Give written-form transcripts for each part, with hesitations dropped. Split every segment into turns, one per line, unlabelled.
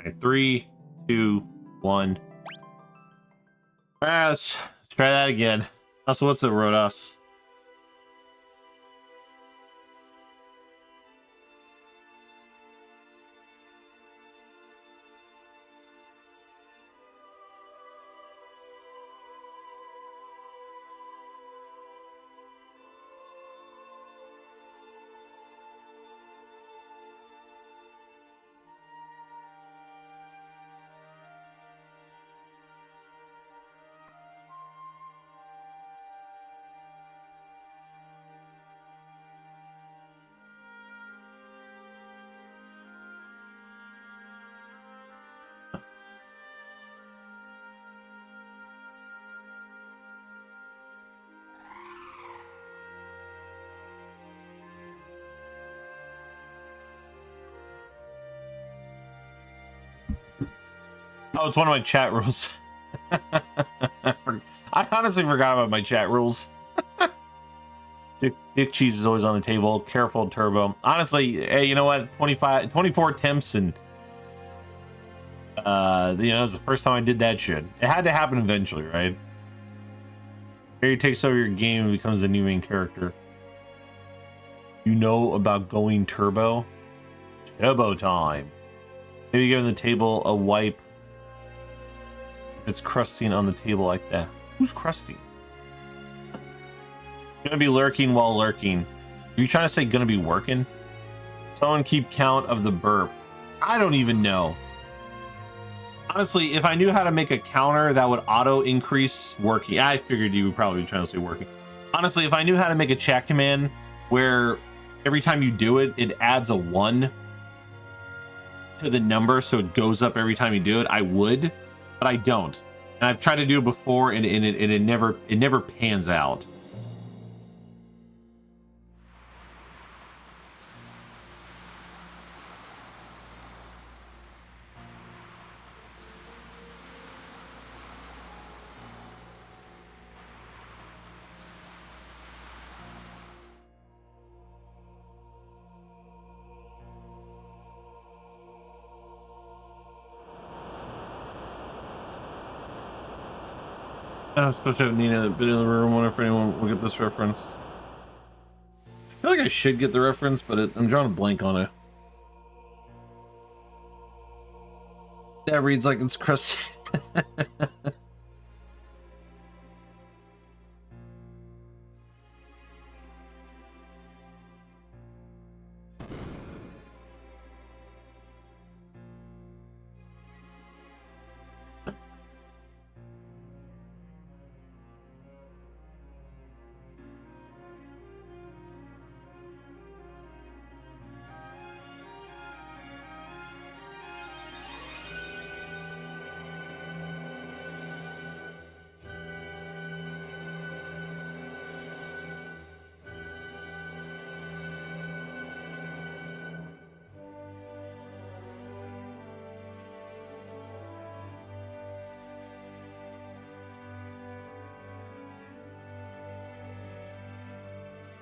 right, 3, 2, 1. All right, let's try that again. Also, what's it wrote us? Oh, it's one of my chat rules. I honestly forgot about my chat rules. Dick cheese is always on the table. Careful, Turbo. Honestly, hey, you know what? 24 attempts, and you know, it was the first time I did that shit. It had to happen eventually, right? Harry takes over your game and becomes the new main character. You know about going turbo? Turbo time. Maybe giving the table a wipe. It's crusting on the table like that. Who's crusting? Gonna be lurking while lurking. Are you trying to say gonna be working? Someone keep count of the burp. I don't even know. Honestly, if I knew how to make a counter that would auto increase working, I figured you would probably be trying to say working. Honestly, if I knew how to make a chat command where every time you do it, it adds a 1 to the number so it goes up every time you do it, I would. But I don't, and I've tried to do it before, and it never pans out. I was supposed to have Nina been in the room. I wonder if anyone will get this reference. I feel like I should get the reference, but I'm drawing a blank on it. That reads like it's crusty.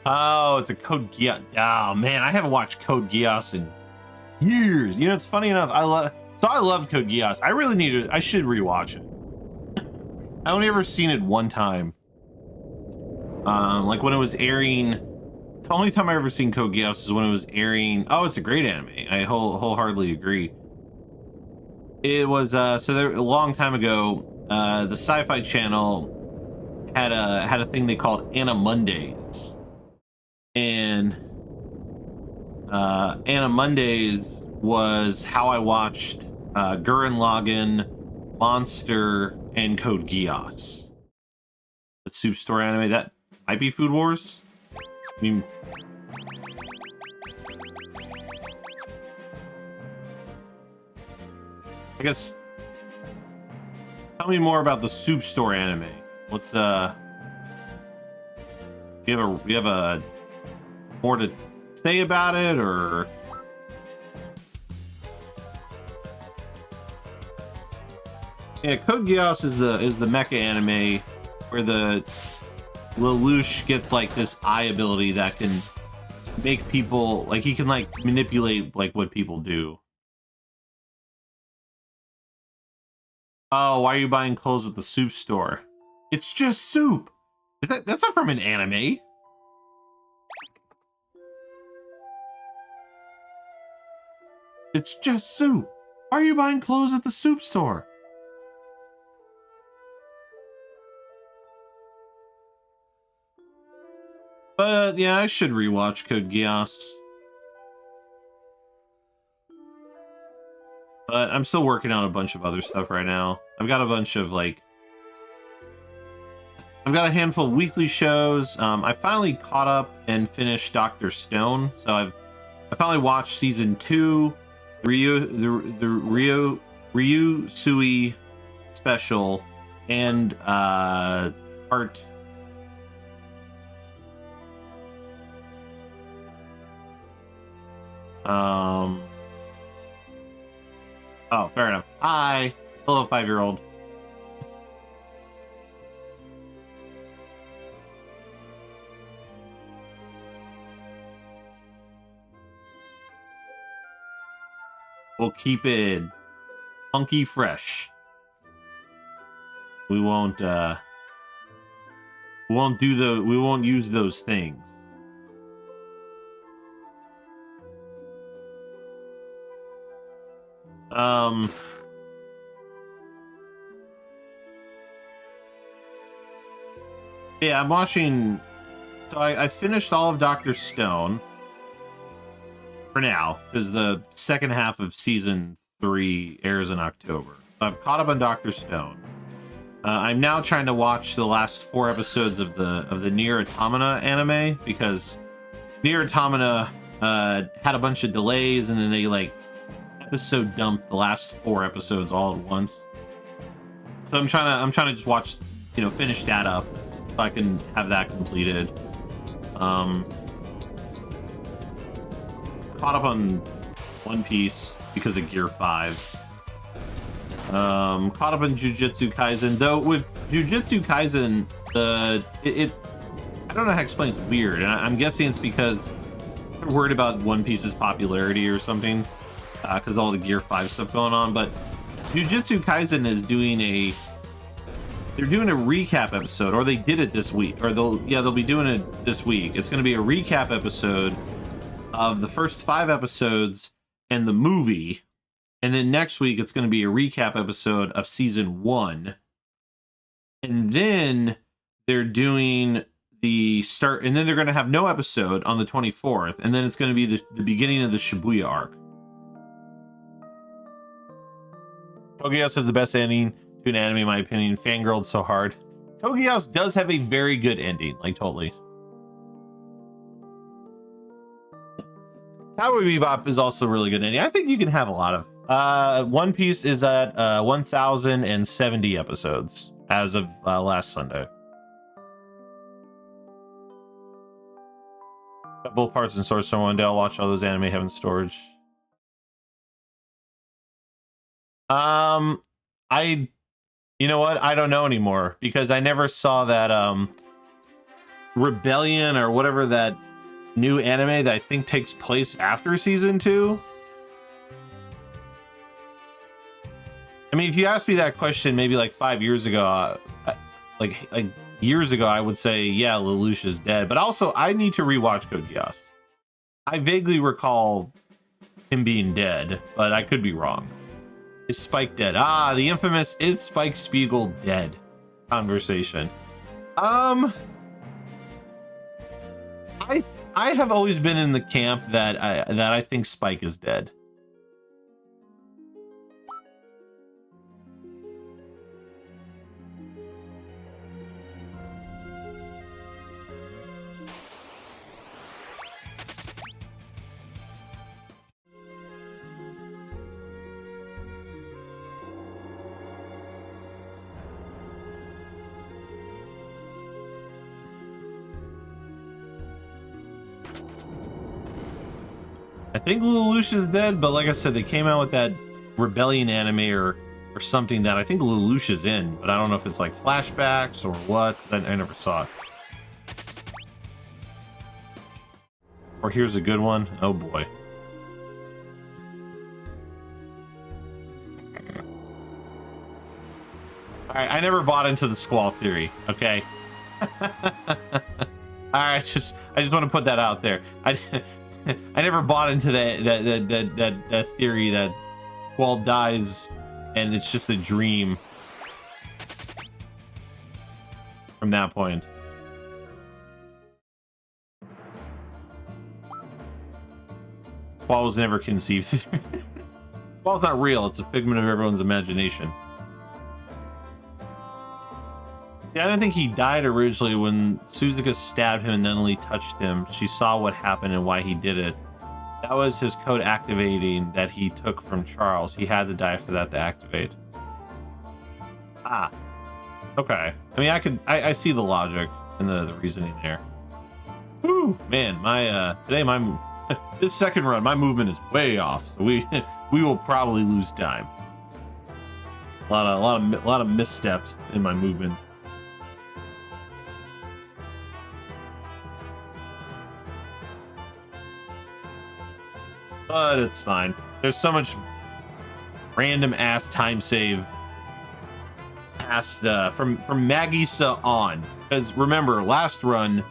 Oh, it's a Code Geass. Oh man, I haven't watched Code Geass in years. You know, it's funny enough. I love Code Geass. I really need to. I should rewatch it. I only ever seen it one time. Like when it was airing. The only time I ever seen Code Geass is when it was airing. Oh, it's a great anime. I wholeheartedly agree. It was so there a long time ago. The Sci-Fi Channel had a thing they called Anna Mondays. And Anna Mondays was how I watched Gurren Lagann, Monster, and Code Geass. The soup store anime that might be Food Wars. I mean, I guess. Tell me more about the soup store anime. What's you have a more to say about it, or yeah, Code Geass is the mecha anime where the Lelouch gets like this eye ability that can make people like he can like manipulate like what people do. Oh, why are you buying clothes at the soup store? It's just soup. That's not from an anime? It's just soup. Why are you buying clothes at the soup store? But yeah, I should rewatch Code Geass. But I'm still working on a bunch of other stuff right now. I've got a bunch of like... I've got a handful of weekly shows. I finally caught up and finished Dr. Stone. So I finally watched season 2, the Ryu Sui special, and part... Oh, fair enough. Hi. Hello, 5-year-old. We'll keep it funky fresh. We won't use those things. Yeah, I'm watching. So I finished all of Dr. Stone for now, because the second half of season 3 airs in October. So I've caught up on Dr. Stone. I'm now trying to watch the last 4 episodes of the Nier Automata anime, because Nier Automata had a bunch of delays, and then they like episode dumped the last 4 episodes all at once. So I'm trying to just watch, finish that up so I can have that completed. Caught up on One Piece because of Gear 5. Caught up on Jujutsu Kaisen, though with Jujutsu Kaisen, I don't know how to explain, it's weird, and I'm guessing it's because they're worried about One Piece's popularity or something, because all the Gear 5 stuff going on. But Jujutsu Kaisen is they're doing a recap episode, or they did it this week, or they'll be doing it this week. It's going to be a recap episode of the first 5 episodes and the movie, and then next week it's going to be a recap episode of season 1, and then they're doing the start, and then they're going to have no episode on the 24th, and then it's going to be the beginning of the Shibuya arc. Togeos has the best ending to an anime, in my opinion. Fangirled so hard. Togeos does have a very good ending, like totally. Cowboy Bebop is also a really good ending. I think you can have a lot of. One Piece is at 1,070 episodes as of last Sunday. Got both parts in storage, so one day I'll watch all those anime have in storage. You know what? I don't know anymore, because I never saw that Rebellion or whatever that new anime that I think takes place after season 2. I mean, if you asked me that question maybe like 5 years ago, like years ago, I would say, yeah, Lelouch is dead. But also, I need to rewatch Code Geass. I vaguely recall him being dead, but I could be wrong. Is Spike dead? Ah, the infamous "is Spike Spiegel dead" conversation. I have always been in the camp that I think Spike is dead. I think Lelouch is dead, but like I said, they came out with that Rebellion anime or something that I think Lelouch is in, but I don't know if it's like flashbacks or what. I never saw it. Or here's a good one. Oh boy. All right, I never bought into the squall theory. Okay. All right, I just want to put that out there. I never bought into that theory that Squall dies and it's just a dream from that point. Squall was never conceived. Squall's not real. It's a figment of everyone's imagination. See, I don't think he died originally. When Suzuka stabbed him and Nunnally touched him, she saw what happened and why he did it. That was his code activating that he took from Charles. He had to die for that to activate. Ah. Okay. I mean, I see the logic and the reasoning there. Whew, man, today this second run, my movement is way off, so we will probably lose time. A lot of missteps in my movement. But it's fine. There's so much random ass time save past from Magisa on. Because remember, last run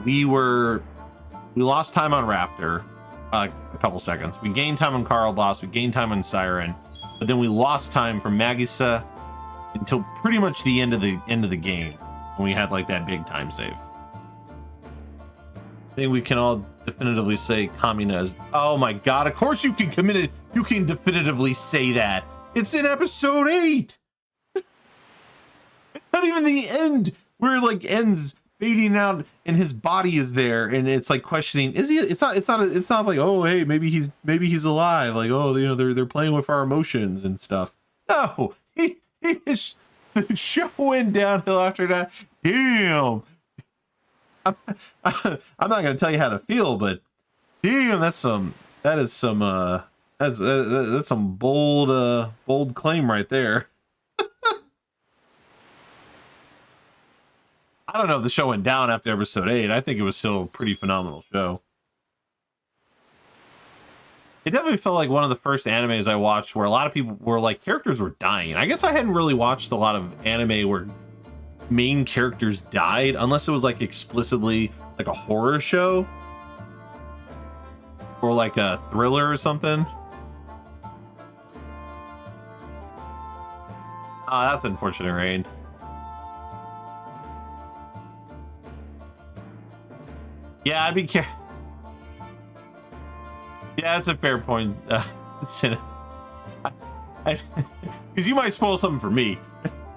we lost time on Raptor, a couple seconds. We gained time on Carl Boss. We gained time on Siren, but then we lost time from Magisa until pretty much the end of the game when we had like that big time save. I think we can all definitively say Kamina is. Oh my god! Of course you can You can definitively say that. It's in episode 8. Not even the end where it like ends fading out and his body is there and it's like questioning. Is he? It's not like, oh hey, maybe he's alive. Like, oh, you know, they're playing with our emotions and stuff. No, the show went downhill after that. Damn. I'm not gonna tell you how to feel, but damn, that's some bold claim right there. I don't know if the show went down after episode 8. I think it was still a pretty phenomenal show. It definitely felt like one of the first animes I watched where a lot of people were like, characters were dying. I guess I hadn't really watched a lot of anime where main characters died, unless it was like explicitly like a horror show or like a thriller or something. Ah, that's unfortunate, Rain. Yeah, I'd be careful. Yeah, that's a fair point. Because you might spoil something for me.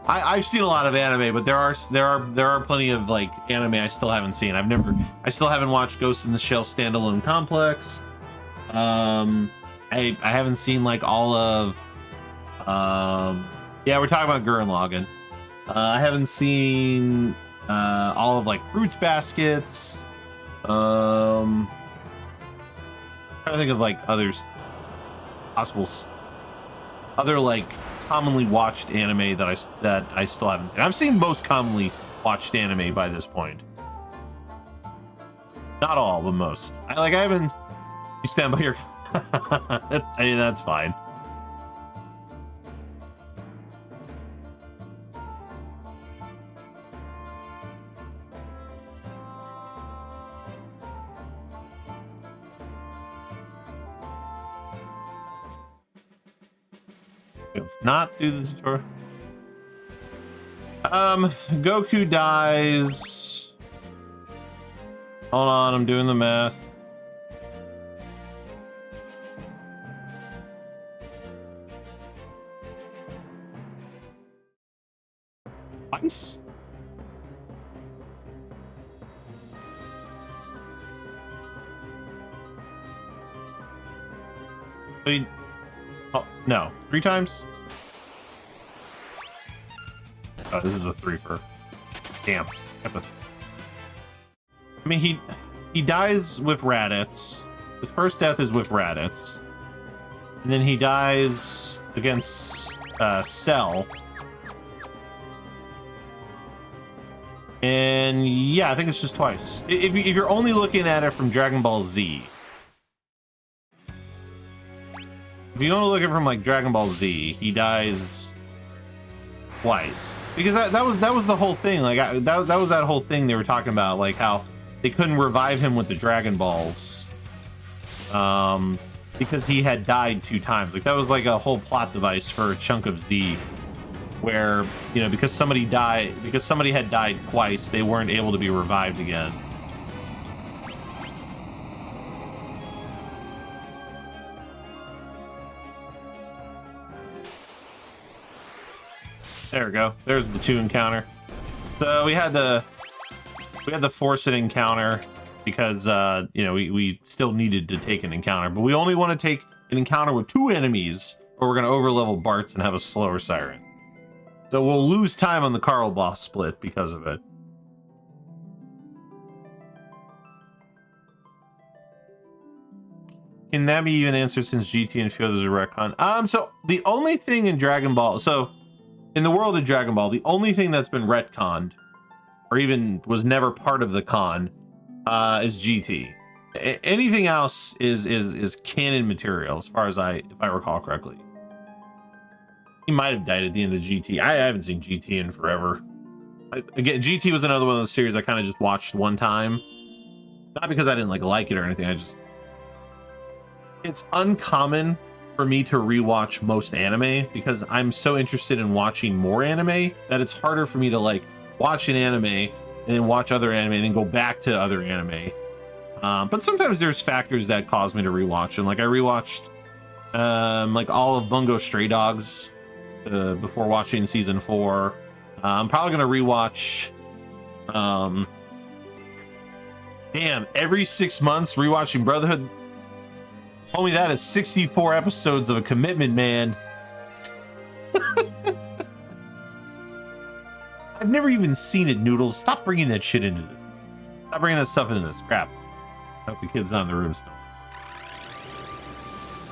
I've seen a lot of anime, but there are plenty of like anime I still haven't seen. I still haven't watched Ghost in the Shell Standalone Complex. I haven't seen like all of yeah, we're talking about Gurren Lagann. I haven't seen all of like Fruits Baskets. I'm trying to think of like others possible other like commonly watched anime that I still haven't seen. I've seen most commonly watched anime by this point. Not all, but most. I haven't. You stand by your. I mean, that's fine. Let's not do the tutorial. Goku dies. Hold on, I'm doing the math. Twice? Wait. Oh, no. 3 times? Oh, this is a 3-fer. Damn. I mean, he dies with Raditz. His first death is with Raditz. And then he dies against Cell. And yeah, I think it's just twice. If you're only looking at it from Dragon Ball Z. If you want to look at it from like Dragon Ball Z, he dies twice, because that was the whole thing. Like that was that whole thing they were talking about, like how they couldn't revive him with the Dragon Balls, because he had died 2 times. Like that was like a whole plot device for a chunk of Z, where, you know, because somebody had died twice, they weren't able to be revived again. There we go. There's the 2 encounter. So we had the force it encounter because you know, we still needed to take an encounter, but we only want to take an encounter with 2 enemies, or we're going to overlevel Bart's and have a slower siren. So we'll lose time on the Carl boss split because of it. Can that be even answered since GT and few others are retcon? So the only thing in Dragon Ball, so in the world of Dragon Ball, the only thing that's been retconned, or even was never part of the con, is GT. Anything else is canon material, as far as if I recall correctly. He might have died at the end of GT. I haven't seen GT in forever. Again, GT was another one of the series I kind of just watched one time. Not because I didn't like it or anything. It's uncommon for me to rewatch most anime because I'm so interested in watching more anime that it's harder for me to like watch an anime and then watch other anime and then go back to other anime. But sometimes there's factors that cause me to rewatch, and like I rewatched like all of Bungo Stray Dogs before watching season 4. I'm probably gonna rewatch damn, every 6 months rewatching Brotherhood. Homie, that is 64 episodes of a commitment, man. I've never even seen it, Noodles. Stop bringing that shit into this. Stop bringing that stuff into this. Crap. I hope the kid's not in the room still.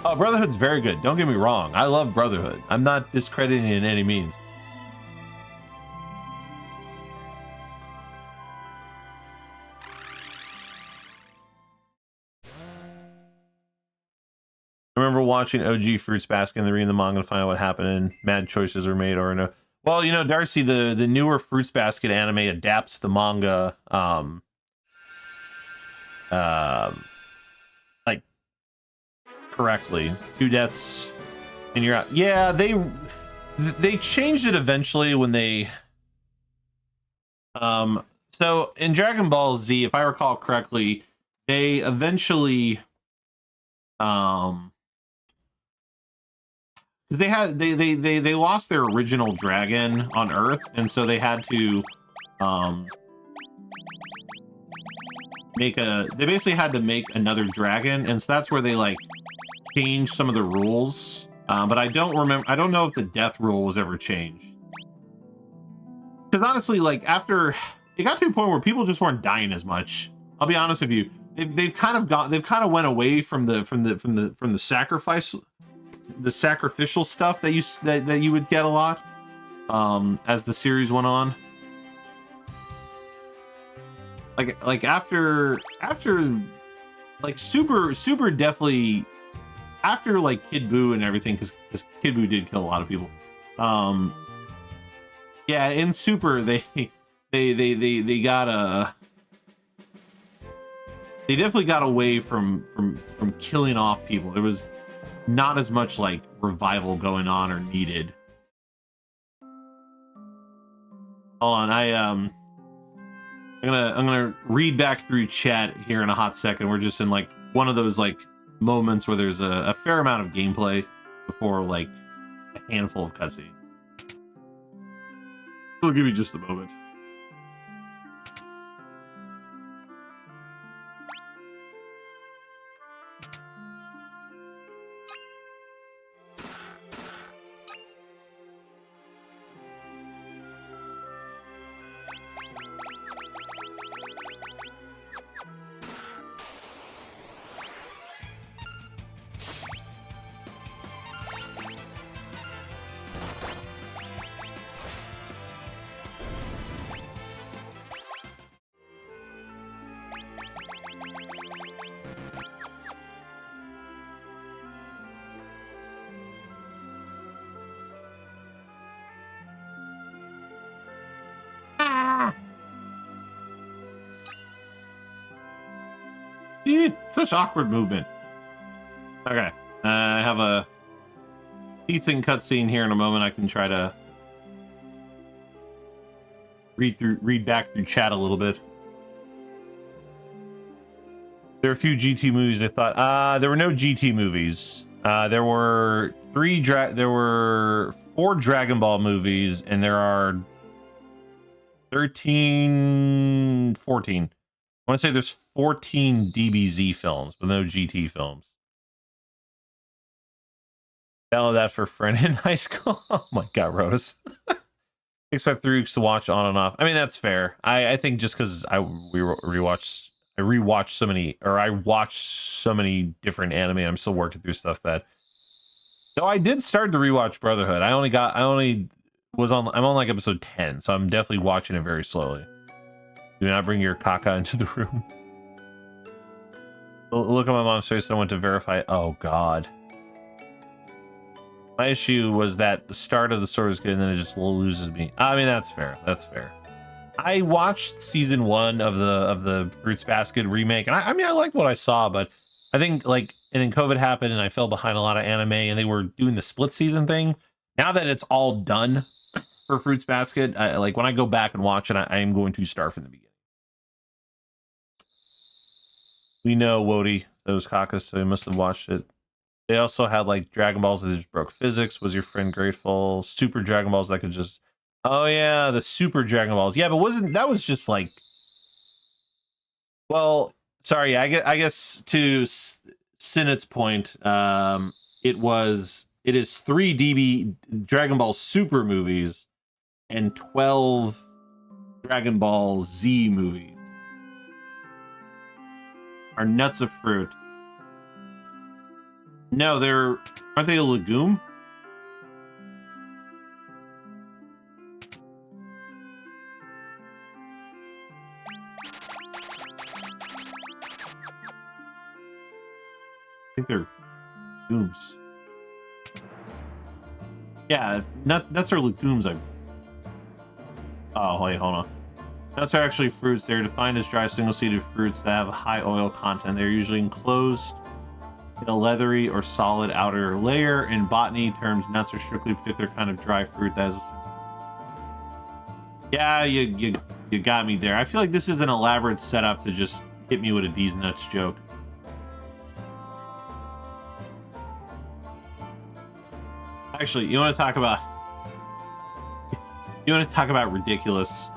Oh, Brotherhood's very good. Don't get me wrong. I love Brotherhood. I'm not discrediting it in any means. I remember watching OG Fruits Basket and then reading the manga to find out what happened and mad choices were made or no. Well, you know, Darcy, the newer Fruits Basket anime adapts the manga like correctly. 2 deaths and you're out. Yeah, they changed it eventually when they so in Dragon Ball Z, if I recall correctly, they eventually because they lost their original dragon on Earth, and so they had to they basically had to make another dragon, and so that's where they like changed some of the rules. But I don't know if the death rule was ever changed. Because honestly, like after it got to a point where people just weren't dying as much. I'll be honest with you. They've kind of went away from the sacrifice, the sacrificial stuff that you would get a lot as the series went on. Like after like super definitely after like Kid Buu and everything, because Kid Buu did kill a lot of people. Yeah, in Super they got they definitely got away from killing off people. There was not as much like revival going on or needed. Hold on, I'm gonna read back through chat here in a hot second. We're just in like one of those like moments where there's a fair amount of gameplay before like a handful of cutscenes. So give me just a moment. Such awkward movement. Okay, I have a decent cutscene here in a moment. I can try to read back through chat a little bit. There are a few GT movies. I thought there were no GT movies. There were 4 Dragon Ball movies, and there are 14. I want to say there's 14 DBZ films, but no GT films. Download that for a friend in high school. Oh my god, Rotus. Expect 3 weeks to watch on and off. I mean, that's fair. I think just because I watched so many different anime. I'm still working through stuff that. Though I did start to rewatch Brotherhood. I'm on like episode 10, so I'm definitely watching it very slowly. Do not bring your caca into the room. Look at my mom's face. I went to verify. Oh god. My issue was that the start of the story was good, and then it just loses me. I mean, that's fair. That's fair. I watched season 1 of the Fruits Basket remake, and I mean, I liked what I saw, but I think and then COVID happened, and I fell behind a lot of anime, and they were doing the split season thing. Now that it's all done for Fruits Basket, when I go back and watch it, I am going to start from the beginning. We know Wody, those caucus, so you must have watched it. They also had like Dragon Balls that just broke physics. Was your friend grateful? Super Dragon Balls that could just. Oh yeah, the Super Dragon Balls. Yeah, but that was just like. Well, sorry. I guess to Sinet's point, it is 3 DB Dragon Ball Super movies and 12 Dragon Ball Z movies. Are nuts of fruit. No, aren't they a legume? I think they're legumes. Yeah, nuts are legumes. Oh, wait, hold on. Nuts are actually fruits. They're defined as dry single-seeded fruits that have a high oil content. They're usually enclosed in a leathery or solid outer layer. In botany terms, nuts are strictly a particular kind of dry fruit that is. Yeah, you got me there. I feel like this is an elaborate setup to just hit me with a D's nuts joke. Actually, you want to talk about ridiculous?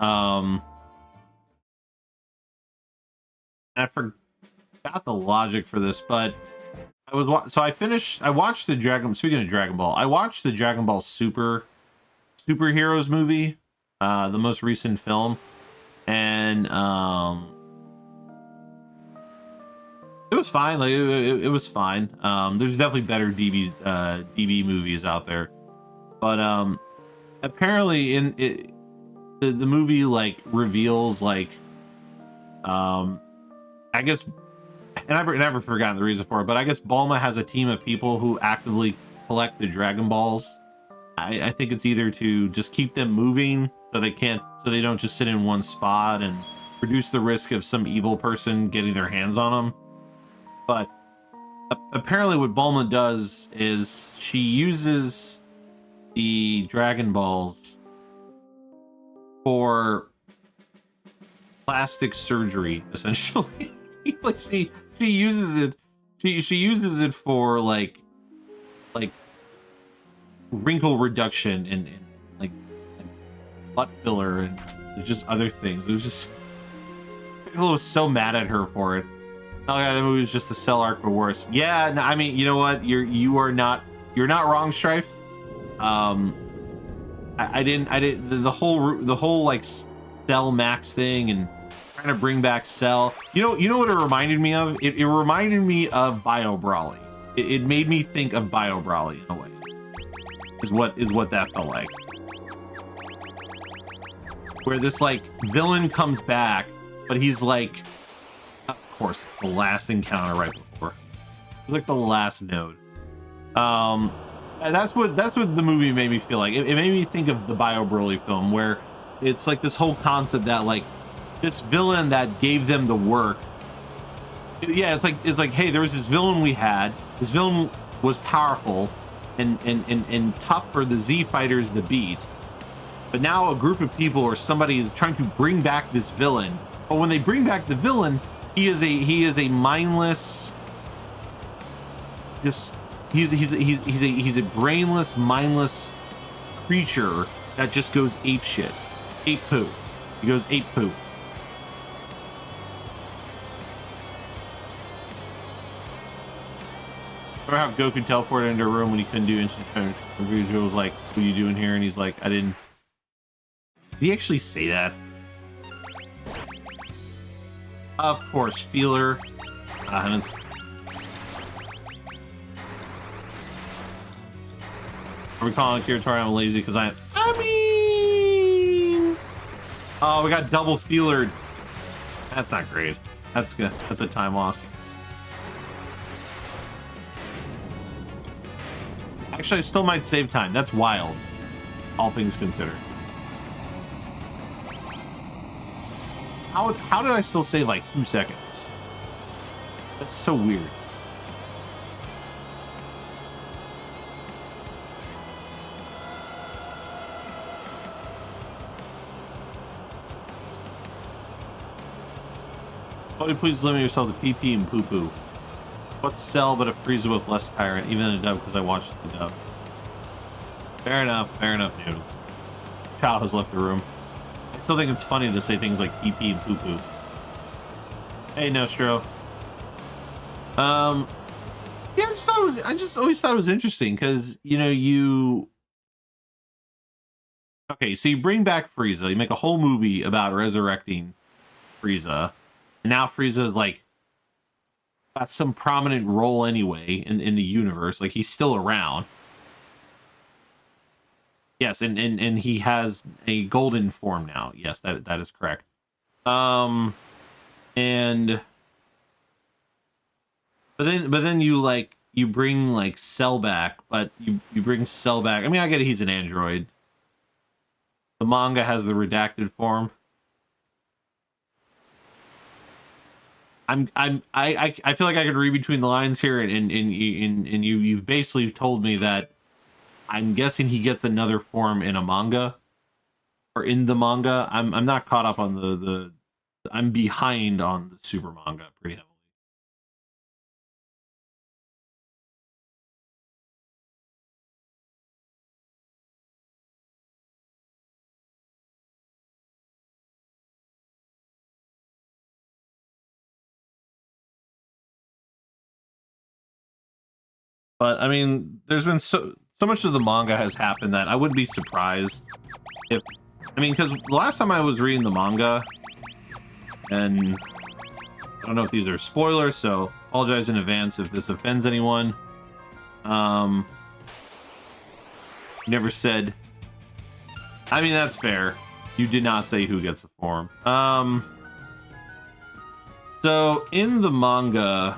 I forgot the logic for this, but I watched the Dragon. Speaking of Dragon Ball, I watched the Dragon Ball Superheroes movie, the most recent film, and it was fine. Like it was fine. There's definitely better DB movies out there, but apparently the movie like reveals like I guess, and I've never forgotten the reason for it, but I guess Bulma has a team of people who actively collect the Dragon Balls. I think it's either to just keep them moving so they don't just sit in one spot and reduce the risk of some evil person getting their hands on them. But apparently what Bulma does is she uses the Dragon Balls for plastic surgery, essentially. Like she uses it she uses it for like wrinkle reduction and like butt filler and just other things. It was just, people was so mad at her for it. Oh yeah, that movie was just a cell arc but worse. Yeah, no, I mean, you know what? You're not wrong, Strife. I didn't the whole like Cell Max thing and trying to bring back Cell. You know what it reminded me of? It reminded me of Bio Brawly. It made me think of Bio Brawly in a way. Is what that felt like. Where this like villain comes back, but he's like, of course, the last encounter right before. It's like the last node. And that's what the movie made me feel like. It made me think of the Bio Broly film, where it's like this whole concept that like this villain that gave them the work Yeah, it's like, hey, there was this villain we had. This villain was powerful and tough for the Z fighters to beat. But now a group of people or somebody is trying to bring back this villain. But when they bring back the villain, he is a mindless, just he's a brainless, mindless creature that just goes ape shit, ape poo. He goes ape poo. Remember how Goku teleported into a room when he couldn't do instant transmission? Vegeta was like, "What are you doing here?" And he's like, "I didn't." Did he actually say that? Of course, feeler. And it's... Are we calling Kiratori? I'm lazy because I mean... Oh, we got double feelered. That's not great. That's good. That's a time loss. Actually, I still might save time. That's wild, all things considered. How did I still save like 2 seconds? That's so weird. Oh, please limit yourself to PP and poo-poo. What's Cell but a Frieza with less tyrant, even in the dub, because I watched the dub. Fair enough, dude. Child has left the room. I still think it's funny to say things like PP and poo-poo. Hey, Nostro. Yeah, I just always thought it was interesting, because, you know, okay, so you bring back Frieza, you make a whole movie about resurrecting Frieza, and now Frieza is like, got some prominent role anyway in the universe. Like, he's still around. Yes, and he has a golden form now. Yes, that is correct. And but then you bring like Cell back, but you bring Cell back. I mean, I get it, he's an android. The manga has the redacted form. I feel like I could read between the lines here, and you've basically told me that I'm guessing he gets another form in a manga, or in the manga. I'm not caught up on the I'm behind on the super manga pretty heavily. But I mean, there's been so much of the manga has happened that I wouldn't be surprised if, I mean, because the last time I was reading the manga, and I don't know if these are spoilers, so apologize in advance if this offends anyone. Never said. I mean, that's fair. You did not say who gets a form. So in the manga,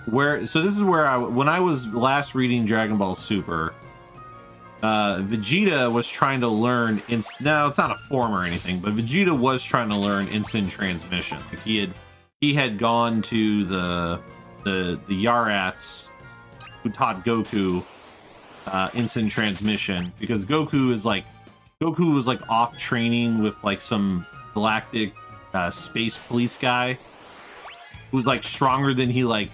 this is where when I was last reading Dragon Ball Super, Vegeta was trying to learn now it's not a form or anything, but Vegeta was trying to learn instant transmission. Like he had gone to the Yarats who taught Goku instant transmission, because Goku was like off training with like some galactic space police guy who's like stronger than he was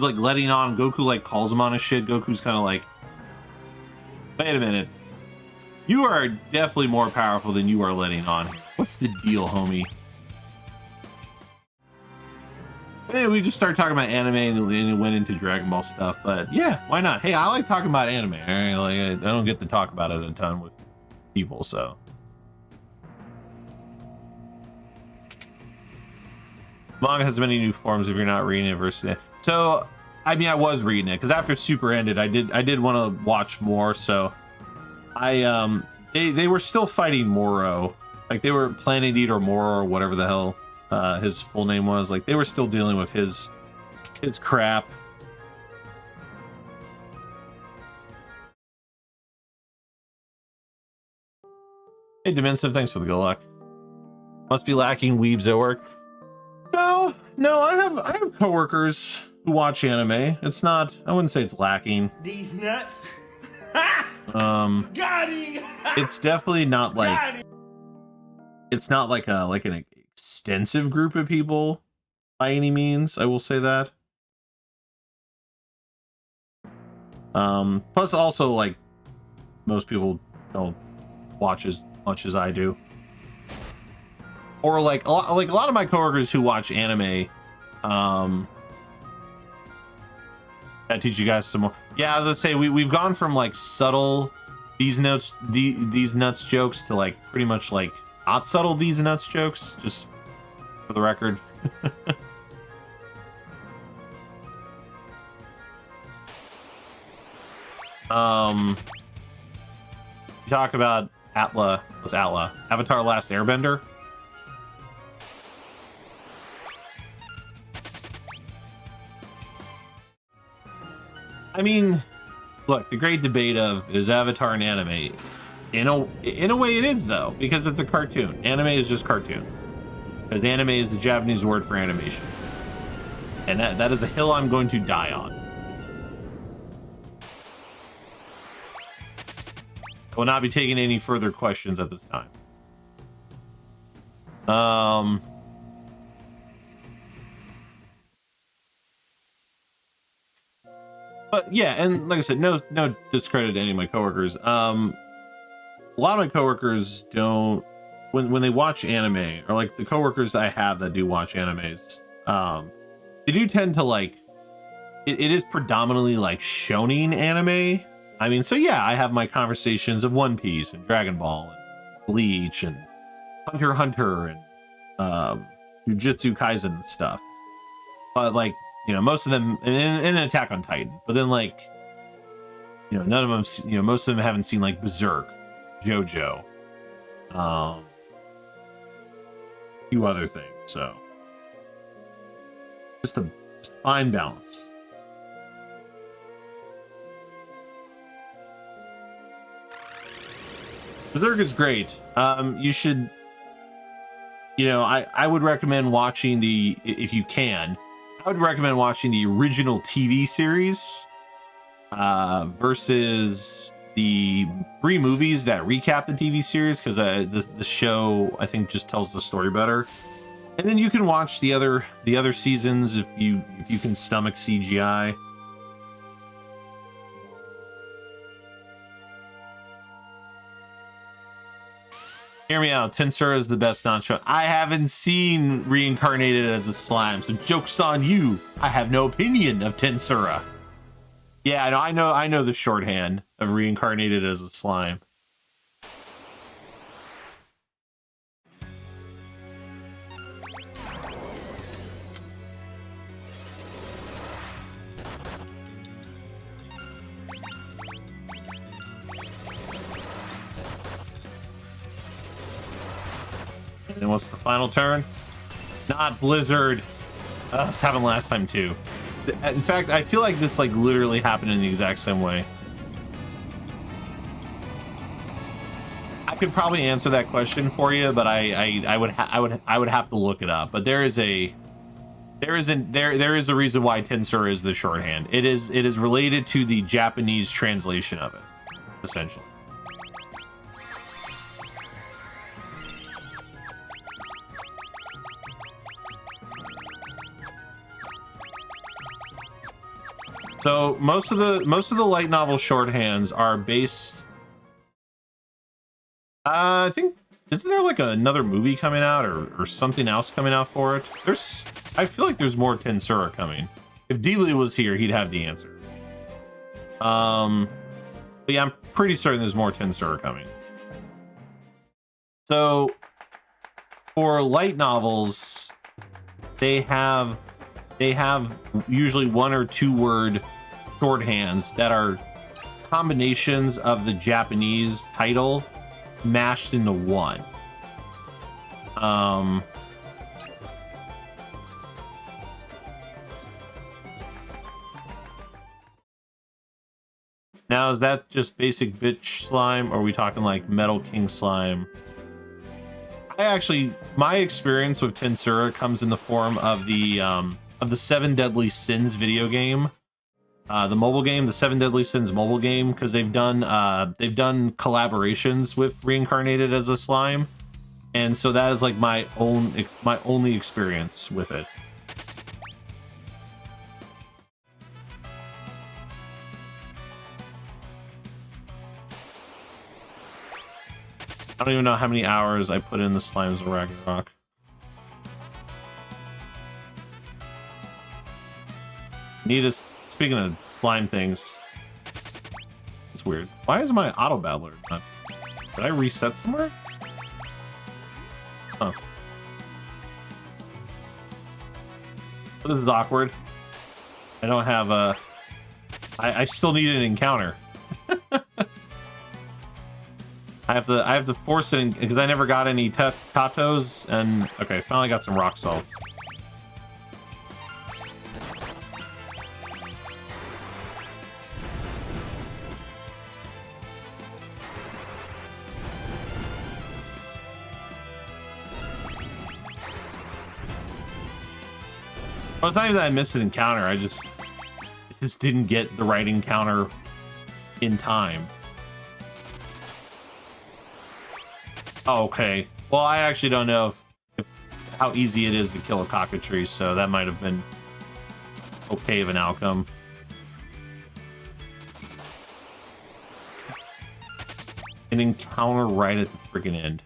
like letting on. Goku like calls him on his shit. Goku's kind of like, wait a minute, you are definitely more powerful than you are letting on. What's the deal, homie? And we just started talking about anime and it went into Dragon Ball stuff, but yeah, why not? Hey, I like talking about anime. I don't get to talk about it a ton with people, so. Manga has many new forms if you're not reading it versus. So, I mean, I was reading it because after Super ended, I did want to watch more. So, they were still fighting Moro, like they were Planet Eater Moro or whatever the hell his full name was. Like they were still dealing with his crap. Hey, Dimensive, thanks for the good luck. Must be lacking weebs at work. No, I have coworkers who watch anime. It's not, I wouldn't say it's lacking.
These nuts.
Got him. It's definitely not like, it's not like an extensive group of people by any means. I will say that. Plus also, like, most people don't watch as much as I do. Or like a lot of my coworkers who watch anime, that teach you guys some more. Yeah, I was gonna say we've gone from like subtle these nuts jokes to like pretty much like not subtle these nuts jokes, just for the record. Talk about Avatar Last Airbender. I mean, look, the great debate of is Avatar an anime? In a way it is, though, because it's a cartoon. Anime is just cartoons. Because anime is the Japanese word for animation. And that is a hill I'm going to die on. I will not be taking any further questions at this time. But yeah, and like I said, no discredit to any of my coworkers. A lot of my coworkers don't, when they watch anime, or like the coworkers I have that do watch animes, they do tend to like, it is predominantly like shonen anime. I mean, so yeah, I have my conversations of One Piece and Dragon Ball and Bleach and Hunter x Hunter and Jujutsu Kaisen and stuff. But like, you know, most of them, and Attack on Titan. But then like, you know, none of them, you know, most of them haven't seen like Berserk, JoJo, a few other things. So just a fine balance. Berserk is great. You should, you know, I would recommend watching if you can, I would recommend watching the original TV series versus the 3 movies that recap the TV series, because the show, I think, just tells the story better. And then you can watch the other seasons if you can stomach CGI. Hear me out. Tensura is the best non-show. I haven't seen Reincarnated as a Slime, so joke's on you. I have no opinion of Tensura. Yeah, I know the shorthand of Reincarnated as a Slime. And what's the final turn? Not Blizzard. This happened last time too. In fact, I feel like this like literally happened in the exact same way. I could probably answer that question for you, but I would have to look it up. But there is a reason why Tensura is the shorthand. It is related to the Japanese translation of it, essentially. So most of the light novel shorthands are based. I think, isn't there like another movie coming out or something else coming out for it? I feel like there's more Tensura coming. If Dealey was here, he'd have the answer. But yeah, I'm pretty certain there's more Tensura coming. So for light novels, they have usually 1 or 2 word shorthands that are combinations of the Japanese title mashed into one. Now, is that just basic bitch slime, or are we talking like Metal King slime? my experience with Tensura comes in the form of the Seven Deadly Sins video game, the mobile game, the Seven Deadly Sins mobile game, because they've done collaborations with Reincarnated as a Slime, and so that is like my only experience with it. I don't even know how many hours I put in the Slimes of Ragnarok. Speaking of slime things, it's weird. Why is my auto battler not? Did I reset somewhere? Huh. This is awkward. I don't have a. I still need an encounter. I have to force it because I never got any tatos, and okay, finally got some rock salts. Well, it's not even that I missed an encounter. I just didn't get the right encounter in time. Oh, okay. Well, I actually don't know how easy it is to kill a cockatrice, so that might have been okay of an outcome. An encounter right at the freaking end.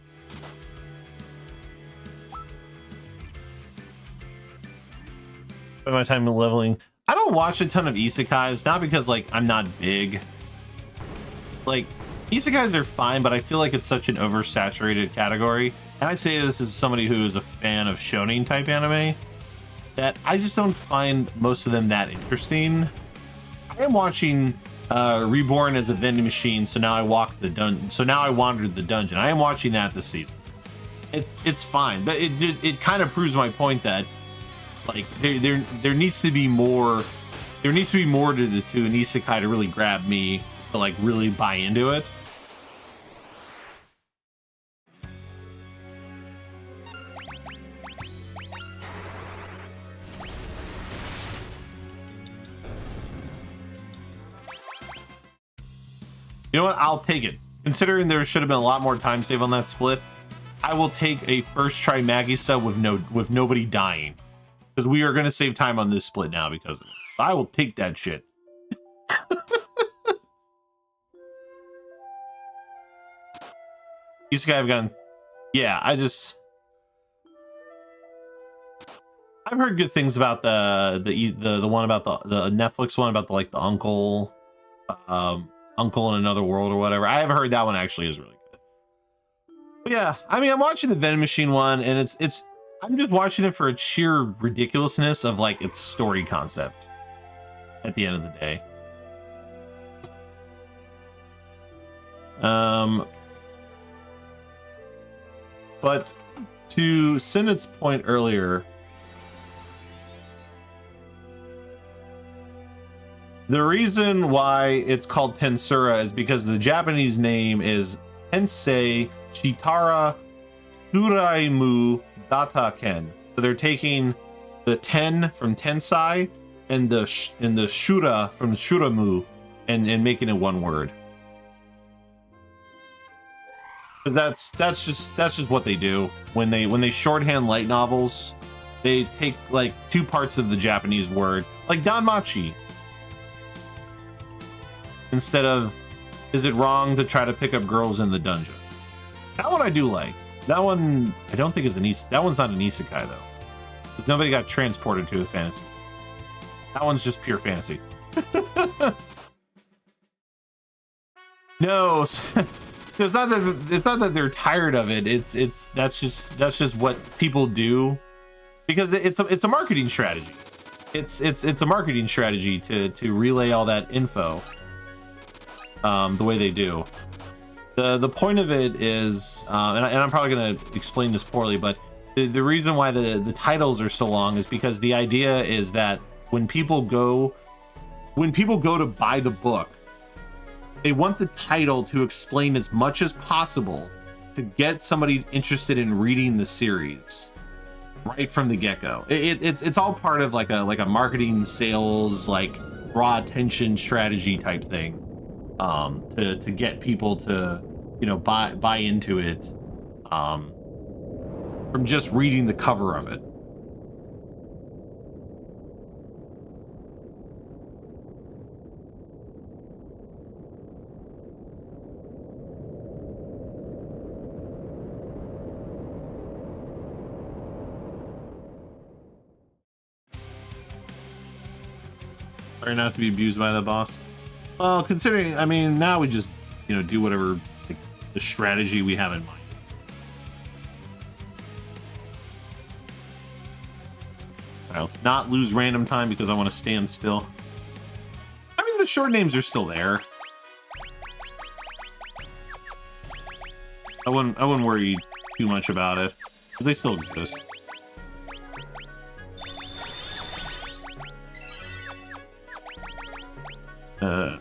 Spend my time leveling. I don't watch a ton of isekais, not because like I'm not big. Like, isekais are fine, but I feel like it's such an oversaturated category. And I say this as somebody who is a fan of shonen type anime, that I just don't find most of them that interesting. I am watching Reborn as a vending machine, so now I walk the dungeon. So now I wandered the dungeon. I am watching that this season. It's fine, but it kind of proves my point that like there needs to be more. There needs to be more to an isekai to really grab me, to like really buy into it. You know what? I'll take it. Considering there should have been a lot more time save on that split, I will take a first try Maggie sub with nobody dying, because we are going to save time on this split now because of it. I will take that shit. Isekai I've gone. Yeah, I've heard good things about the one about the Netflix one about the uncle. Uncle in Another World or whatever. I haven't heard that one actually is really good. But yeah, I mean, I'm watching the Venom Machine one, and I'm just watching it for its sheer ridiculousness of like its story concept at the end of the day. But to Sinet's point earlier, the reason why it's called Tensura is because the Japanese name is Tensei Shitara Suraimu Dataken. So they're taking the ten from Tensai and the Shura from Shuramu and making it one word. That's just what they do when they shorthand light novels. They take like two parts of the Japanese word, like Danmachi. Instead of, is it wrong to try to pick up girls in the dungeon? That one I do like. That one I don't think is that one's not an isekai though. Because nobody got transported to a fantasy. That one's just pure fantasy. No, it's not that they're tired of it. That's just what people do because it's a marketing strategy. It's a marketing strategy to relay all that info. The way they do. The point of it is, and I'm probably going to explain this poorly, but the reason why the titles are so long is because the idea is that when people go to buy the book, they want the title to explain as much as possible to get somebody interested in reading the series right from the get-go. It's all part of like a marketing, sales, like draw attention strategy type thing, to get people to, you know, buy into it, from just reading the cover of it. Try not to be abused by the boss. Well, considering, I mean, now we just, you know, do whatever, like, the strategy we have in mind. All right, let's not lose random time because I want to stand still. I mean, the short names are still there. I wouldn't worry too much about it because they still exist. Okay.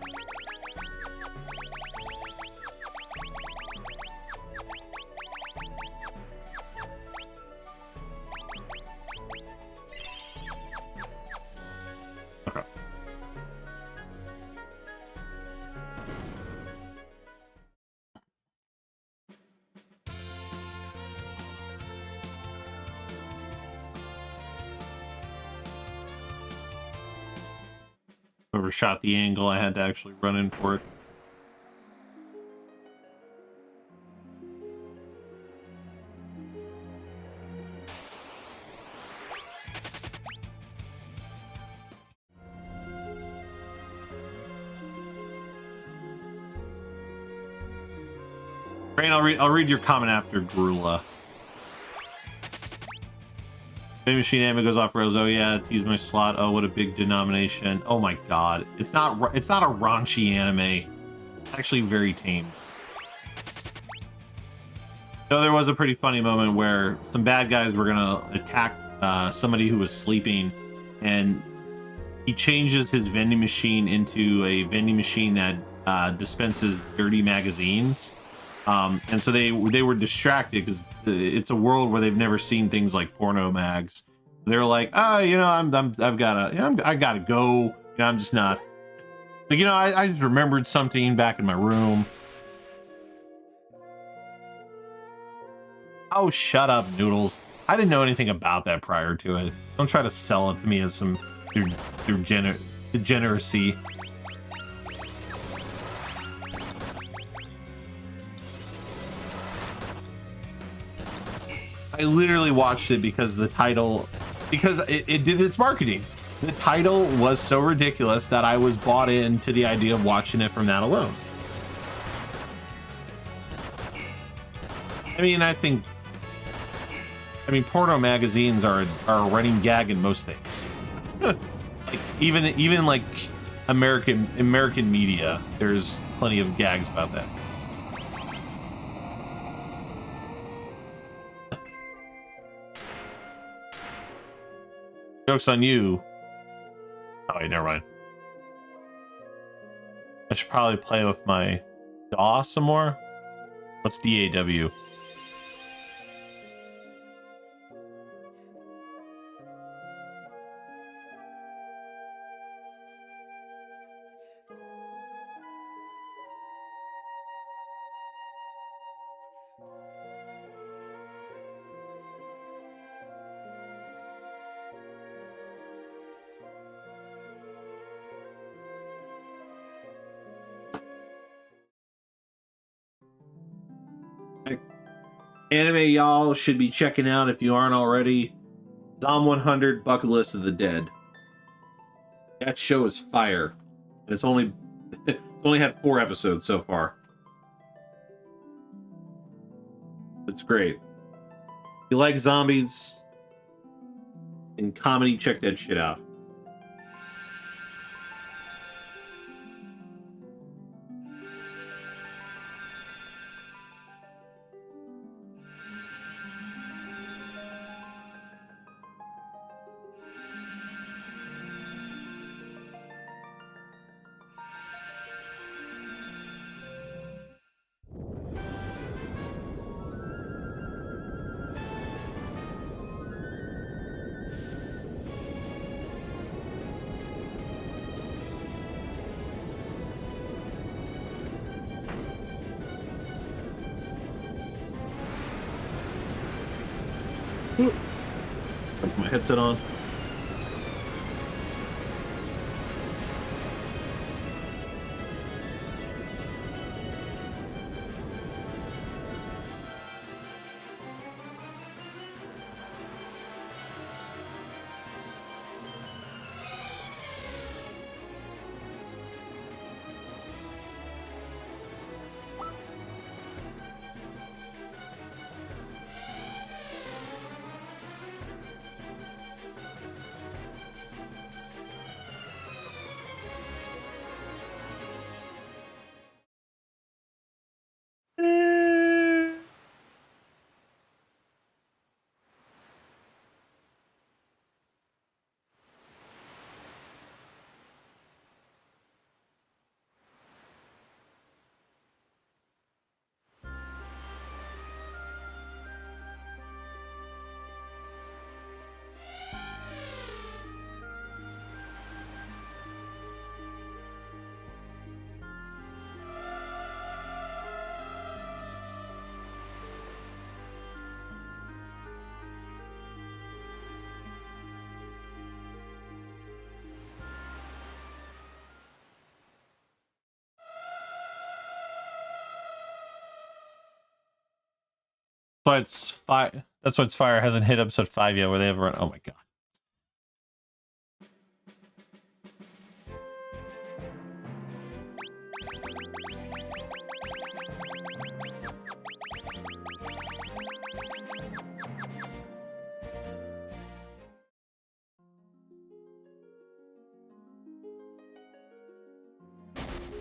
Overshot the angle. I had to actually run in for it. Rain, I'll read your comment after Grula. Maybe Machine Anime goes off rails. Oh yeah, tease my slot. Oh, what a big denomination. Oh my god. It's not a raunchy anime. It's actually very tame. So there was a pretty funny moment where some bad guys were gonna attack somebody who was sleeping, and he changes his vending machine into a vending machine that dispenses dirty magazines. And so they were distracted because it's a world where they've never seen things like porno mags. They're like, oh, you know, I gotta go. You know, I'm just not like, you know, I just remembered something back in my room. Oh, shut up, Noodles. I didn't know anything about that prior to it. Don't try to sell it to me as some degeneracy. I literally watched it because the title, because it did its marketing. The title was so ridiculous that I was bought into the idea of watching it from that alone. I mean, porno magazines are a running gag in most things. Like even like American media, there's plenty of gags about that. Joke's on you. Oh wait, never mind. I should probably play with my DAW some more. What's DAW? Anime y'all should be checking out if you aren't already. Zom 100 Bucket List of the Dead. That show is fire. And it's only had 4 episodes so far. It's great. If you like zombies and comedy, check that shit out. Put my headset on. But it's fire. That's why it's fire hasn't hit episode 5 yet, where they have run. Oh my god.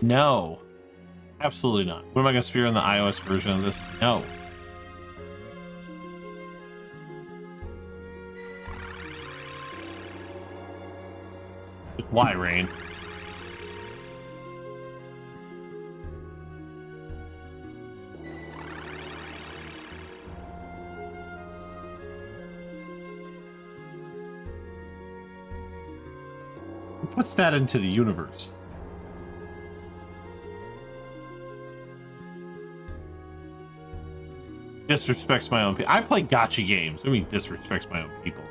No, absolutely not. What am I gonna spear in the iOS version of this? No. Just why, Rain? Who puts that into the universe? Disrespects my own people. I play gotcha games. I mean, disrespects my own people.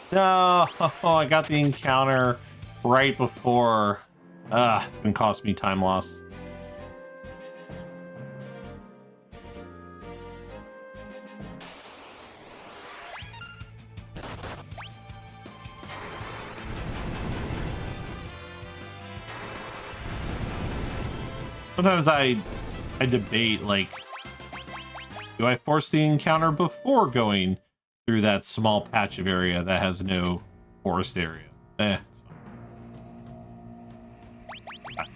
No, I got the encounter right before. It's gonna cost me time loss. Sometimes I debate, like, do I force the encounter before going through that small patch of area that has no forest area? It's fine.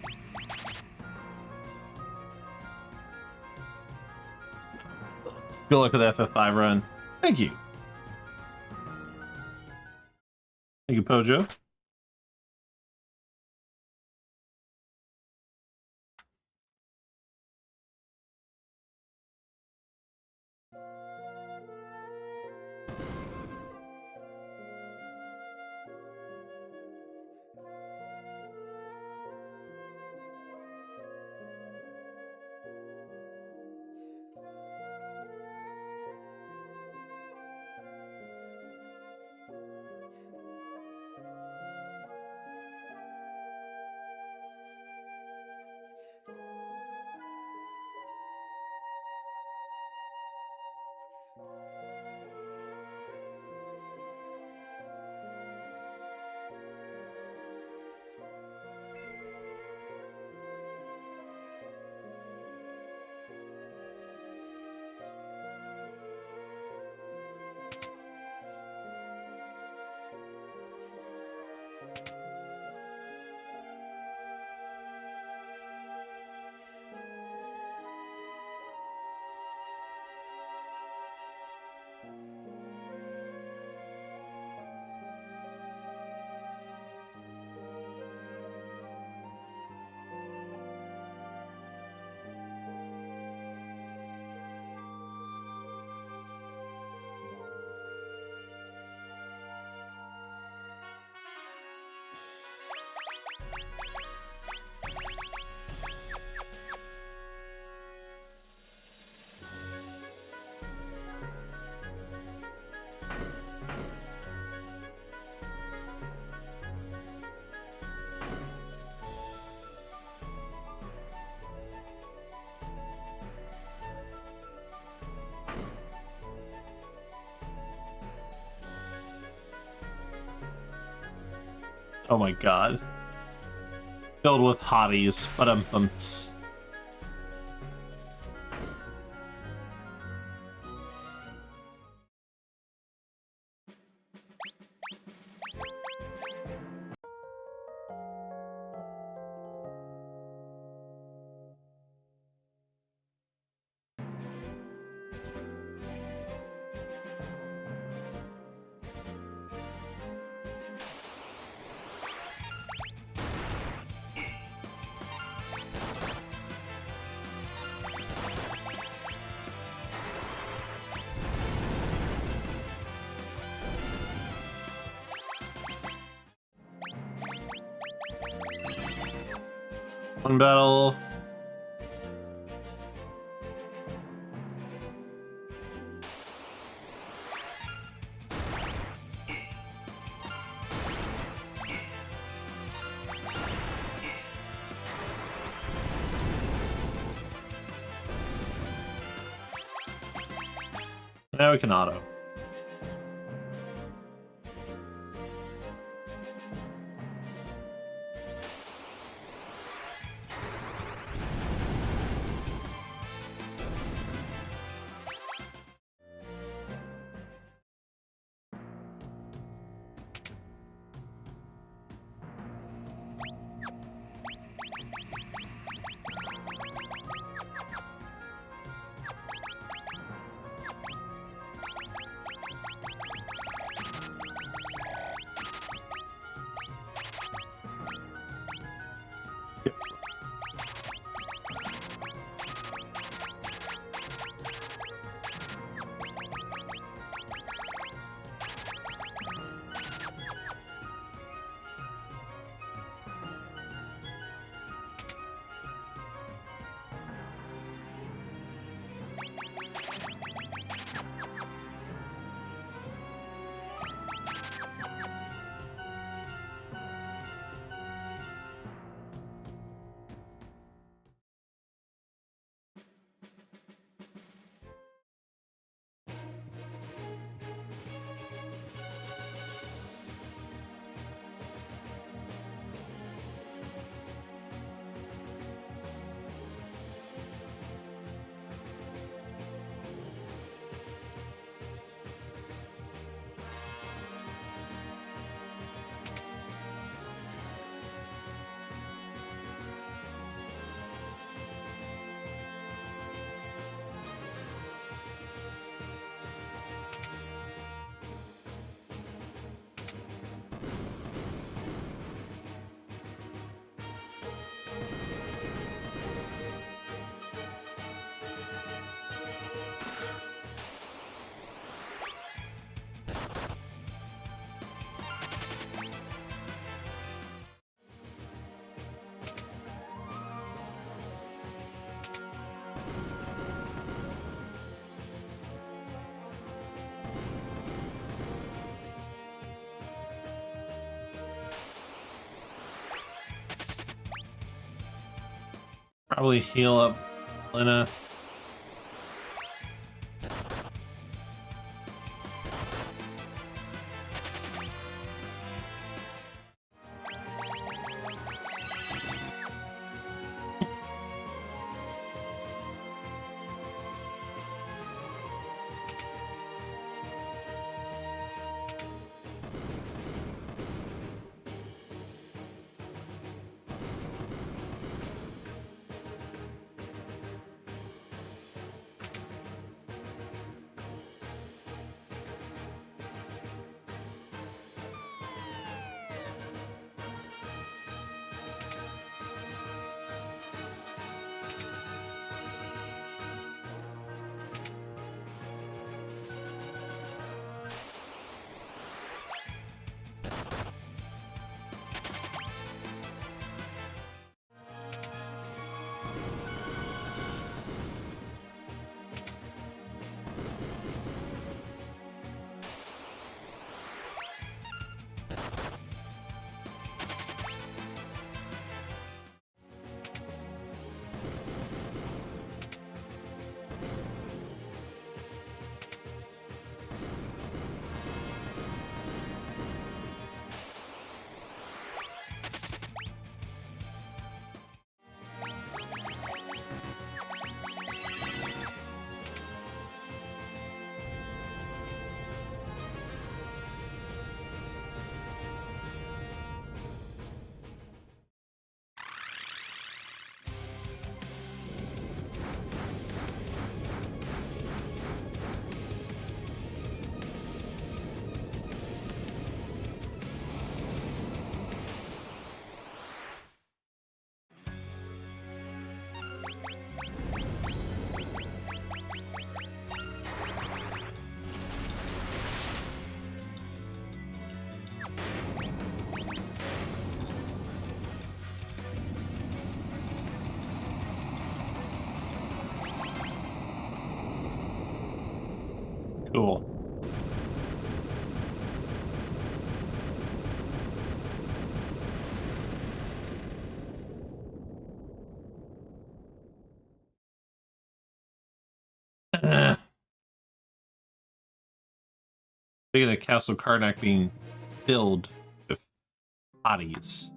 Good luck with the FF5 run. Thank you. Thank you, Pojo. Oh my god. Filled with hotties, but one battle. Now we can auto. Probably heal up Lena. Cool. Speaking of Castle Karnak being filled with bodies.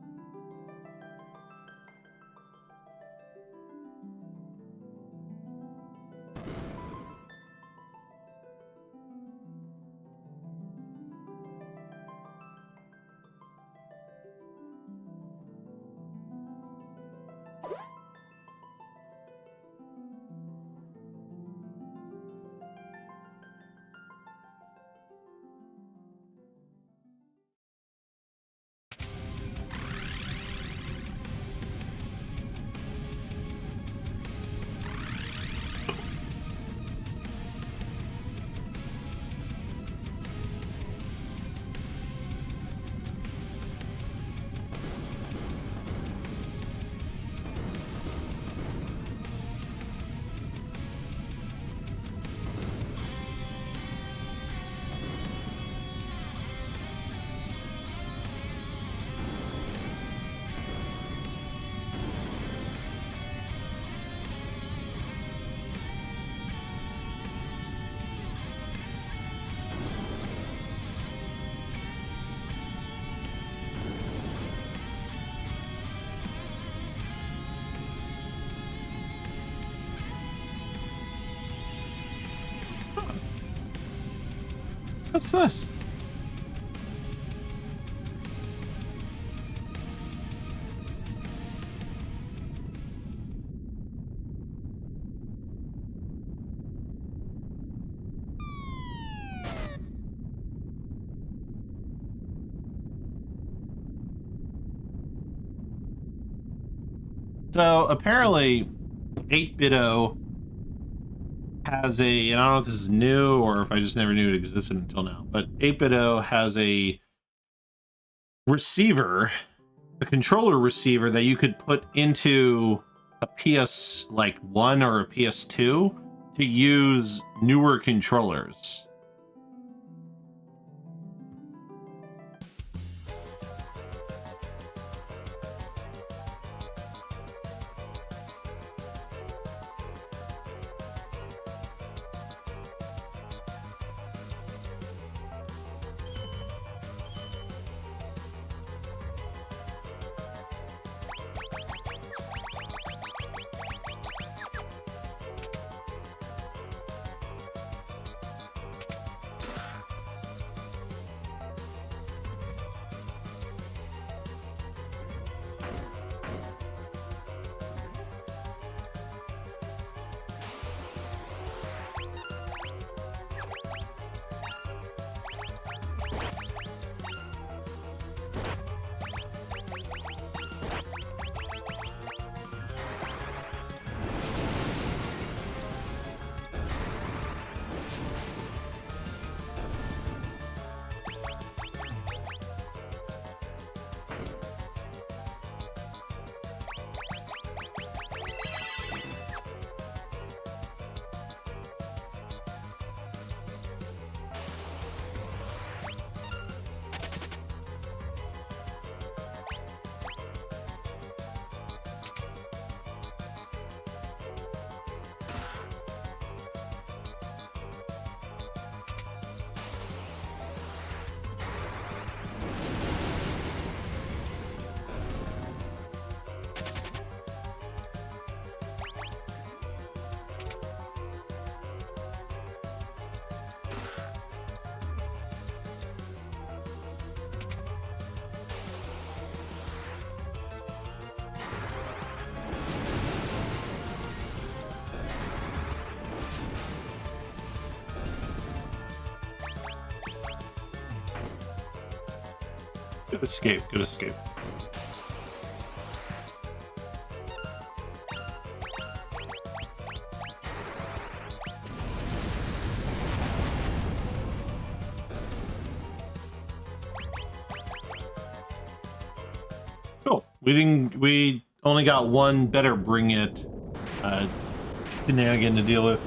What's this? So apparently 8BitO has a, and I don't know if this is new or if I just never knew it existed until now, but 8BitO has a receiver, a controller receiver that you could put into a PS like 1 or a PS2 to use newer controllers. Good escape, good escape. Cool. We only got one better bring it shenanigan to deal with.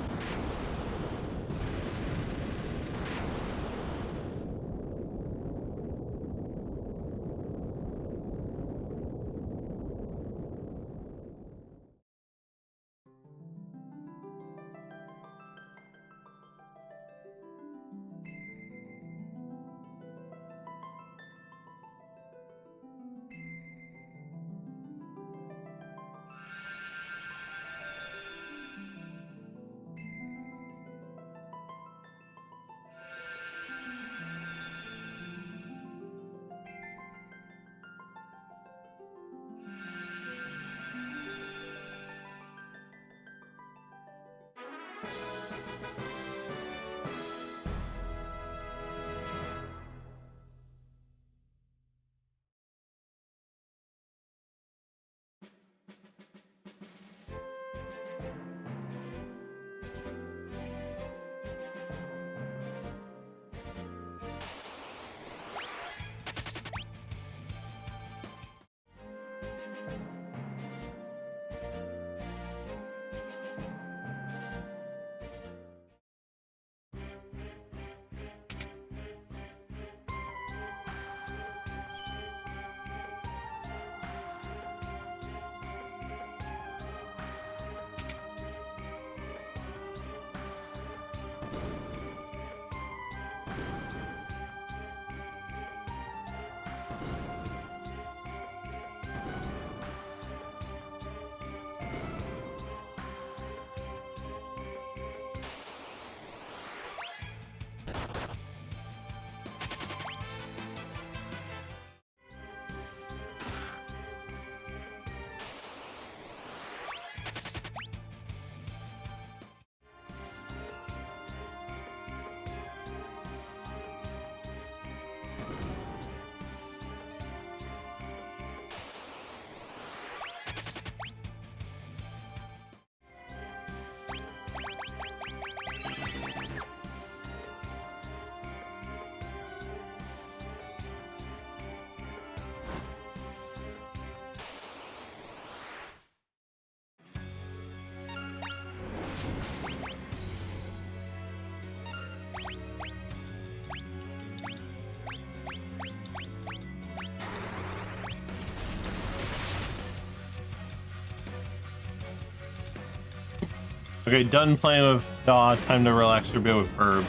Okay, done playing with DAW. Time to relax a bit with Burbs.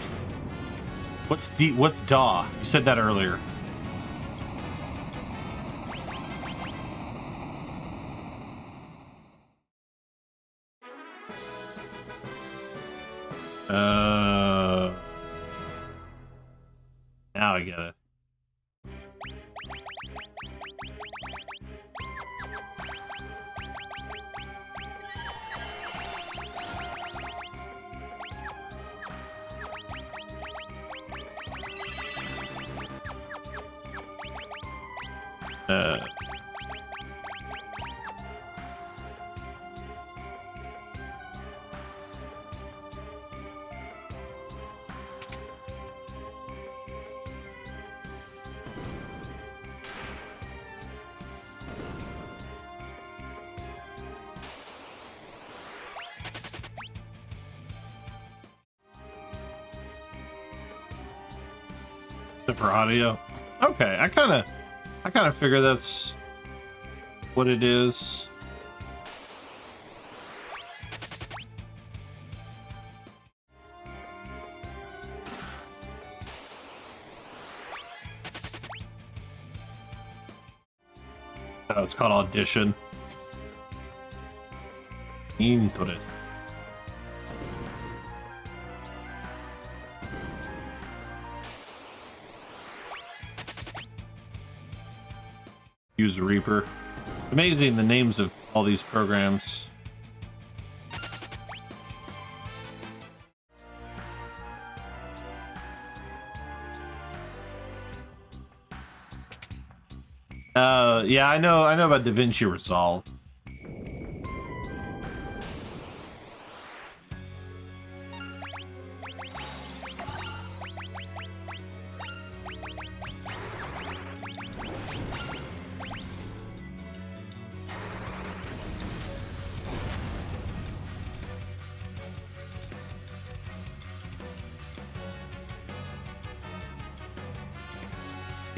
What's DAW? You said that earlier. Now I get it. For audio. Okay, I kind of figure that's what it is. Oh, it's called Audition. Interest. Use Reaper. Amazing the names of all these programs. Yeah, I know about DaVinci Resolve.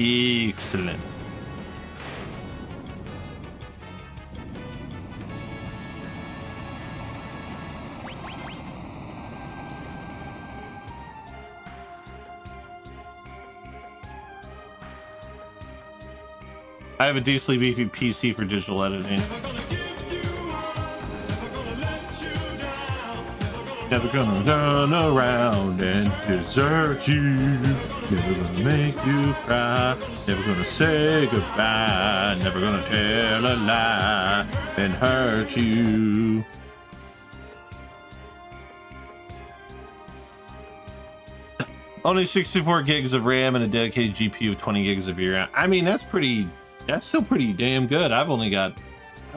Excellent. I have a decently beefy PC for digital editing. Never gonna turn around and desert you. Never gonna make you cry. Never gonna say goodbye. Never gonna tell a lie and hurt you. Only 64 gigs of RAM and a dedicated GPU with 20 gigs of VRAM. I mean, that's still pretty damn good. I've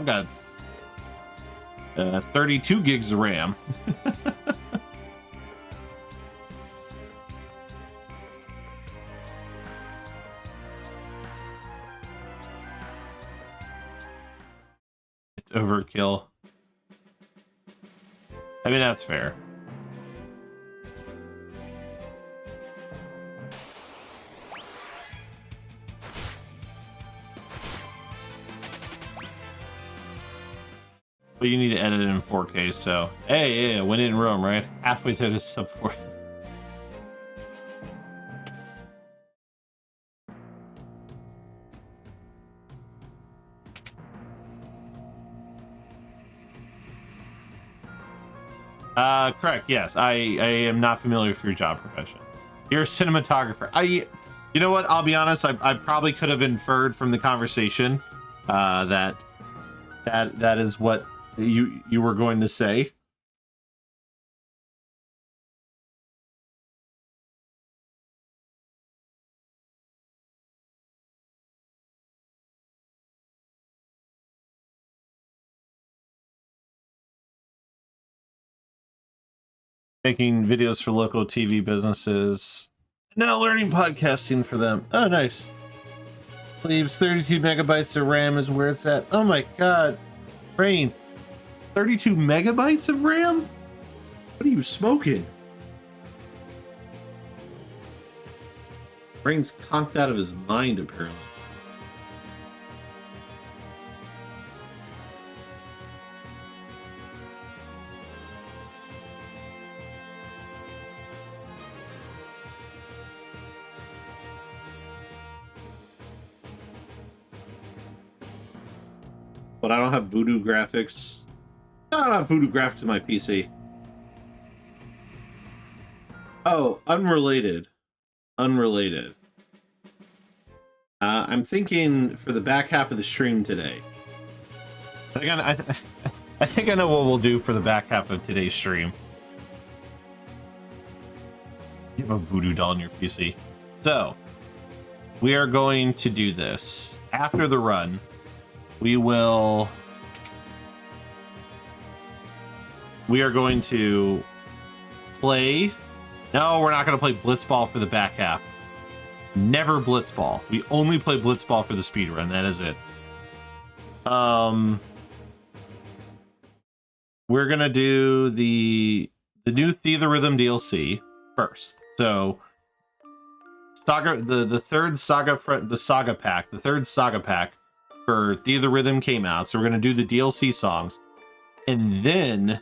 got 32 gigs of RAM. It's overkill. I mean, that's fair. But you need to edit it in 4K, so hey, yeah, when in Rome, right? Halfway through this sub 4. Correct. Yes, I am not familiar with your job profession. You're a cinematographer. You know what? I'll be honest. I probably could have inferred from the conversation that is what you were going to say. Making videos for local TV businesses. Now learning podcasting for them. Oh, nice. Leaves 32 megabytes of RAM is where it's at. Oh my god. Brain. 32 megabytes of RAM? What are you smoking? Brain's conked out of his mind, apparently. but I don't have Voodoo graphics. I don't have Voodoo graphics in my PC. Oh, unrelated. Unrelated. I'm thinking for the back half of the stream today. I think I know what we'll do for the back half of today's stream. You have a Voodoo doll in your PC. So, we are going to do this. After the run, we are going to play... No, we're not going to play Blitzball for the back half. Never Blitzball. We only play Blitzball for the speedrun. That is it. We're gonna do the new The Rhythm DLC first. So Saga, the third Saga, the Saga pack, the third Saga pack for The Rhythm came out. So we're gonna do the DLC songs, and then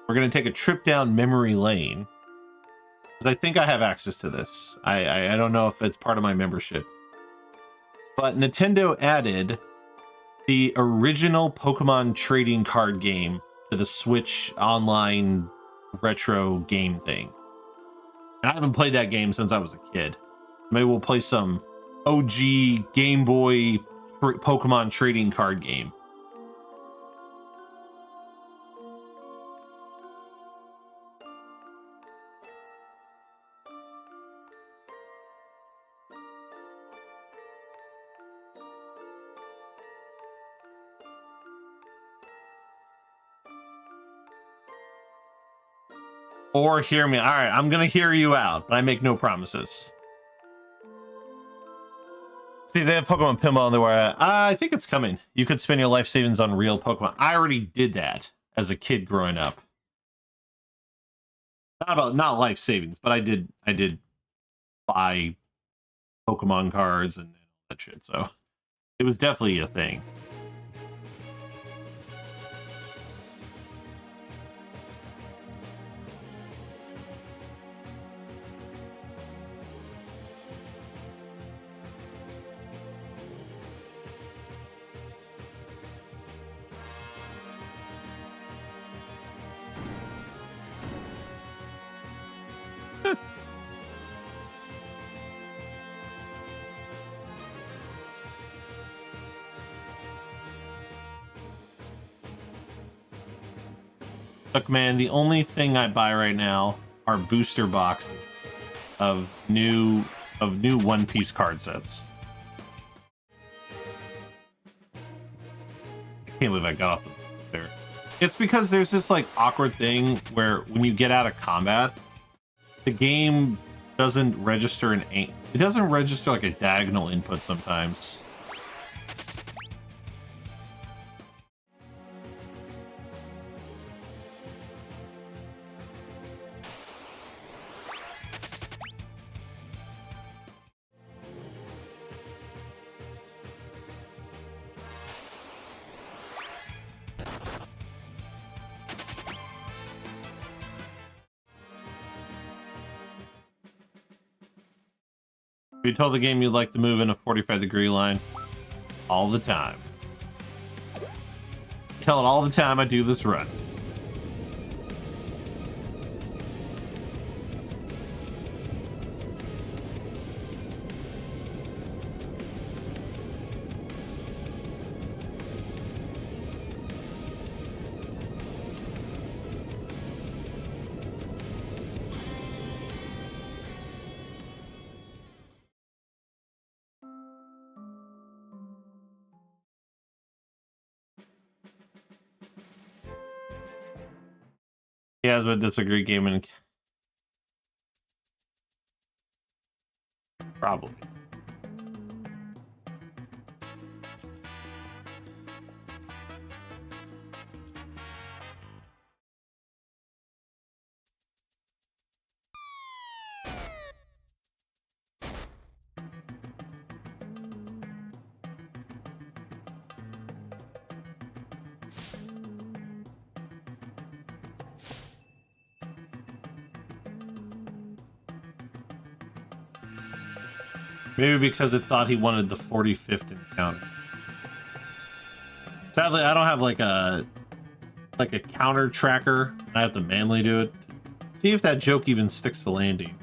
we're gonna take a trip down memory lane. I think I have access to this. I don't know if it's part of my membership. But Nintendo added the original Pokemon trading card game to the Switch online retro game thing. And I haven't played that game since I was a kid. Maybe we'll play some OG Game Boy Pokemon trading card game. Or hear me. All right, I'm going to hear you out, but I make no promises. See, they have Pokemon Pinball in there. I think it's coming. You could spend your life savings on real Pokemon. I already did that as a kid growing up. Not life savings, but I did buy Pokemon cards and all that shit. So it was definitely a thing. Look, man, the only thing I buy right now are booster boxes of new One Piece card sets. I can't believe I got off there. It's because there's this like awkward thing where when you get out of combat, the game doesn't register it doesn't register like a diagonal input sometimes. You told the game you'd like to move in a 45-degree line all the time. Tell it all the time I do this run. Yeah, I would disagree gaming. Probably. Maybe because it thought he wanted the 45th encounter. Sadly, I don't have like a counter tracker. I have to manually do it. See if that joke even sticks to landing.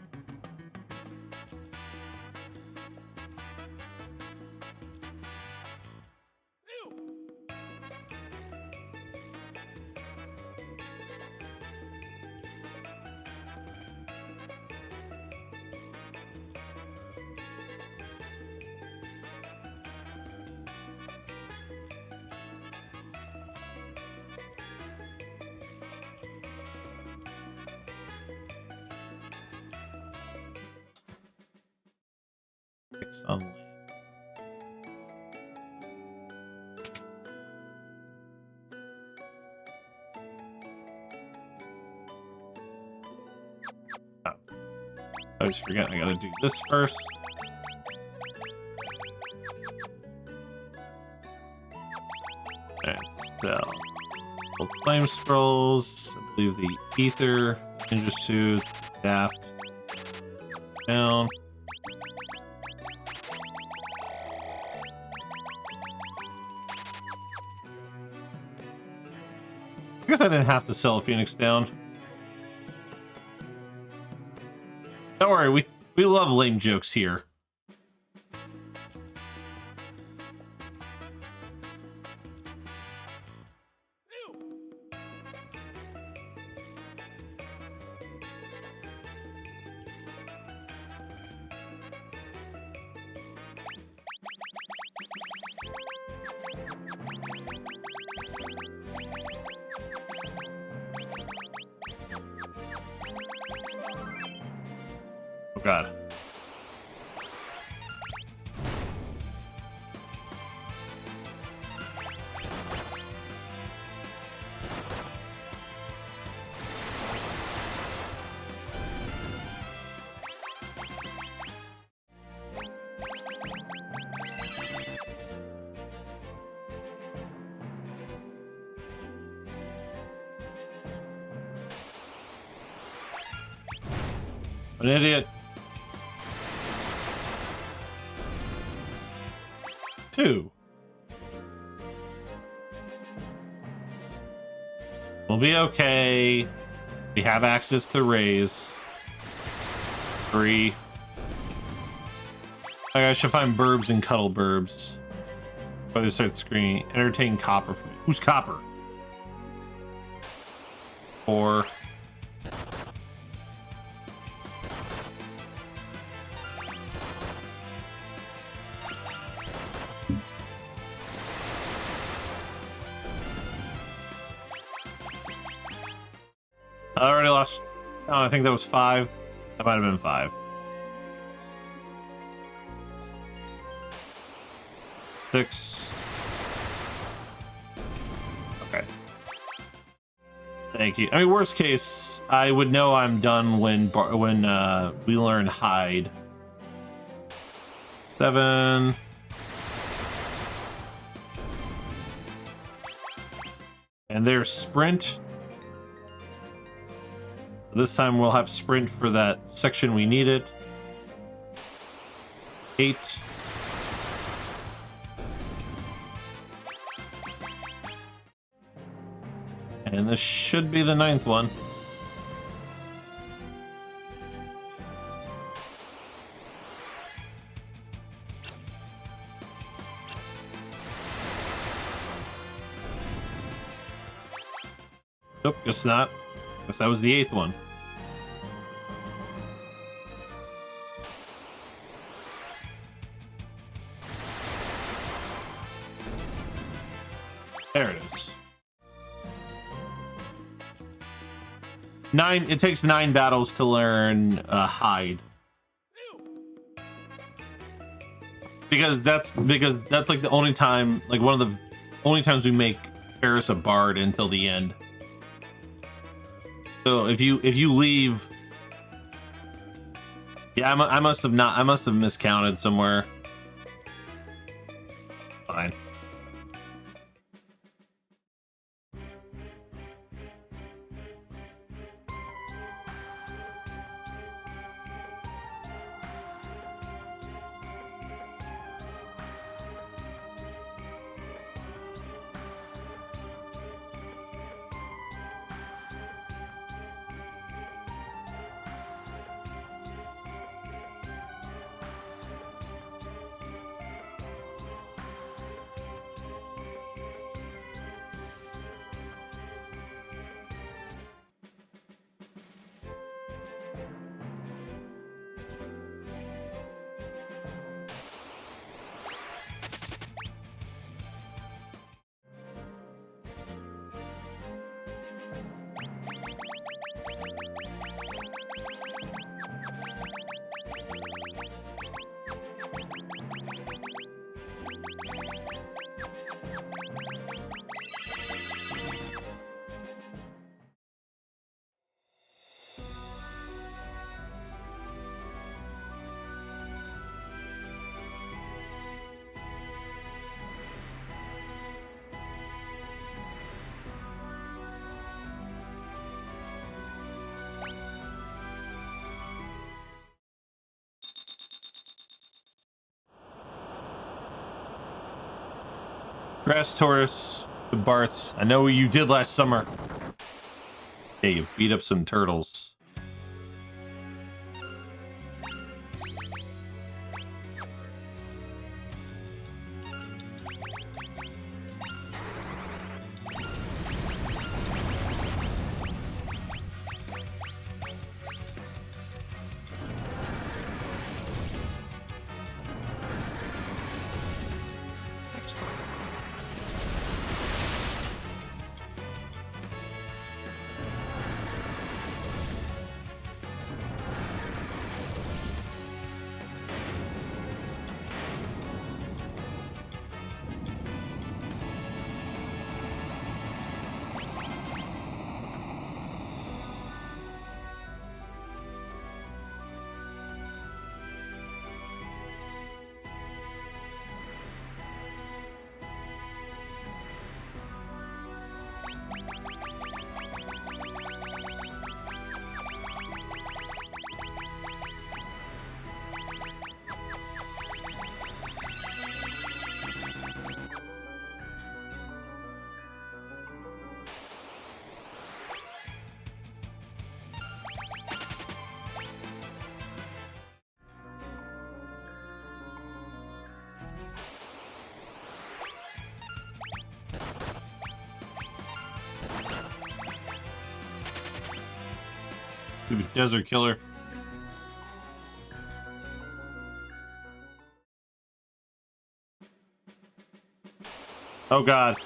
On land. Oh. I always forget I gotta do this first. Alright, so both flame scrolls, I believe the ether, ninja suit, daft, down. I guess I didn't have to sell a Phoenix down. Don't worry, we love lame jokes here. Oh god. An idiot. 2. We'll be okay. We have access to raise. 3. I should find burbs and cuddle burbs. Other side of the screen. Entertain copper for me. Who's copper? 4. I already lost. Oh, I think that was 5. That might have been 5. 6. Okay. Thank you. I mean, worst case, I would know I'm done when we learn hide. 7. And there's sprint. This time we'll have sprint for that section we needed. 8. And this should be the 9th one. Nope, guess not. Guess that was the 8th one. There it is. 9. It takes 9 battles to learn hide. Because that's like the only time, like one of the only times we make Paris a bard until the end. So if you leave, yeah, I must have miscounted somewhere. Fine. Grass Taurus, the Barths. I know what you did last summer. Hey, you beat up some turtles. Stupid desert killer. Oh god.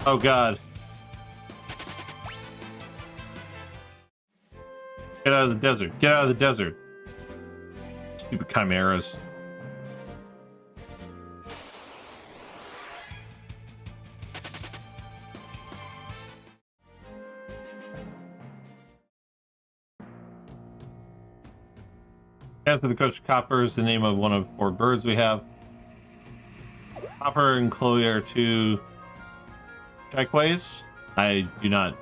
Oh god. Get out of the desert. Get out of the desert. Stupid chimeras. After the coach, Copper is the name of one of 4 birds we have. Copper and Chloe are 2 triquets. I do not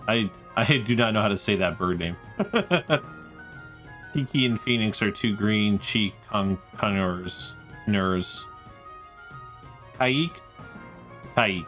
know how to say that bird name. Kiki and Phoenix are 2 green cheek conures. Kaik? Kaik.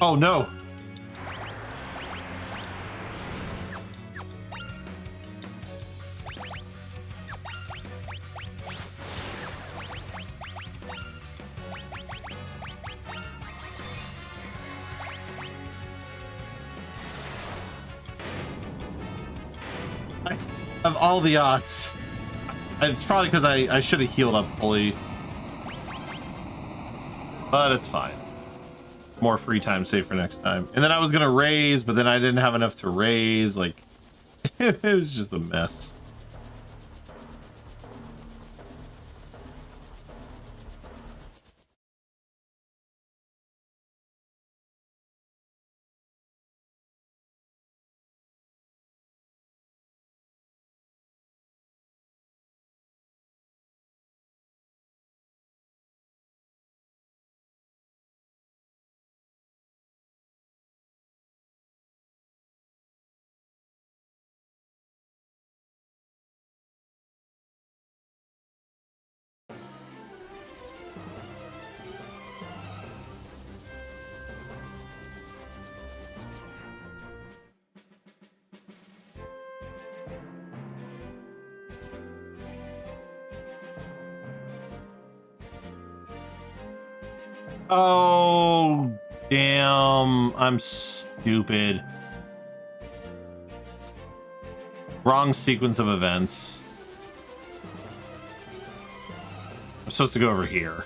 Oh no. Of all the odds. It's probably because I should have healed up fully. But it's fine. More free time saved for next time. And then I was gonna raise, but then I didn't have enough to raise. Like, it was just a mess. Oh, damn. I'm stupid. Wrong sequence of events. I'm supposed to go over here.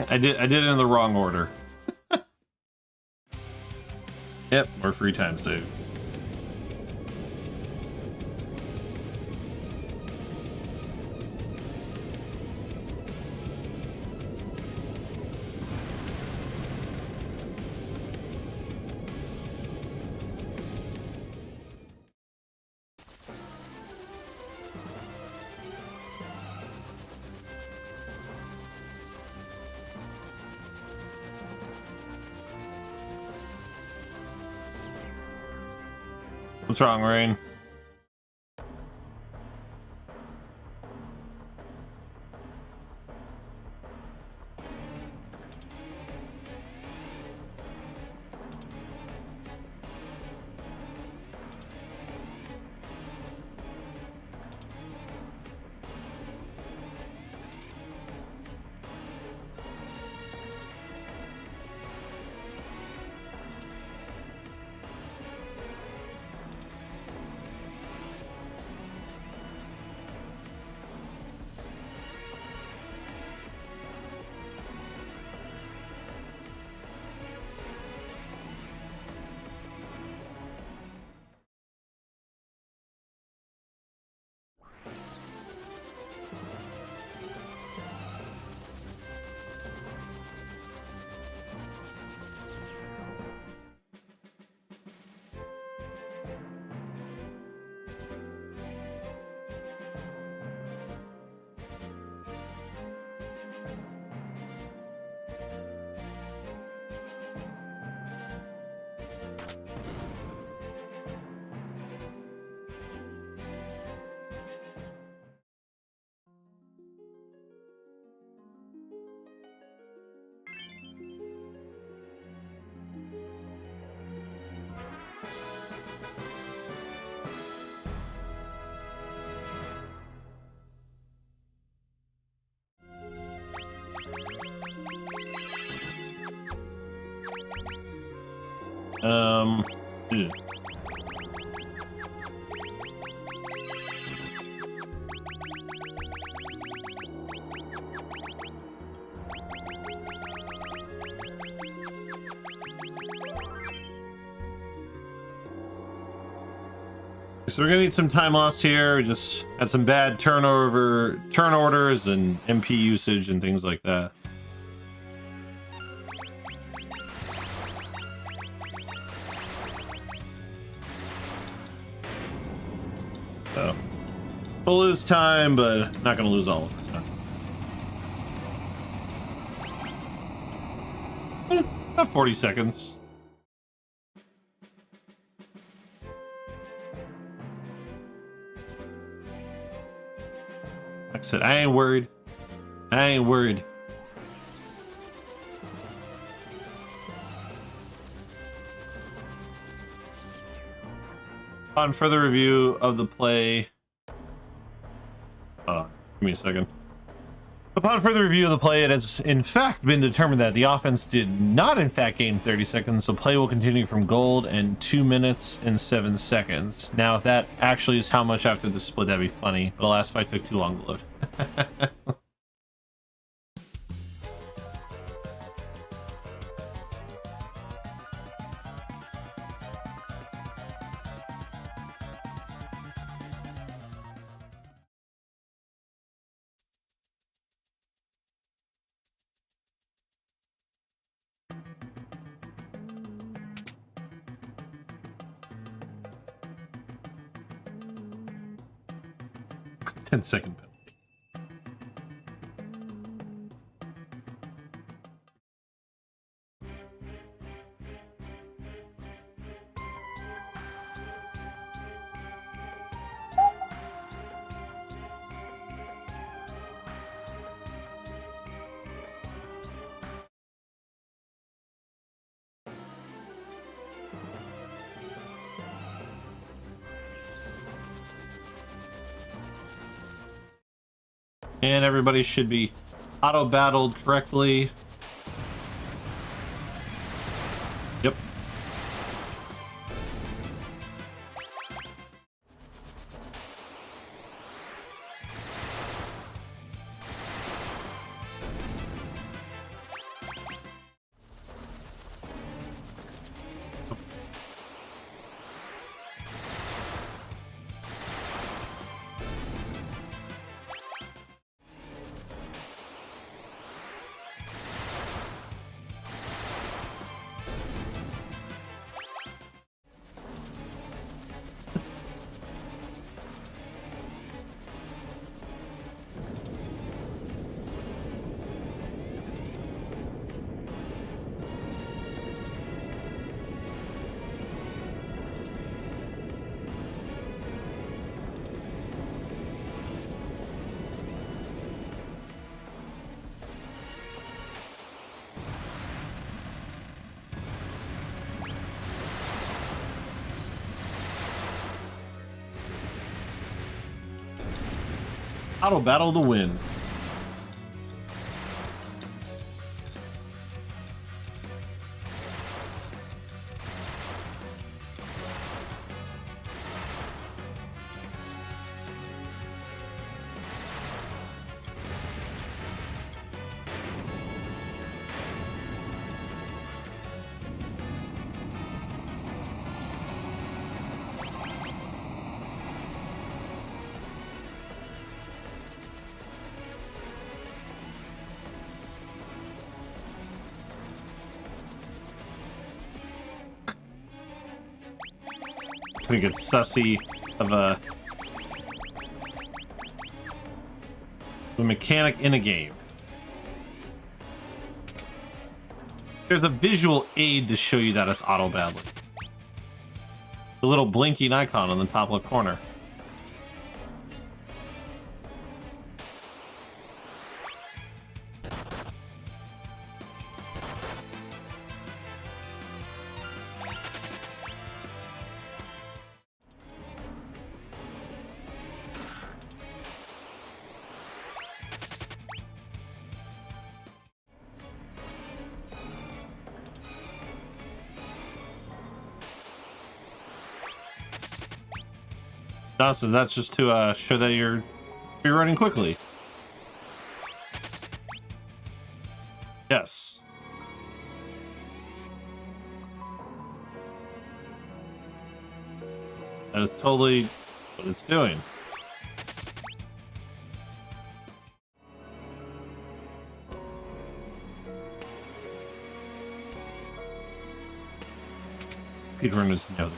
I did it in the wrong order. Yep, more free time saved. What's wrong, Rain? Yeah. So we're gonna need some time loss here. We just had some bad turn orders and MP usage and things like that. So we'll lose time, but not gonna lose all of it. About 40 seconds. Like I said, I ain't worried. I ain't worried. On further review of the play, give me a second. Upon further review of the play, it has in fact been determined that the offense did not in fact gain 30 seconds, so play will continue from gold and 2 minutes and 7 seconds. Now, if that actually is how much after the split, that'd be funny, but the last fight took too long to load. Ten-second penalty. And everybody should be auto-battled correctly. Yep. Auto battle the win. Gonna get sussy of a mechanic in a game. There's a visual aid to show you that it's auto battling. The little blinking icon on the top left corner. Johnson, that's just to show that you're running quickly. Yes. That is totally what it's doing. Speedrunners know that.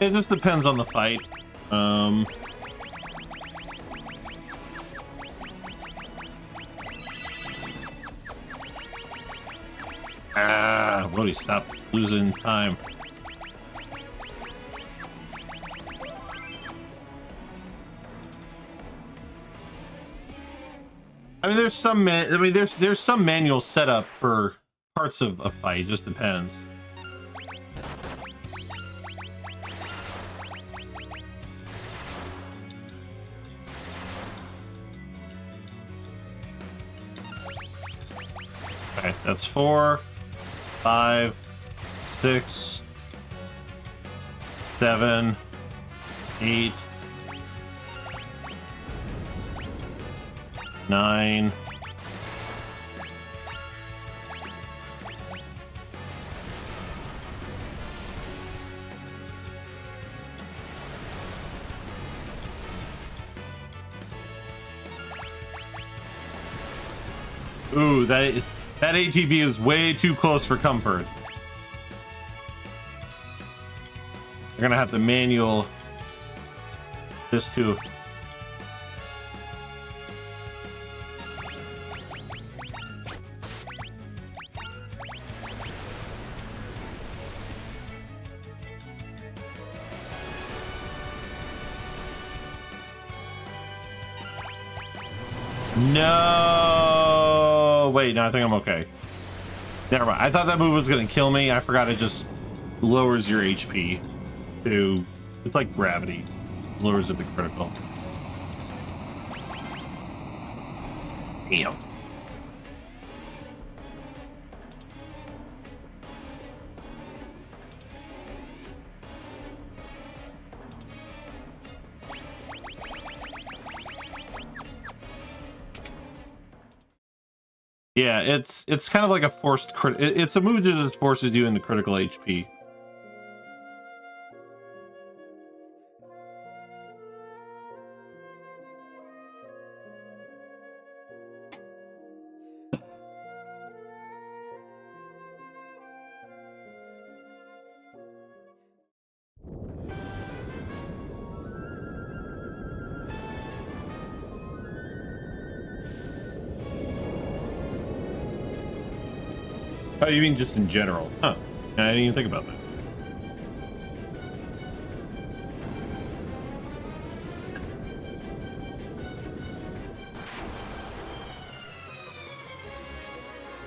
It just depends on the fight. Brody, stop losing time. I mean, there's some manual setup for parts of a fight. It just depends. Okay, that's 4, 5, 6, 7, 8, 9. Ooh, that ATB is way too close for comfort. You're gonna have to manual this too. No, wait, no, I think I'm okay. Never mind. I thought that move was gonna kill me. I forgot it just lowers your HP to, it's like gravity. It lowers it to critical. Damn. Yeah, it's kind of like a forced crit. It's a move that just forces you into critical HP. Oh, you mean just in general? Huh. I didn't even think about that.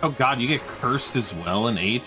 Oh god, you get cursed as well in 8?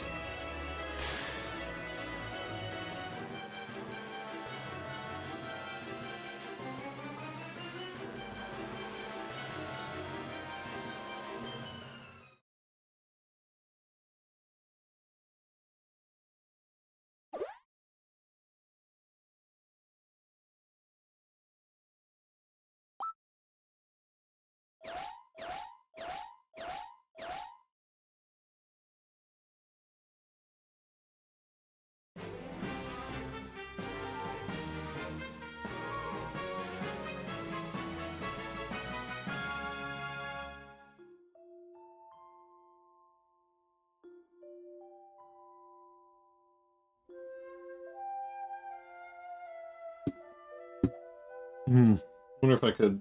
Wonder if I could.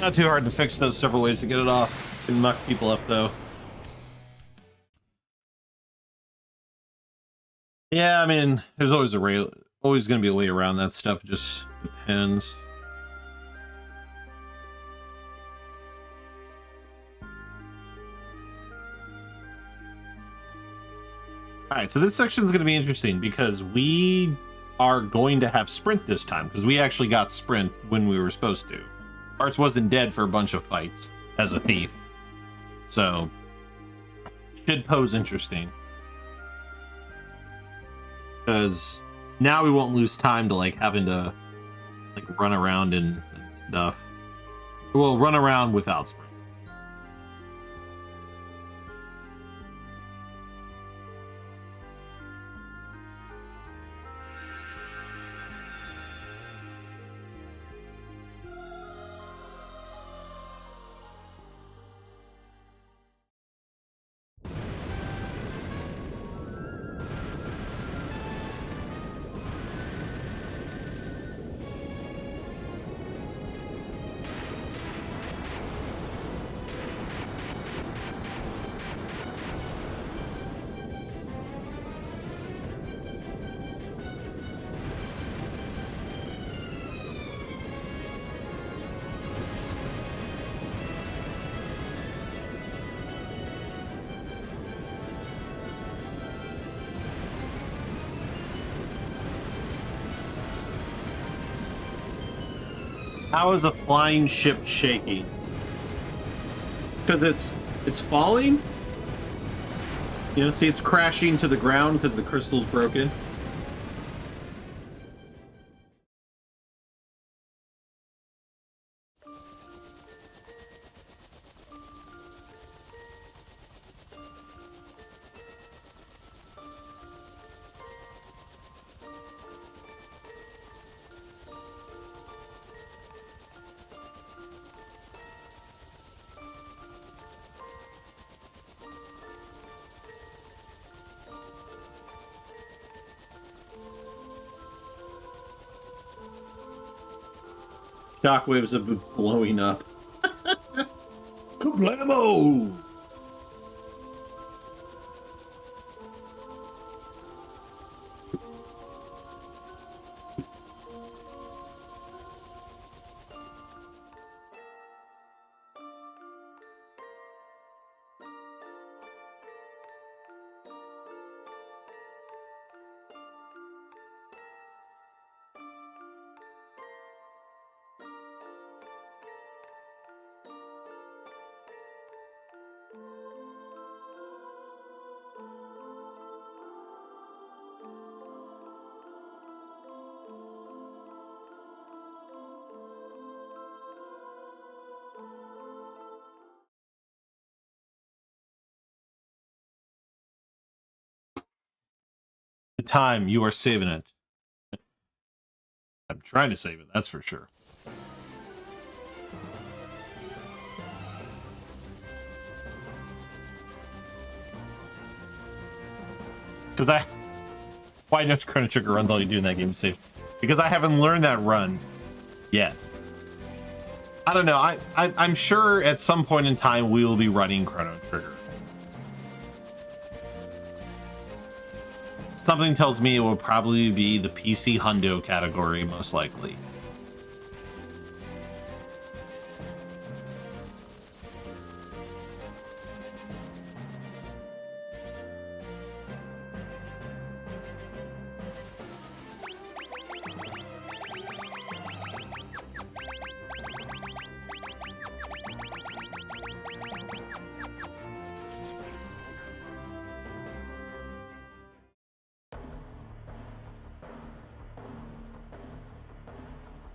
Not too hard to fix those several ways to get it off. Can muck people up though. Yeah, I mean, there's always always going to be a way around that stuff. It just depends. All right, so this section is going to be interesting because we are going to have sprint this time because we actually got sprint when we were supposed to. Arts wasn't dead for a bunch of fights as a thief, so should pose interesting because now we won't lose time to like having to like run around and stuff. We'll run around without sprint. How is a flying ship shaking? Because it's falling? You know, see it's crashing to the ground because the crystal's broken. Shockwaves have been blowing up. Kablamo! The time you are saving it. I'm trying to save it, that's for sure. Because why no Chrono Trigger runs all you do in that game is save? Because I haven't learned that run yet. I don't know. I'm sure at some point in time we will be running Chrono Trigger. Something tells me it will probably be the PC Hundo category, most likely.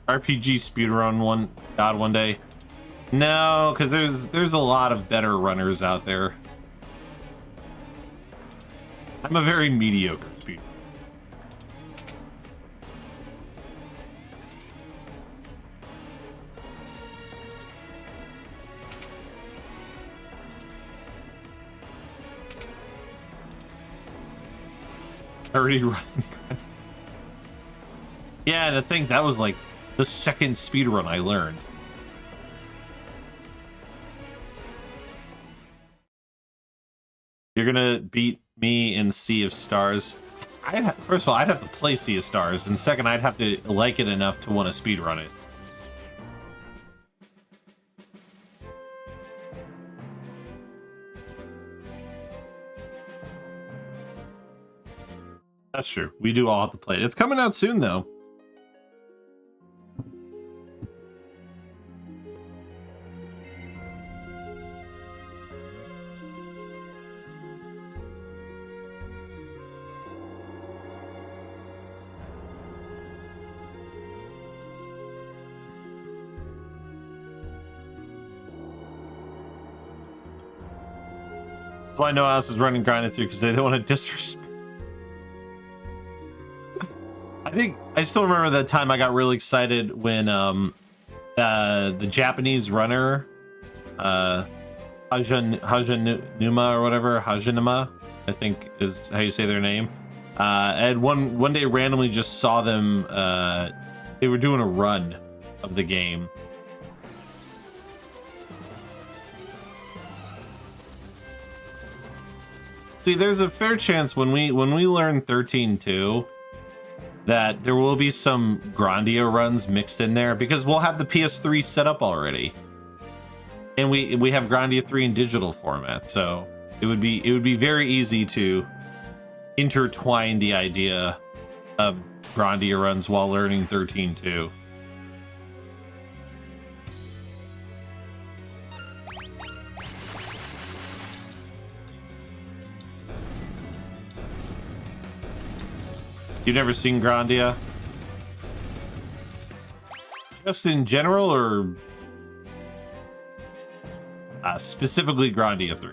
RPG speedrun one day. No, because there's a lot of better runners out there. I'm a very mediocre speedrunner. I already run. Yeah, and I think that was like the second speedrun I learned. You're gonna beat me in Sea of Stars. First of all, I'd have to play Sea of Stars, and second, I'd have to like it enough to want to speedrun it. That's true. We do all have to play it. It's coming out soon, though. That's why no one else is running Grinded through, because they don't want to disrespect. I still remember that time I got really excited when the Japanese runner Hajanuma or whatever, Hajanuma, I think is how you say their name. And one day randomly just saw them, they were doing a run of the game. See, there's a fair chance when we learn 13.2 that there will be some Grandia runs mixed in there, because we'll have the PS3 set up already. And we have Grandia 3 in digital format, so it would be very easy to intertwine the idea of Grandia runs while learning 13.2. You've never seen Grandia? Just in general, or specifically Grandia 3?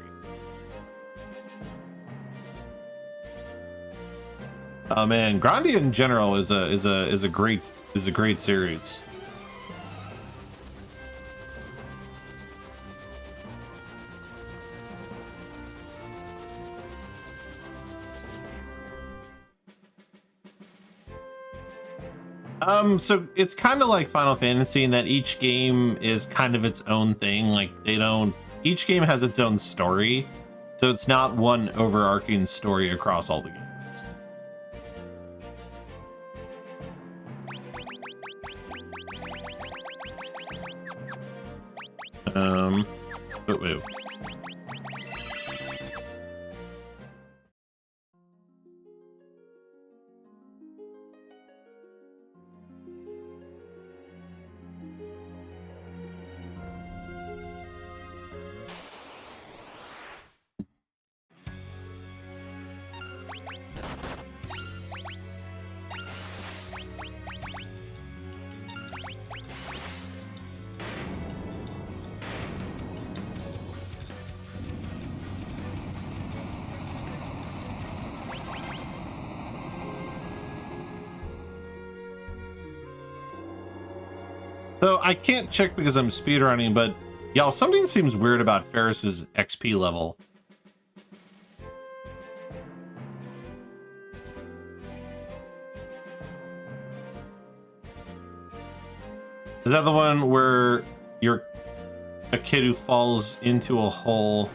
Oh man, Grandia in general is a great series. So it's kind of like Final Fantasy in that each game is kind of its own thing. Like each game has its own story, so it's not one overarching story across all the games. Wait. So I can't check because I'm speedrunning, but y'all, something seems weird about Ferris's XP level. Is that the one where you're a kid who falls into a hole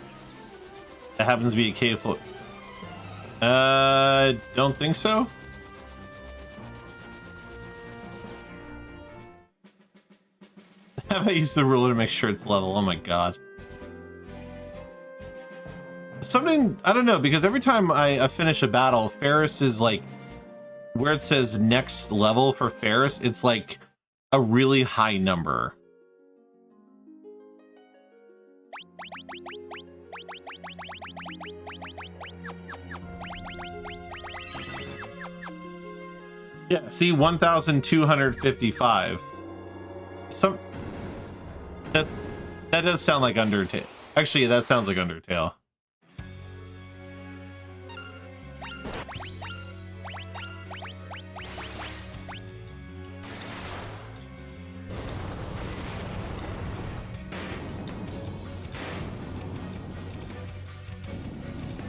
that happens to be a cave floor? Don't think so. Have I used the ruler to make sure it's level? Oh my god. Something, I don't know, because every time I finish a battle, Ferris is like, where it says next level for Ferris, it's like a really high number. Yeah, see, 1,255. That does sound like Undertale. Actually, that sounds like Undertale.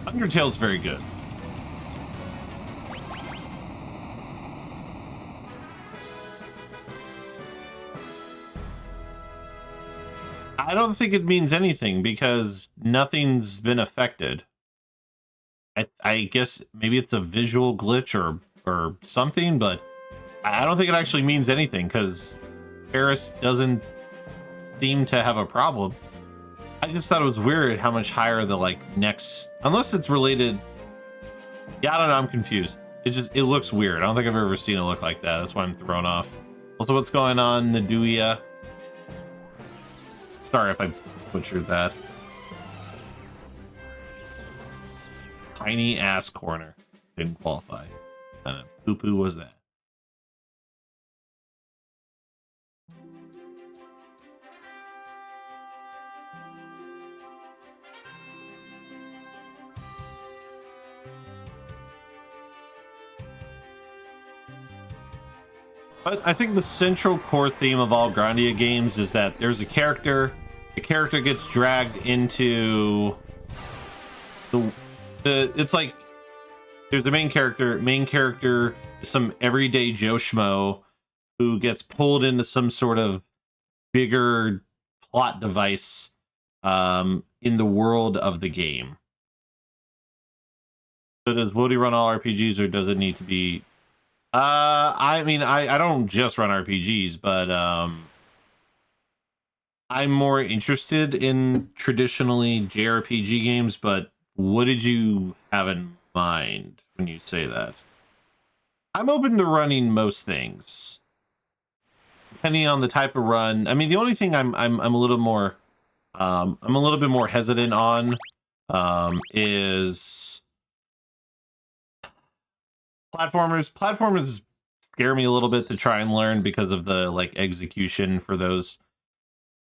Undertale's very good. I don't think it means anything because nothing's been affected. I guess maybe it's a visual glitch or something, but I don't think it actually means anything because Paris doesn't seem to have a problem. I just thought it was weird how much higher the like next, unless it's related. Yeah, I don't know. I'm confused. It looks weird. I don't think I've ever seen it look like that. That's why I'm thrown off. Also, what's going on, Naduia? Sorry if I butchered that. Tiny ass corner. Didn't qualify. Kind of poo-poo was that? But I think the central core theme of all Grandia games is that there's a character, the character gets dragged into the it's like there's the main character is some everyday Joe Schmo who gets pulled into some sort of bigger plot device in the world of the game. So does Woody run all RPGs or does it need to be I mean, I don't just run RPGs, but I'm more interested in traditionally JRPG games, but what did you have in mind when you say that? I'm open to running most things. Depending on the type of run. I mean, the only thing I'm a little more I'm a little bit more hesitant on is Platformers scare me a little bit to try and learn because of the like execution for those.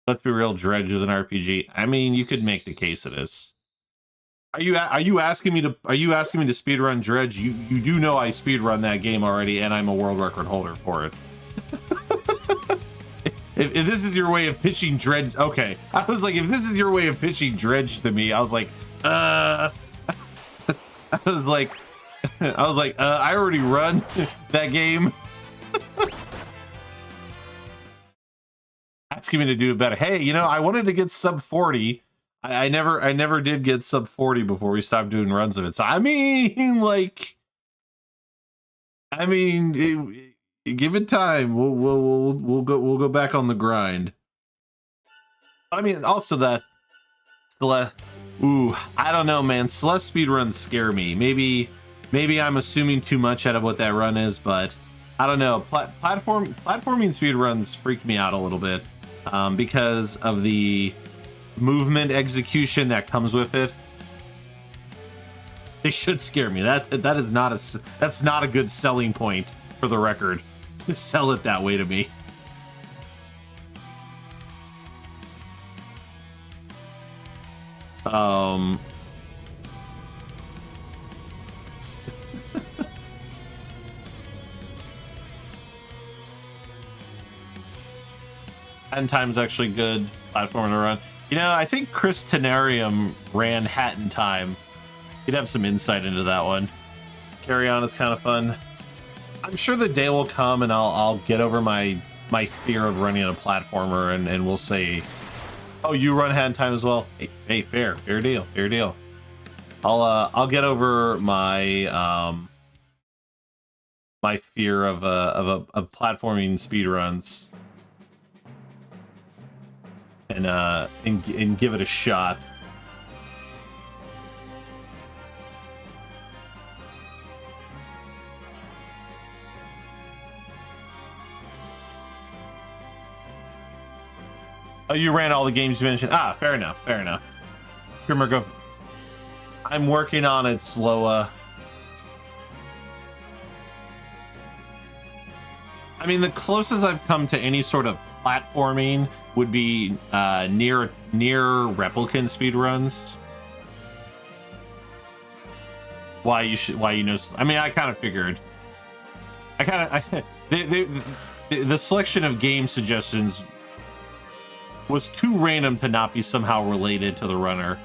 Let's be real, Dredge is an RPG. I mean, you could make the case it is. Are you asking me to speedrun Dredge? You do know I speedrun that game already, and I'm a world record holder for it. if this is your way of pitching Dredge, okay. I was like, if this is your way of pitching Dredge to me, I was like, I was like, I already run that game. Asking me to do it better. Hey, you know, I wanted to get sub 40. I never did get sub 40 before we stopped doing runs of it. So I mean, like, give it time. We'll go back on the grind. I mean, also that Celeste. Ooh, I don't know, man. Celeste speedruns scare me. Maybe I'm assuming too much out of what that run is, but I don't know. Platforming speedruns freak me out a little bit because of the movement execution that comes with it. They should scare me. That's not a good selling point, for the record, to sell it that way to me. And time's actually good platform to run. You know, I think Chris Tenarium ran Hat in Time. He'd have some insight into that one. Carry On is kind of fun. I'm sure the day will come and I'll get over my fear of running a platformer and we'll say, oh, you run Hat in Time as well? Hey, fair deal. I'll get over my my fear of platforming speedruns and give it a shot. Oh, you ran all the games you mentioned. Ah, fair enough. Scrimmer, go. I'm working on it, Sloa. I mean, the closest I've come to any sort of platforming would be near replicant speedruns. Why you know? I mean, I kind of figured. The selection of game suggestions was too random to not be somehow related to the runner.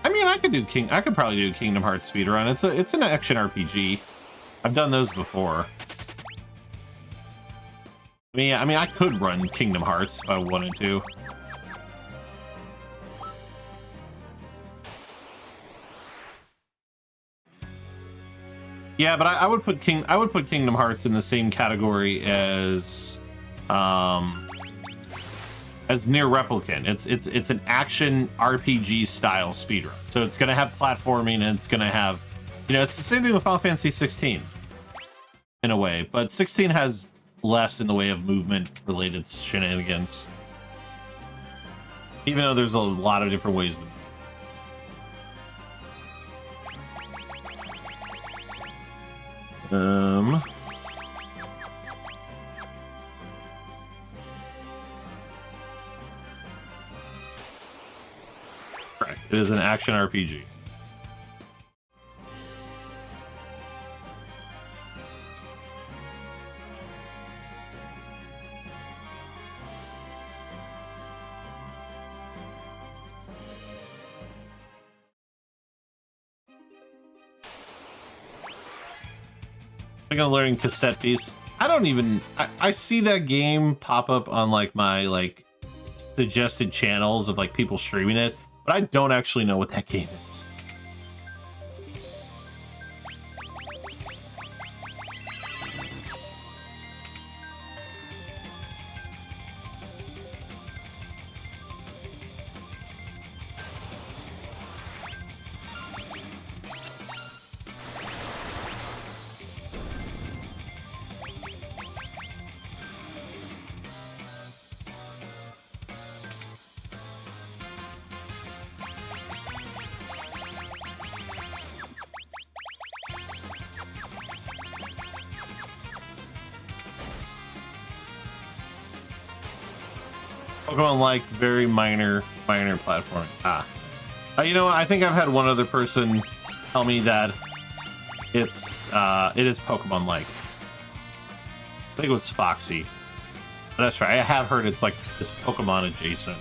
I mean, I could probably do Kingdom Hearts speedrun. It's an action RPG. I've done those before. I mean, I could run Kingdom Hearts if I wanted to. Yeah, but I would put Kingdom Hearts in the same category as Near Replicant. It's an action RPG style speedrun. So it's gonna have platforming and it's gonna have, it's the same thing with Final Fantasy 16 in a way, but 16 has less in the way of movement related shenanigans. Even though there's a lot of different ways to move. Correct. It is an action RPG. I'm gonna learn cassette piece. I don't even. I see that game pop up on like my suggested channels of like people streaming it, but I don't actually know what that game is. Pokemon like very minor platforming. You know, I think I've had one other person tell me that it is Pokemon like. I think it was Foxy. But that's right. I have heard it's like this Pokemon adjacent.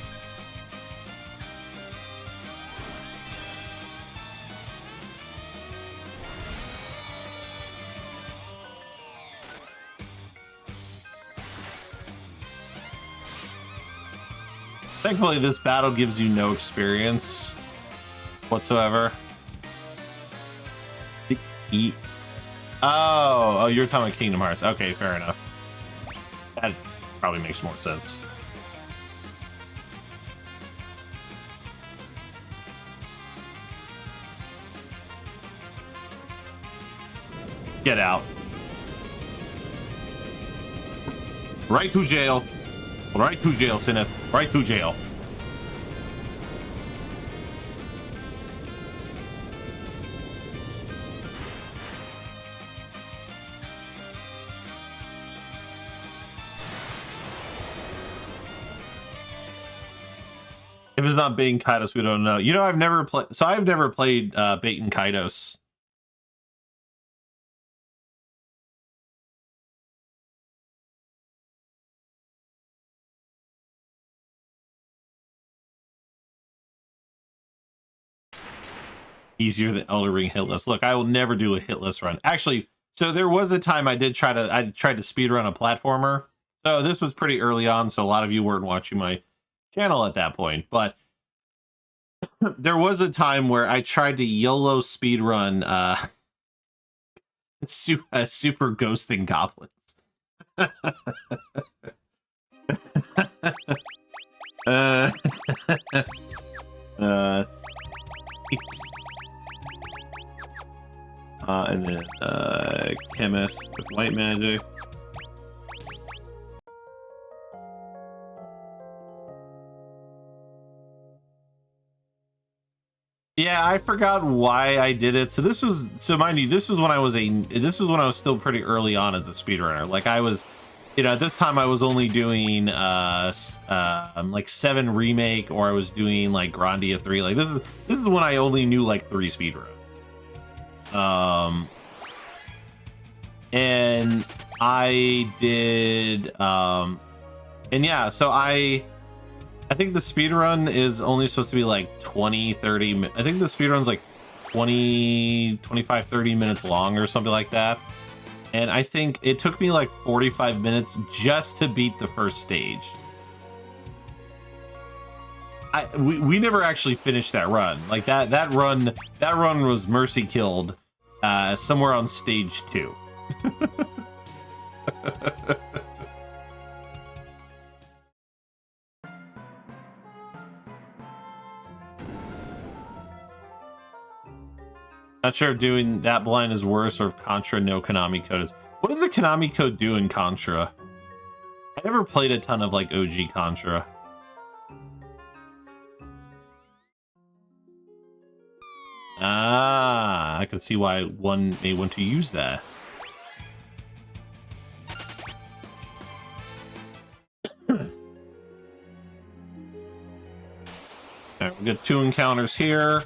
Thankfully, this battle gives you no experience whatsoever. Oh, you're talking about Kingdom Hearts. Okay, fair enough. That probably makes more sense. Get out. Right to jail. Right to jail, Sineth. Right to jail. If it's not Bait and Kaidos, we don't know. You know, I've never played. So I've never played Bait and Kaidos. Easier than Elder Ring hitless. Look, I will never do a hitless run. Actually, so there was a time I tried to speedrun a platformer. So this was pretty early on, so a lot of you weren't watching my channel at that point. But there was a time where I tried to YOLO speedrun super ghosting goblins. And then Chemist with White Magic. Yeah, I forgot why I did it. So mind you, this was when I was still pretty early on as a speedrunner. Like I was, at this time I was only doing like 7 remake, or I was doing like Grandia 3. Like this is when I only knew like 3 speedruns. And I did and yeah, so I think the speedrun is only supposed to be like 20-30. I think the speedrun's like 20, 25, 30 minutes long or something like that. and I think it took me like 45 minutes just to beat the first stage. We never actually finished that run. Like that run was mercy killed somewhere on stage 2. Not sure if doing that blind is worse or if Contra no Konami code is. What does the Konami code do in Contra? I never played a ton of like OG Contra. Ah, I can see why one may want to use that. Alright, we got 2 encounters here.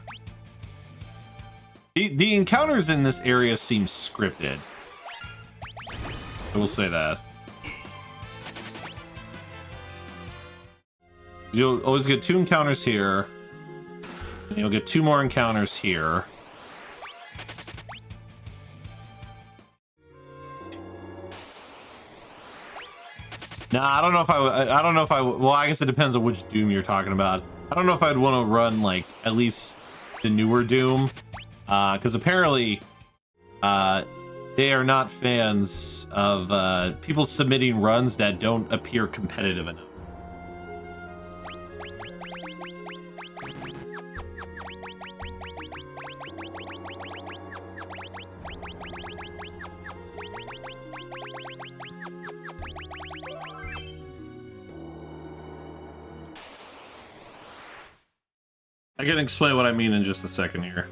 The encounters in this area seem scripted. I will say that. You'll always get 2 encounters here. And you'll get 2 more encounters here. Nah, I don't know if well, I guess it depends on which Doom you're talking about. I don't know if I'd want to run like at least the newer Doom. Because apparently they are not fans of people submitting runs that don't appear competitive enough. I can explain what I mean in just a second here.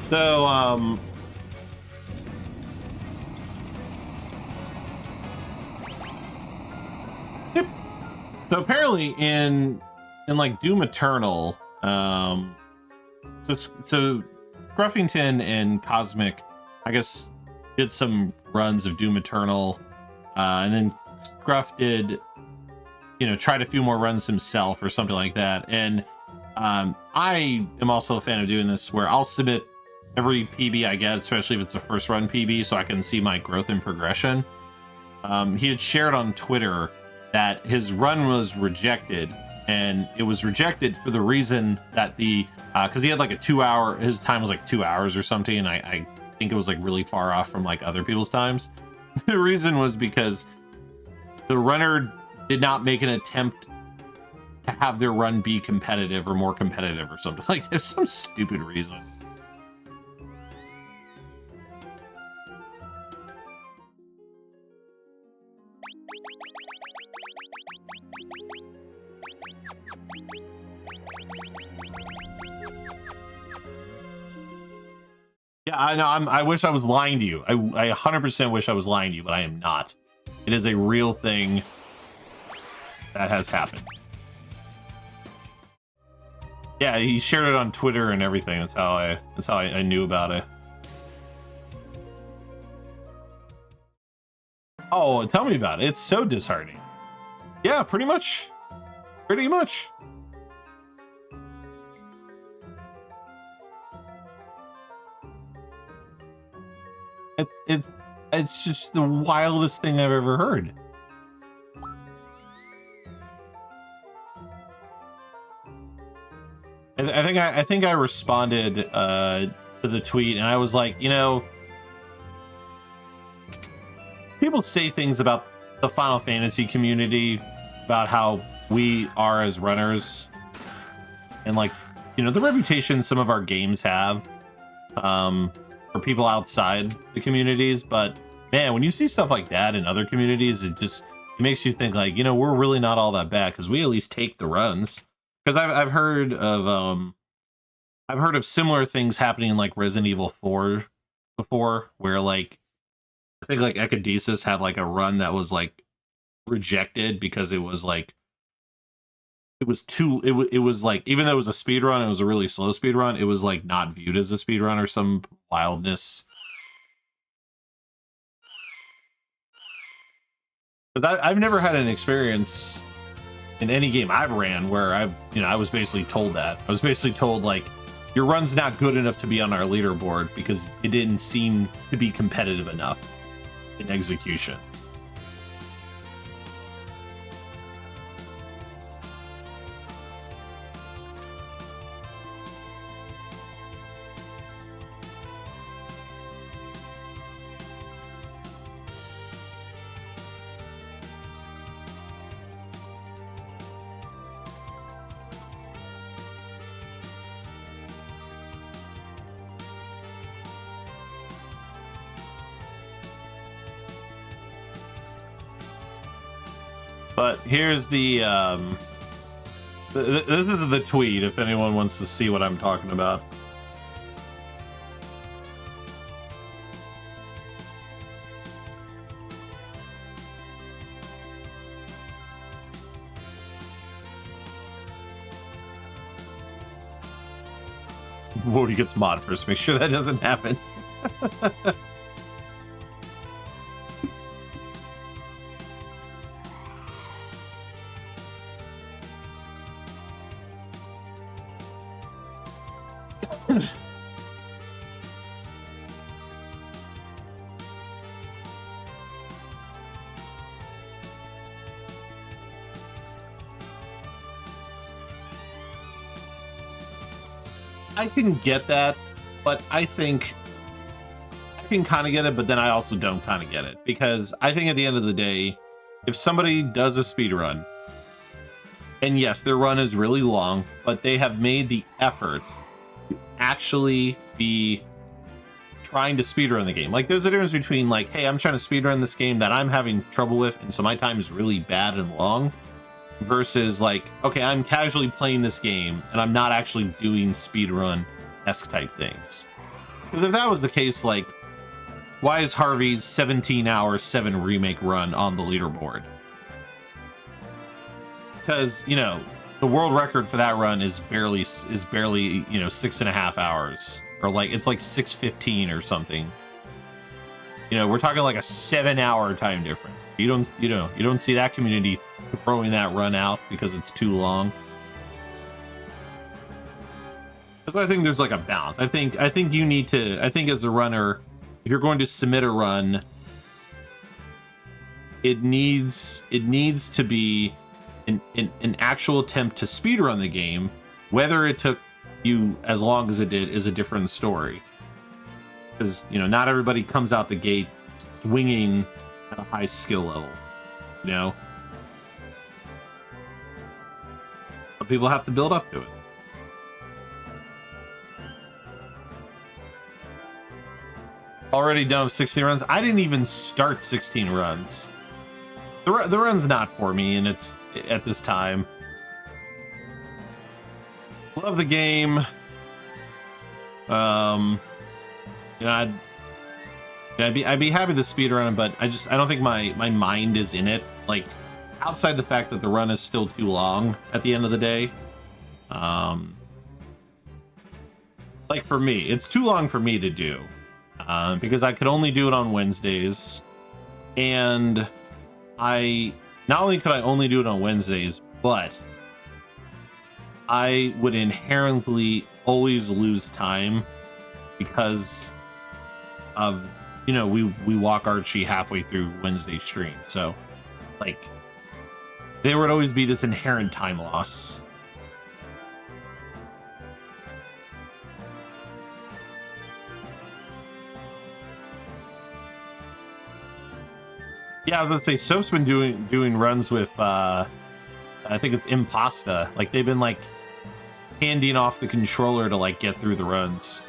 So, yep. So apparently in like Doom Eternal, so Scruffington and Cosmic, I guess, did some runs of Doom Eternal, and then Scruff did, tried a few more runs himself or something like that. And I am also a fan of doing this, where I'll submit every PB I get, especially if it's a first run PB, so I can see my growth and progression. He had shared on Twitter that his run was rejected, and it was rejected for the reason that because he had like a 2-hour, his time was like 2 hours or something, and I think it was like really far off from like other people's times. The reason was because the runner did not make an attempt to have their run be competitive or more competitive or something. Like, there's some stupid reason. Yeah, I know. I wish I was lying to you. I 100% wish I was lying to you, but I am not. It is a real thing that has happened. Yeah, he shared it on Twitter and everything. That's how I knew about it. Oh, tell me about it. It's so disheartening. Yeah, pretty much. Pretty much. It's just the wildest thing I've ever heard. I think I responded to the tweet, and I was like, people say things about the Final Fantasy community, about how we are as runners, and like, the reputation some of our games have for people outside the communities. But man, when you see stuff like that in other communities, it makes you think like, we're really not all that bad, because we at least take the runs. Because I've heard of similar things happening in like Resident Evil 4 before, where like I think like Ecodesis had like a run that was like rejected because it was like it was like, even though it was a speed run, it was a really slow speed run, it was like not viewed as a speed run or some wildness. Because I've never had an experience in any game I've ran where I was basically told that. I was basically told, like, your run's not good enough to be on our leaderboard because it didn't seem to be competitive enough in execution. But here's the this is the tweet if anyone wants to see what I'm talking about. Woody gets mod first. Make sure that doesn't happen. I can get that, but I think I can kind of get it, but then I also don't kind of get it, because I think at the end of the day, if somebody does a speed run, and yes, their run is really long, but they have made the effort to actually be trying to speedrun the game. Like, there's a difference between, like, hey, I'm trying to speedrun this game that I'm having trouble with, and so my time is really bad and long, versus, like, okay, I'm casually playing this game, and I'm not actually doing speedrun-esque type things. Because if that was the case, like, why is Harvey's 17-hour 7 remake run on the leaderboard? Because, you know, the world record for that run is barely, you know, 6.5 hours. Or, like, it's like 6:15 or something. You know, we're talking like a 7-hour time difference. You don't see that community throwing that run out because it's too long. Because I think there's like a balance. I think you need to. I think as a runner, if you're going to submit a run, it needs to be an actual attempt to speedrun the game. Whether it took you as long as it did is a different story. Because, you know, not everybody comes out the gate swinging at a high skill level, you know? But people have to build up to it. Already done with 16 runs? I didn't even start 16 runs. The run's not for me, and it's at this time. Love the game. You know, I'd be happy to speedrun, but I don't think my mind is in it. Like, outside the fact that the run is still too long at the end of the day. Like, for me, it's too long for me to do. Because I could only do it on Wednesdays. And not only could I only do it on Wednesdays, but I would inherently always lose time because of, you know, we walk Archie halfway through Wednesday stream. So, like, there would always be this inherent time loss. Yeah, I was gonna say, Soap's been doing runs with I think it's Impasta. Like, they've been like handing off the controller to like get through the runs.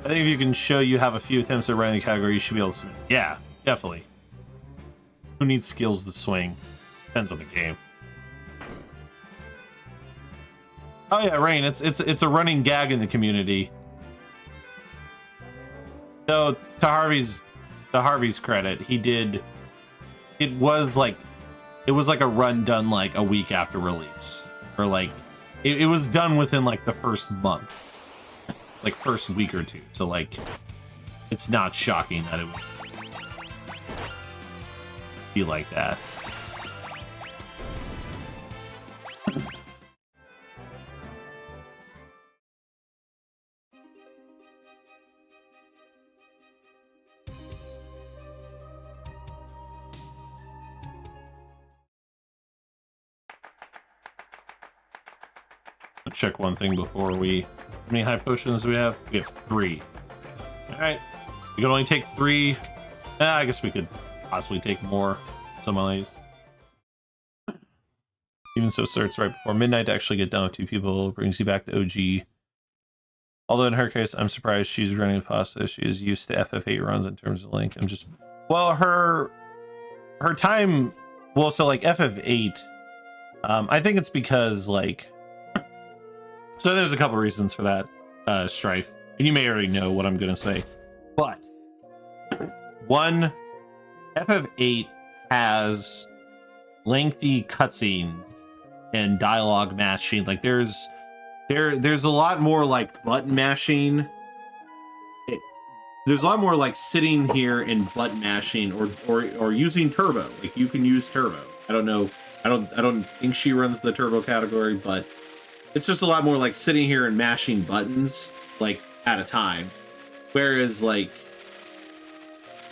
I think if you can show you have a few attempts at running the category, you should be able to swing. Yeah, definitely. Who needs skills to swing? Depends on the game. Oh yeah, Rain, it's a running gag in the community. So to Harvey's credit, it was like a run done like a week after release, or like it was done within like the first month, like first week or two. So like, it's not shocking that it was. be like that. Check one thing before we... How many high potions do we have? We have 3. Alright. We can only take 3. I guess we could possibly take more. Some of these. Even so, starts right before midnight to actually get done with 2 people. Brings you back to OG. Although in her case, I'm surprised she's running pasta. She is used to FF8 runs in terms of length. I'm just... Well, her time... Well, so like FF8... I think it's because like... So there's a couple reasons for that, Strife. And you may already know what I'm going to say. But, 1, FF8 has lengthy cutscenes and dialogue matching. Like, there's a lot more, like, button mashing. There's a lot more, like, sitting here and button mashing or using turbo. Like, you can use turbo. I don't know. I don't think she runs the turbo category, but... It's just a lot more like sitting here and mashing buttons, like, at a time. Whereas, like,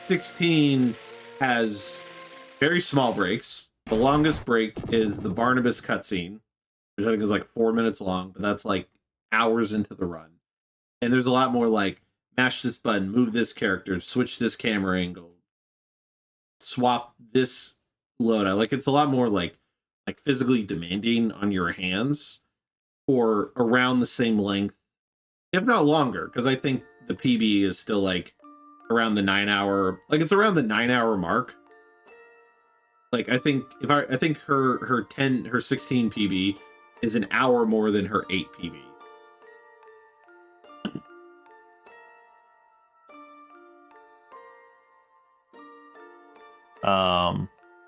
16 has very small breaks. The longest break is the Barnabas cutscene, which I think is like 4 minutes long, but that's like hours into the run. And there's a lot more like, mash this button, move this character, switch this camera angle, swap this loadout. Like, it's a lot more like physically demanding on your hands. Or around the same length, if not longer, because I think the PB is still like around the 9-hour, like it's around the 9-hour mark. Like I think her 16 PB is an hour more than her 8 PB.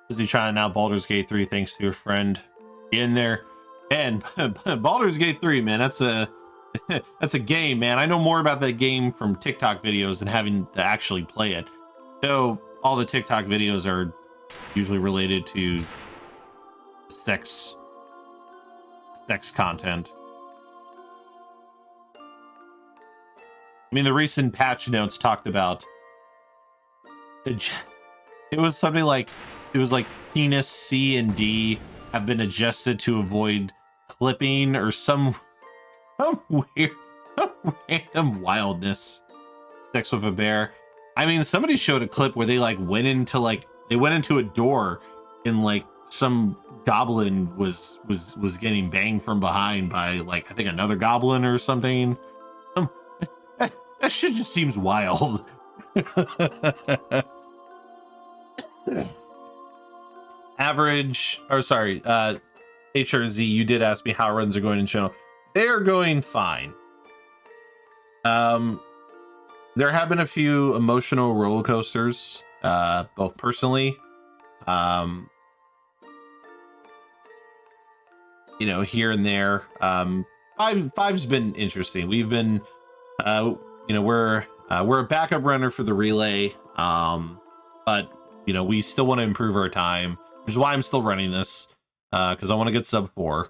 Busy trying out Baldur's Gate 3 thanks to your friend in there. And Baldur's Gate 3, man, that's a game, man. I know more about that game from TikTok videos than having to actually play it. So all the TikTok videos are usually related to sex content. I mean, the recent patch notes talked about it was something like penis C and D have been adjusted to avoid clipping or some weird random wildness. Sex with a bear. I mean, somebody showed a clip where they like went into a door and like some goblin was getting banged from behind by like I think another goblin or something. That shit just seems wild. HRZ, you did ask me how runs are going in channel. They are going fine. There have been a few emotional roller coasters, both personally, here and there. Five's been interesting. We've been, we're a backup runner for the relay, but we still want to improve our time, which is why I'm still running this, because I want to get sub 4.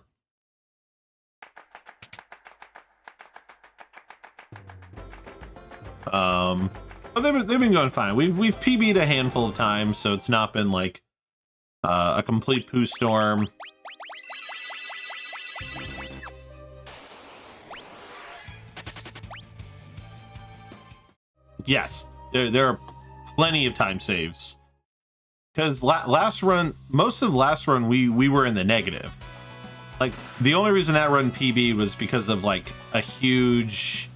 But they've been going fine. We've PB'd a handful of times, so it's not been like a complete poo storm. Yes, there are plenty of time saves. Because last run, most of last run, we were in the negative. Like, the only reason that run PB was because of like a huge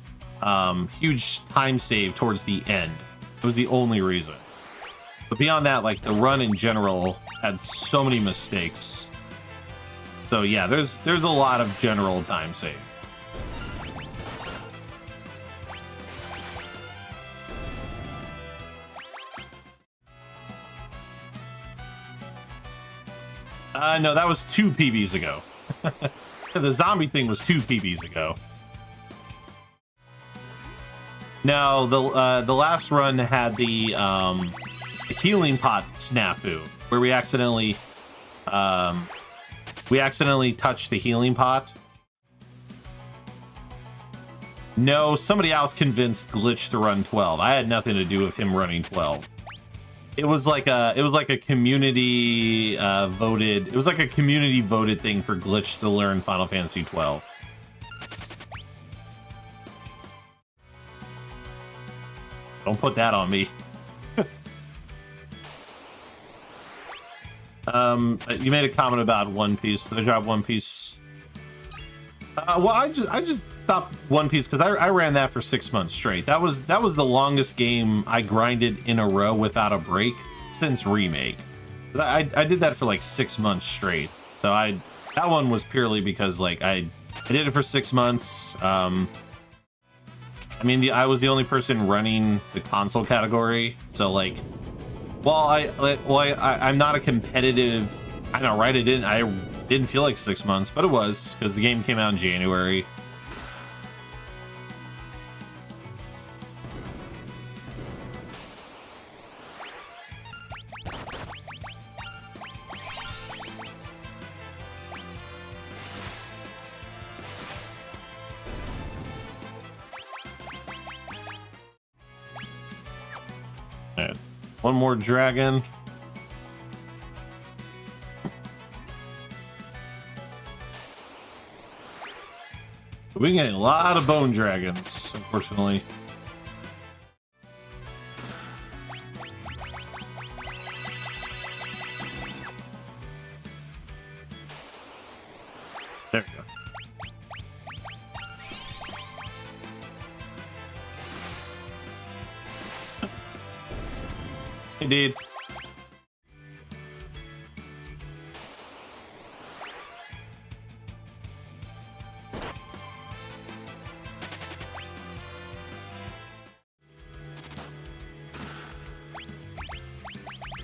time save towards the end. It was the only reason. But beyond that, like, the run in general had so many mistakes. So yeah, there's a lot of general time save. No, that was 2 PBs ago. The zombie thing was 2 PBs ago. No, the last run had the healing pot snafu. where we accidentally touched the healing pot. No, somebody else convinced Glitch to run 12. I had nothing to do with him running 12. It was like a community voted. It was like a community voted thing for Glitch to learn Final Fantasy 12. Don't put that on me. You made a comment about One Piece. Did I drop One Piece? Well, I just stopped One Piece because I ran that for 6 months straight. That was the longest game I grinded in a row without a break since Remake. I did that for like 6 months straight. So that one was purely because like I did it for 6 months. I mean, I was the only person running the console category, so like, I'm not a competitive. I know, right? I didn't feel like 6 months, but it was because the game came out in January. All right, one more dragon. We're getting a lot of bone dragons, unfortunately. There we go. Indeed.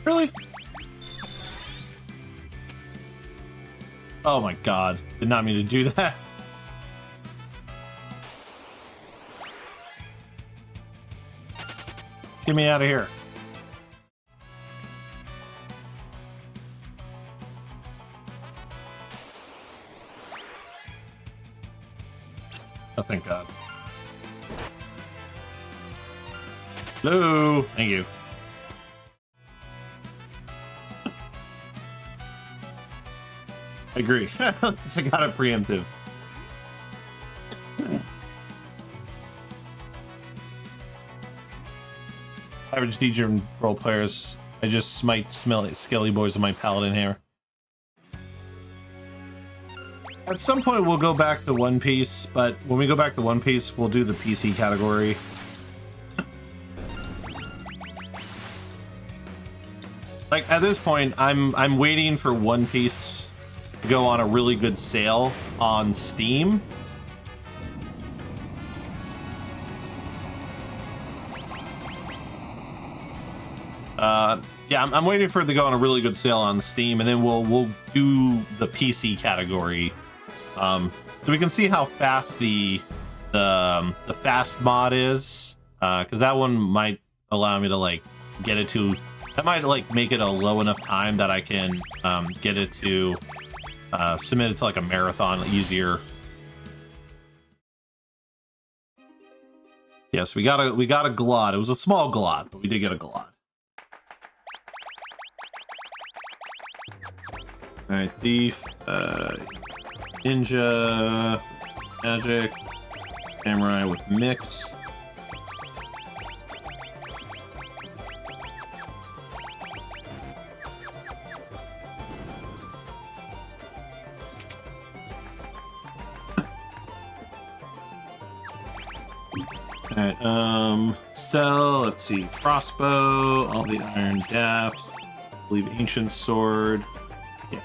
Really? Oh my god. Did not mean to do that. Get me out of here. Oh, thank god. Hello. Thank you. I agree. It's a kind of preemptive. Average DJ role players. I just smite skelly boys with my paladin hair. At some point we'll go back to One Piece, but when we go back to One Piece, we'll do the PC category. Like at this point, I'm waiting for One Piece to go on a really good sale on Steam. Yeah, I'm waiting for it to go on a really good sale on Steam, and then we'll do the PC category. So we can see how fast the fast mod is, because that one might allow me to like get it to. That might like make it a low enough time that I can get it to submit it to like a marathon easier. Yes, we got a glot. It was a small glot, but we did get a glot. All right, thief, ninja, magic, samurai with mix. Alright, sell, let's see, crossbow, all the iron dafts, I believe ancient sword, yeah,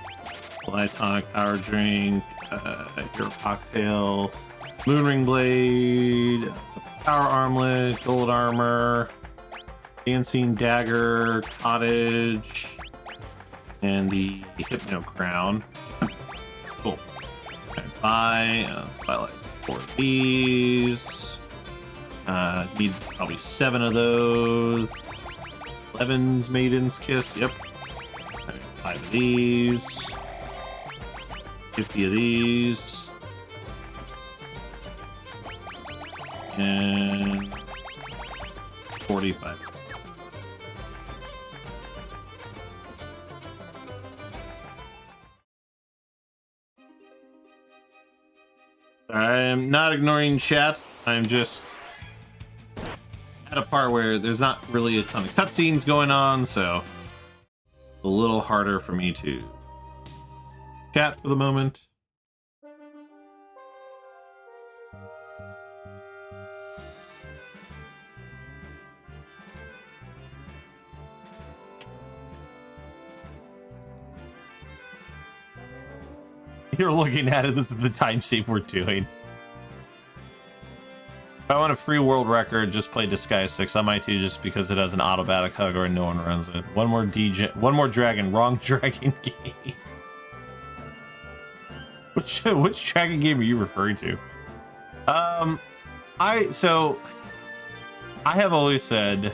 tonic power drink, hero cocktail, moonring blade, power armlet, gold armor, dancing dagger, cottage, and the hypno crown. Cool. Okay, buy like 4 of these. Need probably 7 of those. Levin's Maiden's Kiss, yep. 5 of these. 50 of these. And 45. I'm not ignoring chat. I'm just at a part where there's not really a ton of cutscenes going on, so it's a little harder for me to chat for the moment. You're looking at it, this is the time save we're doing. If I want a free world record, just play Disguise 6. I might too, just because it has an automatic hug or no one runs it. One more dragon, wrong dragon game. Which dragon game are you referring to? I have always said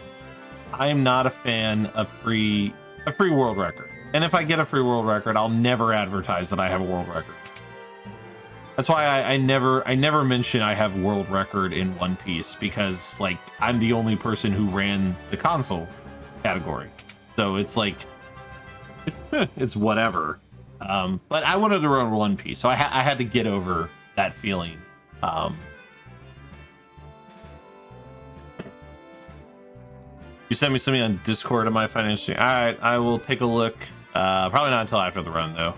I am not a fan of a free world record. And if I get a free world record, I'll never advertise that I have a world record. That's why I never mention I have world record in One Piece, because like I'm the only person who ran the console category. So it's like it's whatever. But I wanted to run One Piece, so I had to get over that feeling. You sent me something on Discord of my financial. All right, I will take a look. Probably not until after the run, though.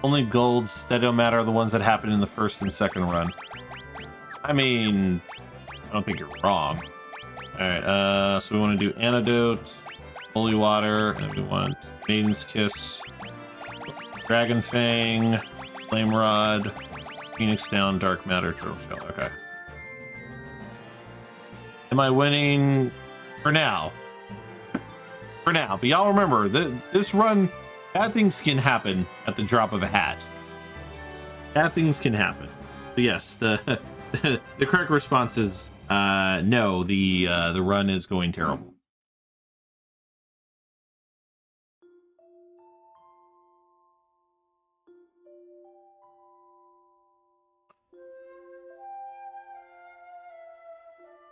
Only golds that don't matter are the ones that happen in the first and second run. I mean, I don't think you're wrong. All right, so we want to do Antidote, Holy Water, and we want Maiden's Kiss, Dragon Fang, Flame Rod, Phoenix Down, Dark Matter, Turtle Shell. Okay. Am I winning? For now. For now. But y'all remember, this run, bad things can happen at the drop of a hat. Bad things can happen. But yes, the correct response is no, the run is going terrible.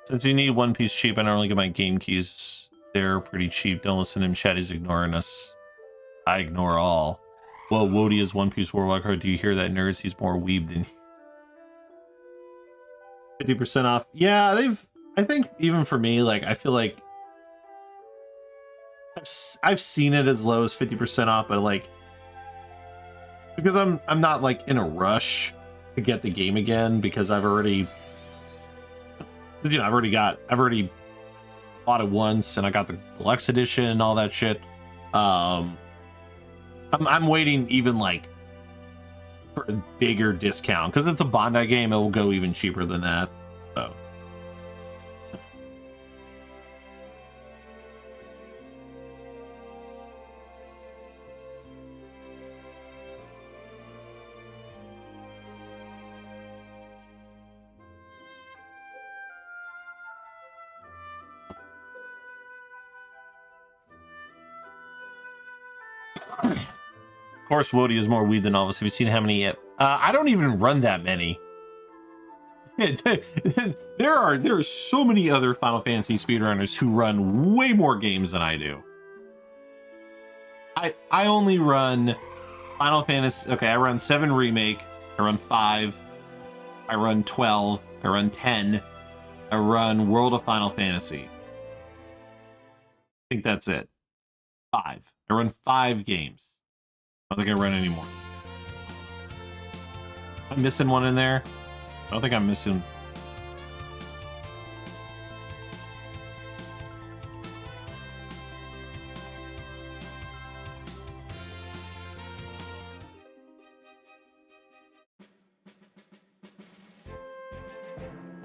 Since you need One Piece cheap, I normally get my game keys. They're pretty cheap. Don't listen to him, chat. He's ignoring us. I ignore all. Well, Wody is One Piece World Record. Do you hear that, nerds? He's more weeb than 50% off. Yeah, I think even for me, like, I feel like I've seen it as low as 50% off, but like, because I'm not like in a rush to get the game again, because I've already bought it once, and I got the deluxe edition and all that shit. I'm waiting even like for a bigger discount, because it's a Bandai game. It will go even cheaper than that. So. Of course, Wody is more weed than all of us. Have you seen how many yet? I don't even run that many. There are so many other Final Fantasy speedrunners who run way more games than I do. I only run Final Fantasy. Okay, I run 7 Remake. I run 5. I run 12. I run 10. I run World of Final Fantasy. I think that's it. 5. I run 5 games. I don't think I run anymore. I'm missing one in there. I don't think I'm missing.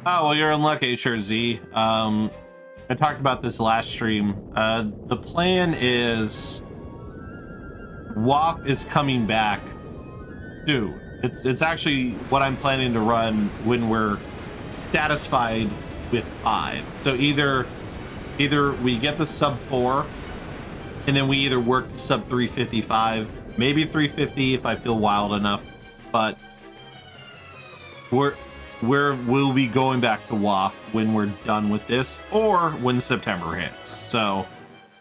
Oh, well, you're unlucky, HRZ. I talked about this last stream. The plan is WAP is coming back soon. It's actually what I'm planning to run when we're satisfied with 5. So either we get the sub 4 and then we either work to sub 355, maybe 350 if I feel wild enough, but we'll be going back to WAF when we're done with this, or when September hits. So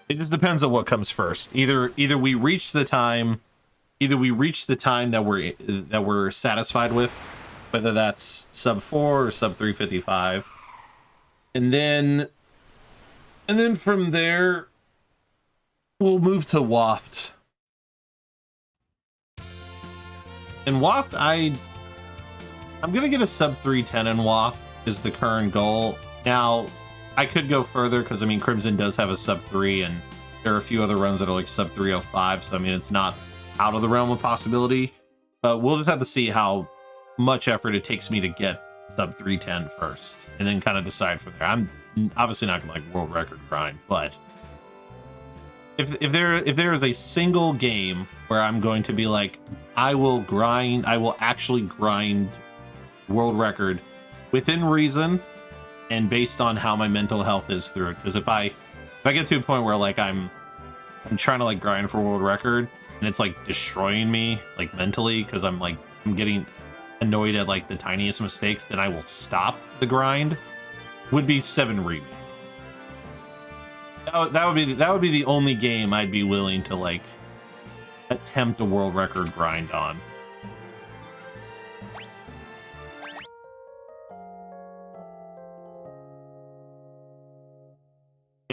it just depends on what comes first. Either we reach the time that we're satisfied with, whether that's sub 4 or sub 355, and then from there we'll move to Waft. And Waft, I'm gonna get a sub 310 in Waft is the current goal. Now I could go further because I mean Crimson does have a sub 3, and there are a few other runs that are like sub 305, so I mean it's not out of the realm of possibility, but we'll just have to see how much effort it takes me to get sub 310 first, and then kind of decide from there. I'm obviously not gonna like world record grind, but if there is a single game where I'm going to be like, I will actually grind world record within reason and based on how my mental health is through it. Because if I get to a point where like I'm trying to like grind for world record and it's like destroying me like mentally because I'm getting annoyed at like the tiniest mistakes, then I will stop the grind. Would be 7 Remake. That would be the only game I'd be willing to like attempt a world record grind on.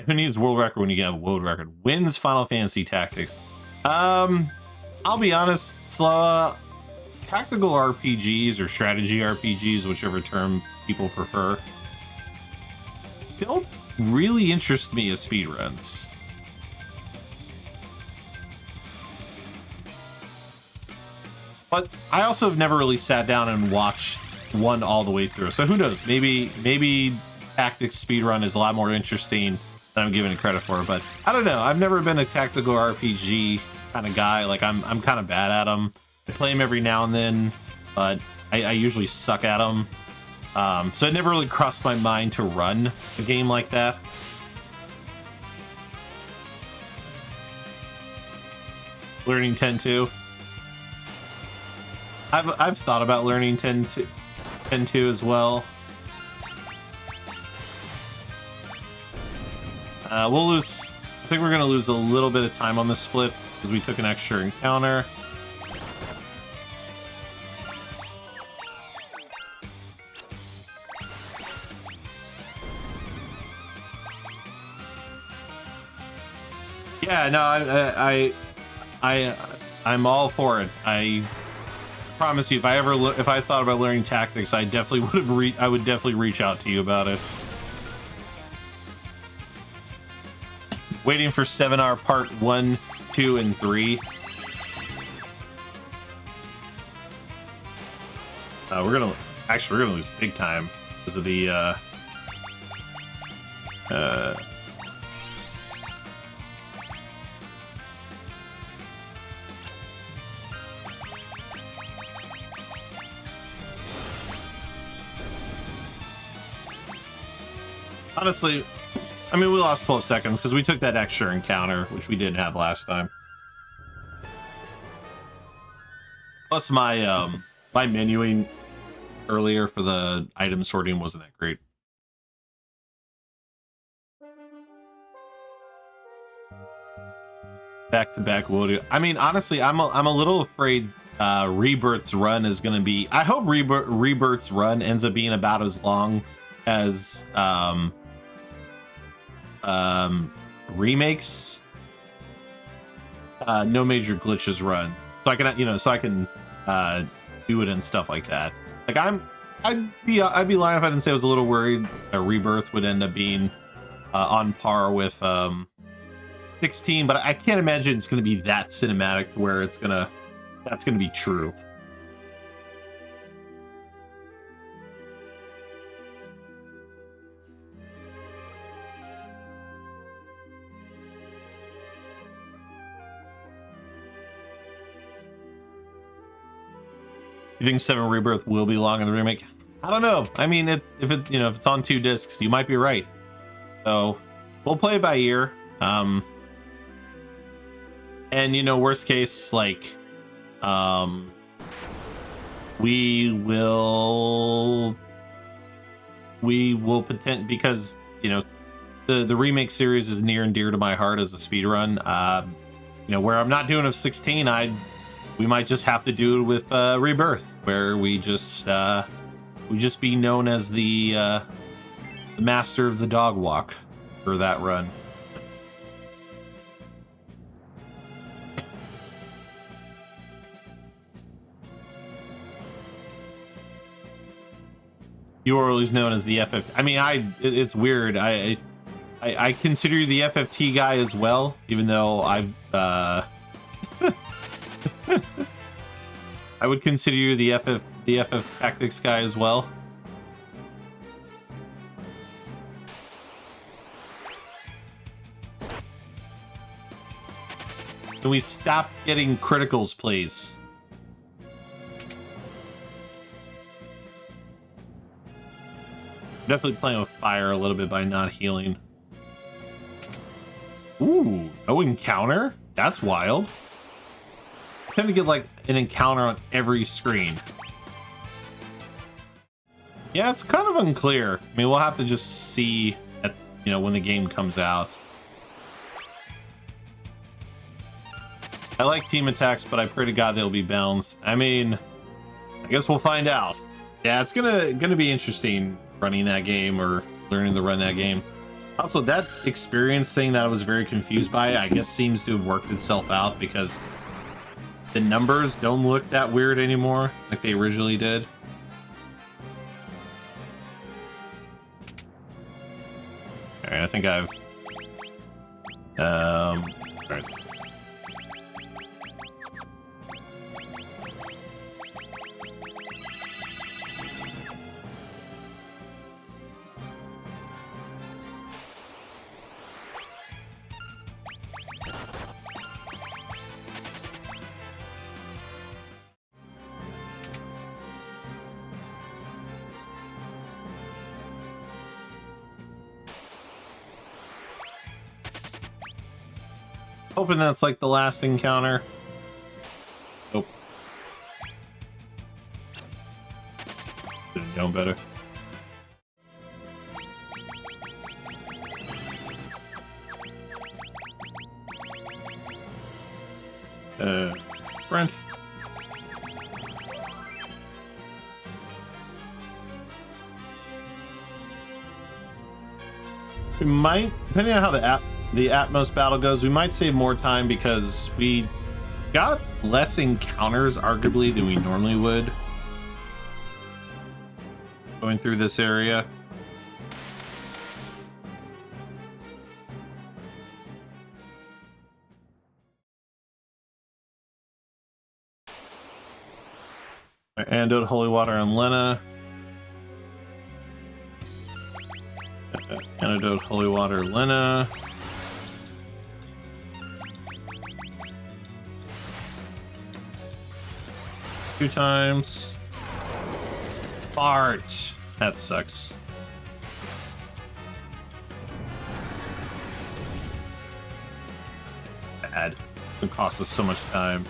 Who needs world record when you get a world record? Wins Final Fantasy Tactics. I'll be honest, Sloa, tactical RPGs or strategy RPGs, whichever term people prefer, don't really interest me as speedruns. But I also have never really sat down and watched one all the way through. So who knows? Maybe tactics speedrun is a lot more interesting than I'm giving it credit for. But I don't know. I've never been a tactical RPG kind of guy. Like I'm kind of bad at them. I play them every now and then, but I usually suck at them. So it never really crossed my mind to run a game like that. Learning 10-2. I've thought about learning 10-2 as well. We'll lose. I think we're gonna lose a little bit of time on this split because we took an extra encounter. Yeah, no, I'm all for it. I promise you, if I thought about learning tactics, I definitely would definitely reach out to you about it. Waiting for 7R part 1, 2, and 3. We're gonna lose big time because of the honestly, I mean, we lost 12 seconds because we took that extra encounter, which we didn't have last time. Plus, my my menuing earlier for the item sorting wasn't that great. Back-to-back Wodu. I mean, honestly, I'm a little afraid Rebirth's run is going to be... I hope Rebirth's run ends up being about as long as Remakes No Major Glitches run, so I can do it and stuff like that. Like I'd be lying if I didn't say I was a little worried a Rebirth would end up being on par with 16, but I can't imagine it's going to be that cinematic to where that's going to be true. You think 7 Rebirth will be long in the remake? I don't know. I mean, if it's on 2 discs, you might be right. So we'll play it by ear. And you know, worst case, like, we will pretend, because you know the remake series is near and dear to my heart as a speedrun. You know, where I'm not doing a 16, we might just have to do it with Rebirth, where we just be known as the master of the dog walk for that run. You are always known as the FF. I mean, it's weird. I consider you the FFT guy as well, even though I've I would consider you the FF tactics guy as well. Can we stop getting criticals, please? Definitely playing with fire a little bit by not healing. Ooh, no encounter? That's wild. I tend to get like an encounter on every screen. Yeah, it's kind of unclear. I mean, we'll have to just see at, you know, when the game comes out. I like team attacks, but I pray to God they'll be balanced. I mean, I guess we'll find out. Yeah, it's gonna be interesting running that game or learning to run that game. Also, that experience thing that I was very confused by, I guess seems to have worked itself out because the numbers don't look that weird anymore like they originally did. All right, I think I've all right. Hoping that's like the last encounter. Nope. Should have known better. Sprint. We might, depending on how the Atmos battle goes, we might save more time because we got less encounters, arguably, than we normally would going through this area. Antidote, Holy Water, and Lena. Antidote, Holy Water, Lena. Two times. Fart. That sucks. Bad. It costs us so much time.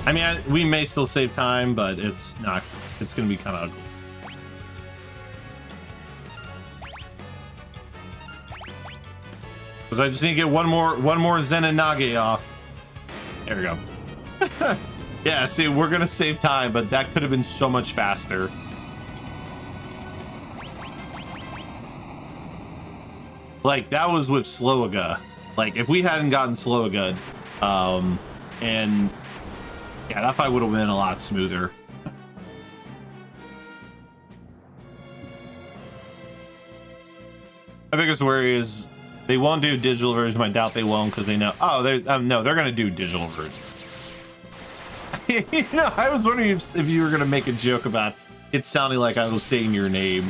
I mean, we may still save time, but it's not. It's going to be kind of ugly. Because I just need to get one more Zen and Nage off. There we go. Yeah, see, we're gonna save time, but that could have been so much faster. Like, that was with Sloaga. Like, if we hadn't gotten Sloaga, and yeah, that fight would have been a lot smoother. My biggest worry is they won't do digital version. I doubt they won't because they know. Oh, no, they're gonna do digital version. You know, I was wondering if you were gonna make a joke about it sounding like I was saying your name.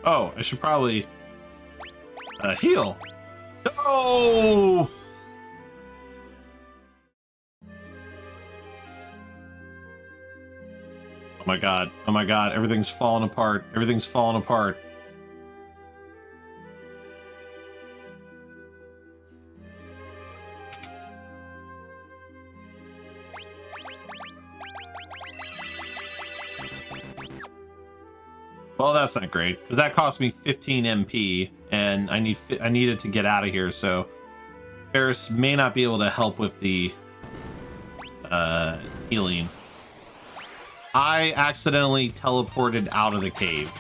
Oh, I should probably heal. No! Oh my god. Oh my god. Everything's falling apart. Everything's falling apart. Well, that's not great, because that cost me 15 MP, and I needed to get out of here, so Ferris may not be able to help with the healing. I accidentally teleported out of the cave.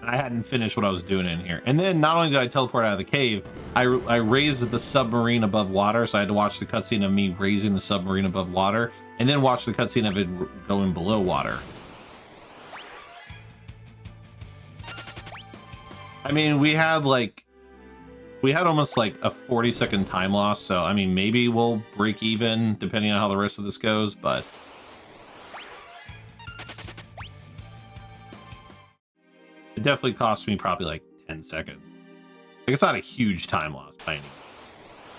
I hadn't finished what I was doing in here. And then not only did I teleport out of the cave, I raised the submarine above water, so I had to watch the cutscene of me raising the submarine above water, and then watch the cutscene of it going below water. I mean, we had almost like a 40-second time loss, so I mean, maybe we'll break even depending on how the rest of this goes, but it definitely cost me probably like 10 seconds. Like, it's not a huge time loss by any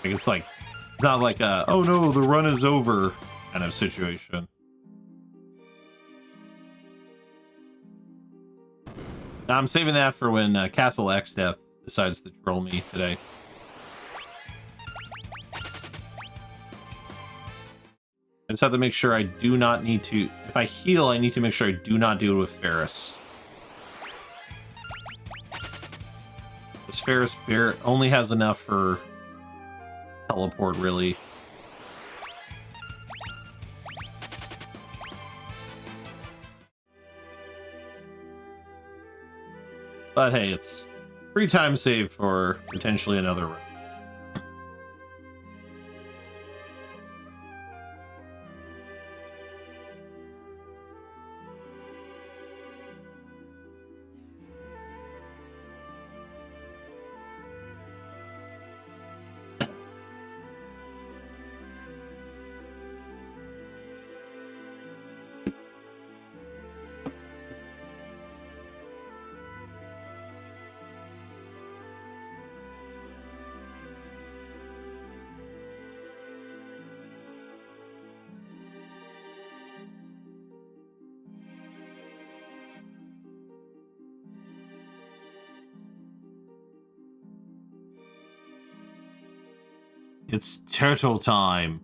means. Like, it's not like a, oh no, the run is over kind of situation. Now, I'm saving that for when Castle X Death decides to troll me today. I just have to make sure I do not need to... If I heal, I need to make sure I do not do it with Ferris. This Ferris Bear only has enough for teleport, really. But hey, it's free time saved for potentially another run. It's turtle time.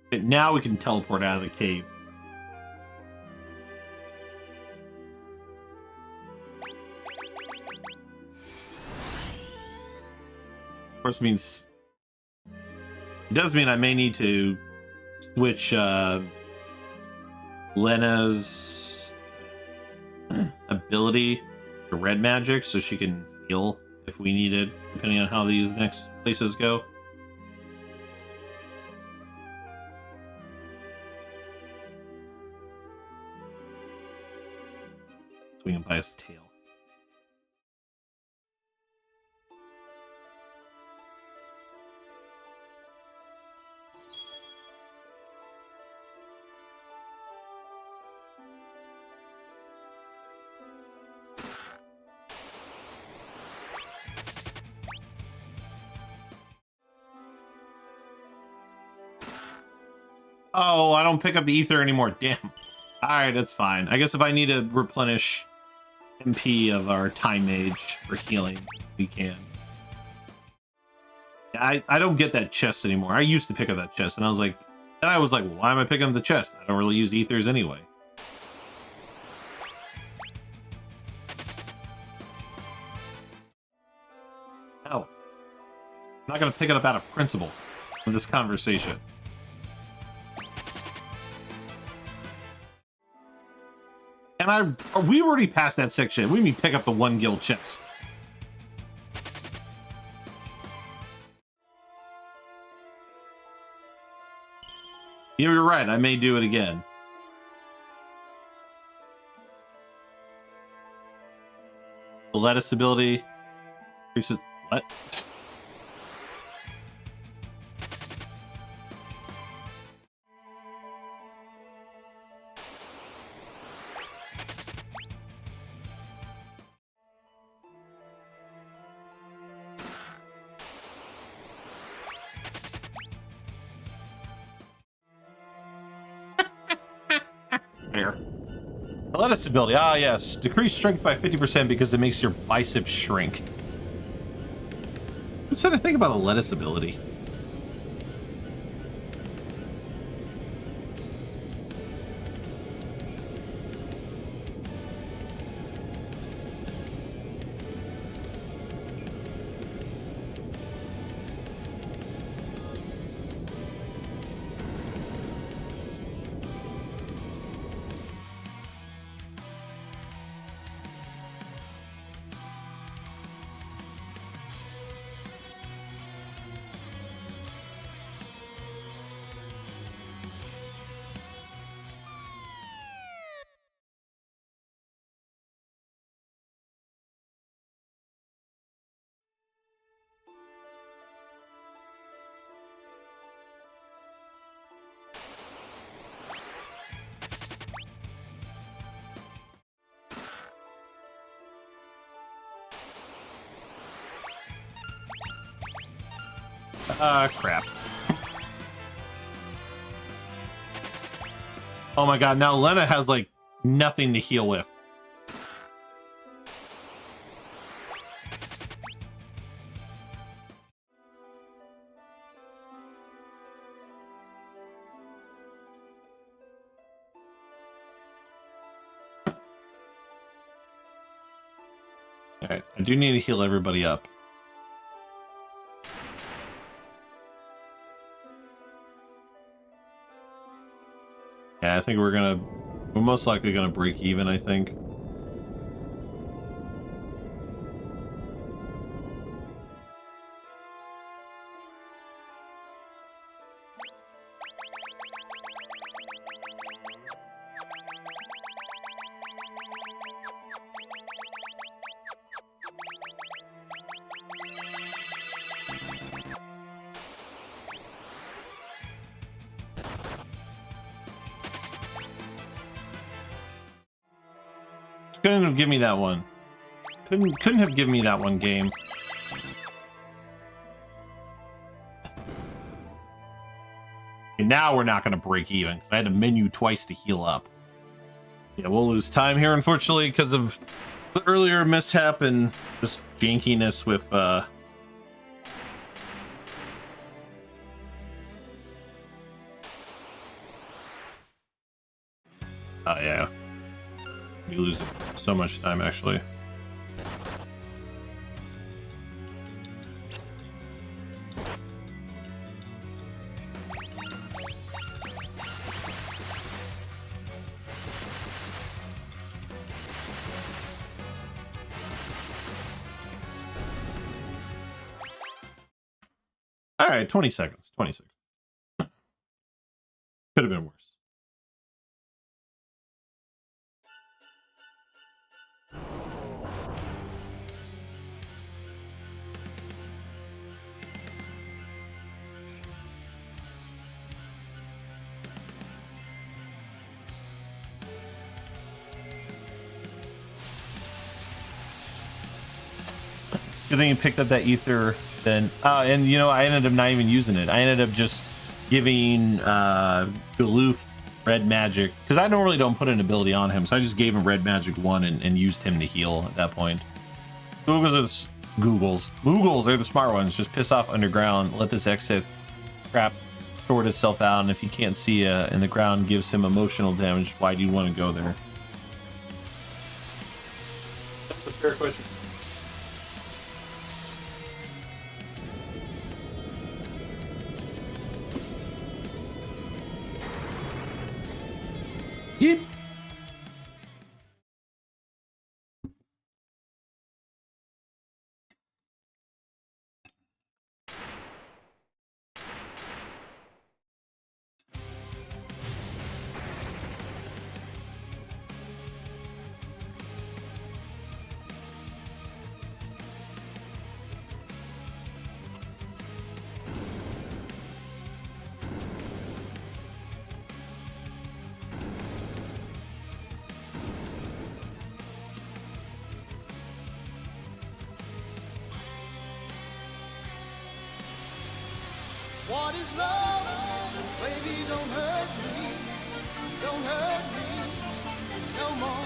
But now we can teleport out of the cave. Of course, means it does mean I may need to switch Lena's ability to red magic so she can heal if we need it, depending on how these next places go. Swing him by his tail. Oh, I don't pick up the ether anymore. Damn. Alright, that's fine. I guess if I need to replenish MP of our time mage for healing, we can. I don't get that chest anymore. I used to pick up that chest, and I was like, well, why am I picking up the chest? I don't really use ethers anyway. No. I'm not gonna pick it up out of principle with this conversation. And we've already passed that section. We mean pick up the 1 guild chest. You're right. I may do it again. The lettuce ability increases what? There. The lettuce ability. Ah, yes. Decrease strength by 50% because it makes your biceps shrink. What's that I think about the lettuce ability? Crap. Oh my god, now Lena has like nothing to heal with. Alright, I do need to heal everybody up. Yeah, I think we're most likely gonna break even, I think. Couldn't have given me that one. Couldn't have given me that one game. And now we're not going to break even because I had to menu twice to heal up. Yeah, we'll lose time here, unfortunately, because of the earlier mishap and just jankiness with oh yeah, we lose so much time actually. All right, 20 seconds. 20 seconds. Could have been worse. Good thing you picked up that ether then. And you know, I ended up not even using it. I ended up just giving Galoof red magic because I normally don't put an ability on him, so I just gave him red magic 1 and used him to heal at that point. Moogles are the smart ones. Just piss off underground, let this exit crap sort itself out, and if you can't see in the ground gives him emotional damage, why do you want to go there? That's a fair question. Yep.
What is love? Baby, don't hurt me. Don't hurt me no more.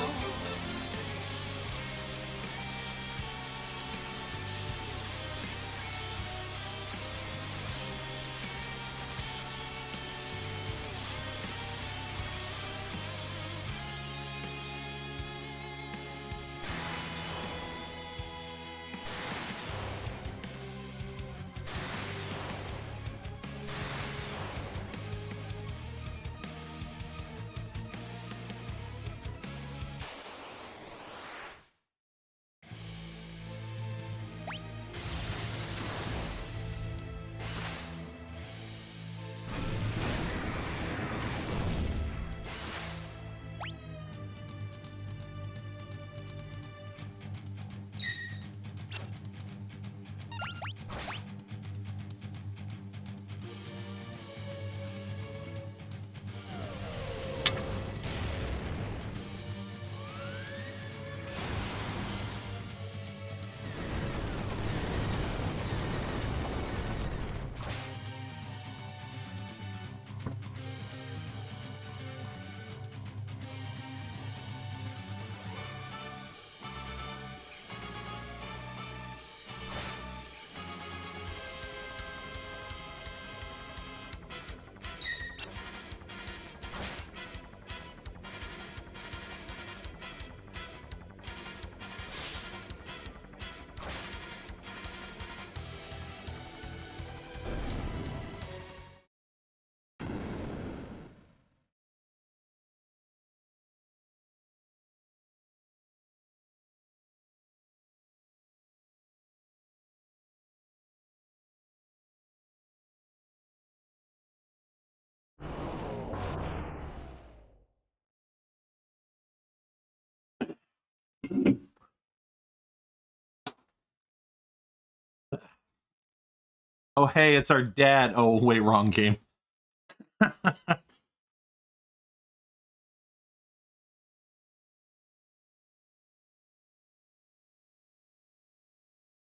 Oh, hey, it's our dad. Oh, wait, wrong game.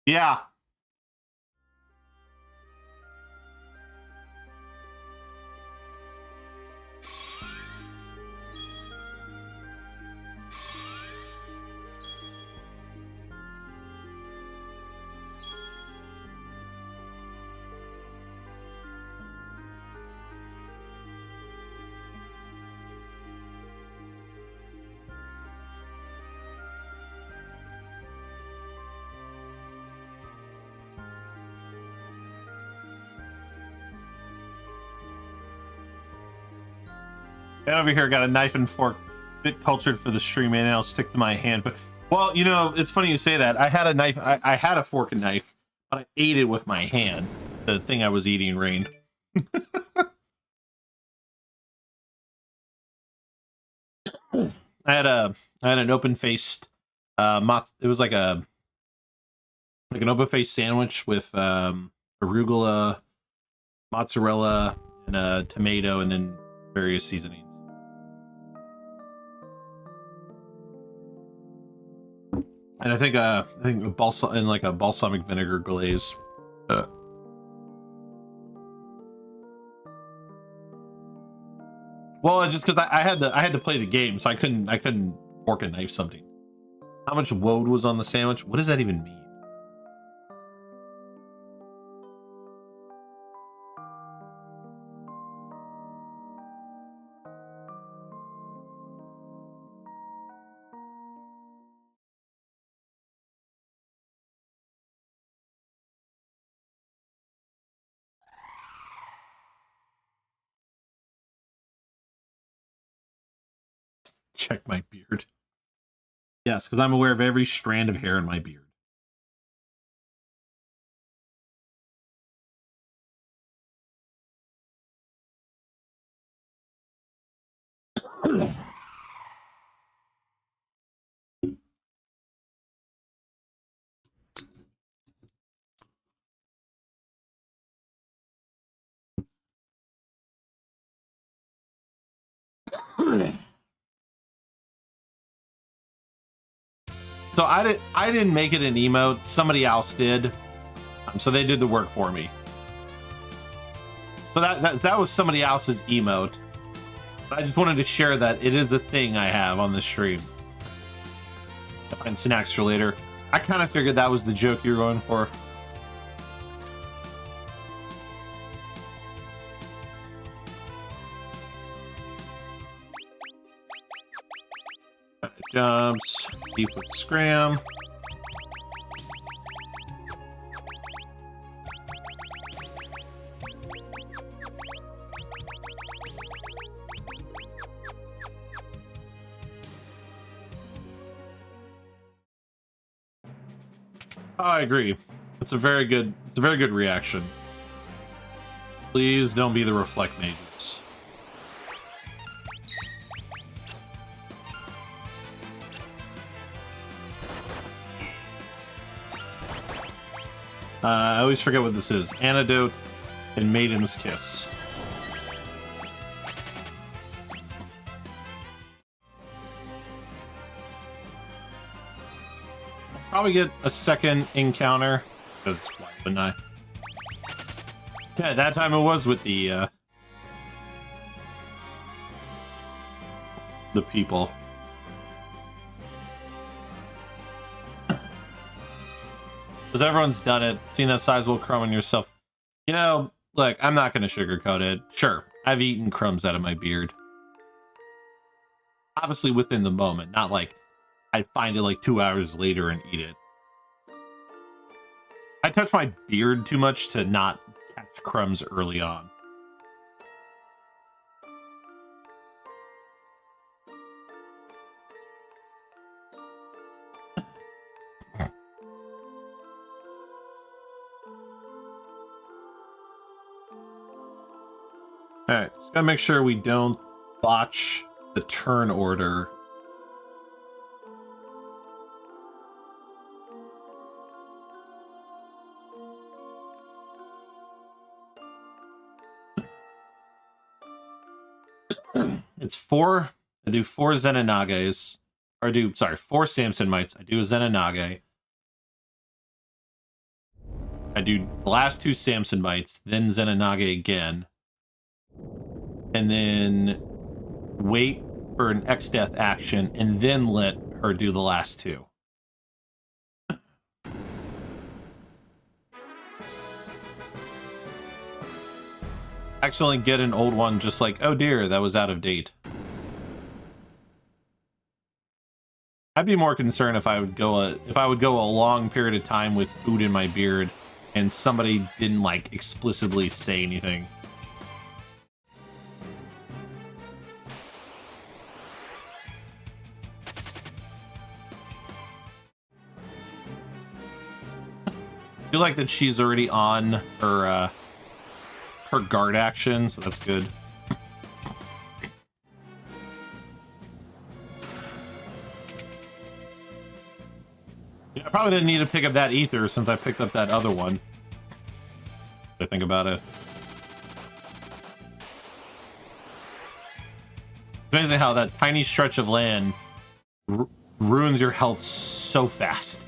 Yeah. And over here, got a knife and fork, bit cultured for the stream, and I'll stick to my hand. But well, you know, it's funny you say that. I had a knife, I had a fork and knife, but I ate it with my hand. The thing I was eating rained. I had an open faced it was like an open faced sandwich with arugula, mozzarella, and a tomato, and then various seasonings. And I think a balsamic vinegar glaze. Well, it's just because I had to play the game, so I couldn't fork and knife something. How much woad was on the sandwich? What does that even mean? Check my beard. Yes, because I'm aware of every strand of hair in my beard. So I didn't make it an emote. Somebody else did. So they did the work for me. So that was somebody else's emote. I just wanted to share that it is a thing I have on the stream. And snacks for later. I kind of figured that was the joke you were going for. Jumps, deep with scram. I agree. It's a very good reaction. Please don't be the reflect mages. I always forget what this is. Antidote and Maiden's Kiss. Probably get a second encounter, because why wouldn't I? Yeah, that time it was with the people. Because everyone's done it, seen that sizable crumb on yourself. You know, look, I'm not going to sugarcoat it. Sure, I've eaten crumbs out of my beard. Obviously within the moment, not like I find it like 2 hours later and eat it. I touch my beard too much to not catch crumbs early on. Alright, just gotta make sure we don't botch the turn order. It's 4. I do 4 Zenanages. Or four Samsonites. I do a Zenanage. I do the last 2 Samsonites, then Zenanage again. And then wait for an X-Death action, and then let her do the last 2. Accidentally get an old one just like, oh dear, that was out of date. I'd be more concerned if I would go a long period of time with food in my beard and somebody didn't like explicitly say anything. I feel like that she's already on her her guard action, so that's good. Yeah, I probably didn't need to pick up that ether since I picked up that other one. I think about it. It's amazing how that tiny stretch of land ruins your health so fast.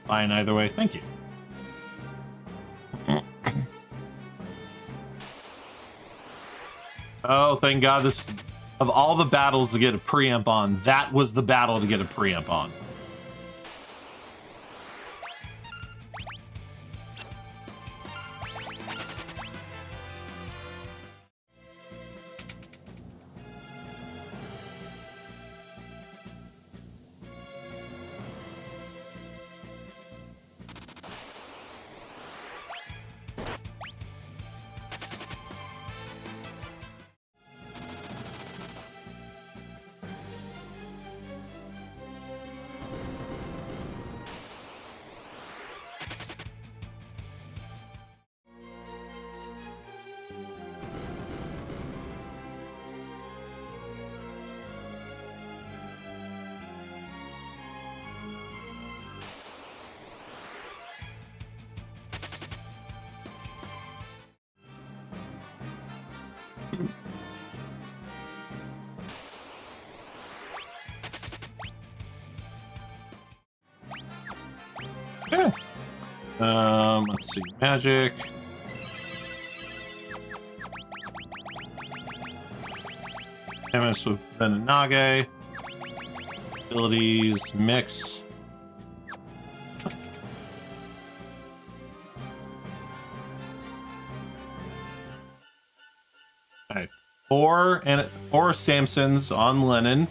Fine either way. Thank you. Oh, thank God. This, of all the battles to get a preamp on, that was the battle to get a preamp on. Yeah. Let's see, magic. MS with Venonage. Abilities, mix. Alright. Four Samsons on Lena.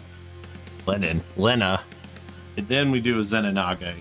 And then we do a Zenonage.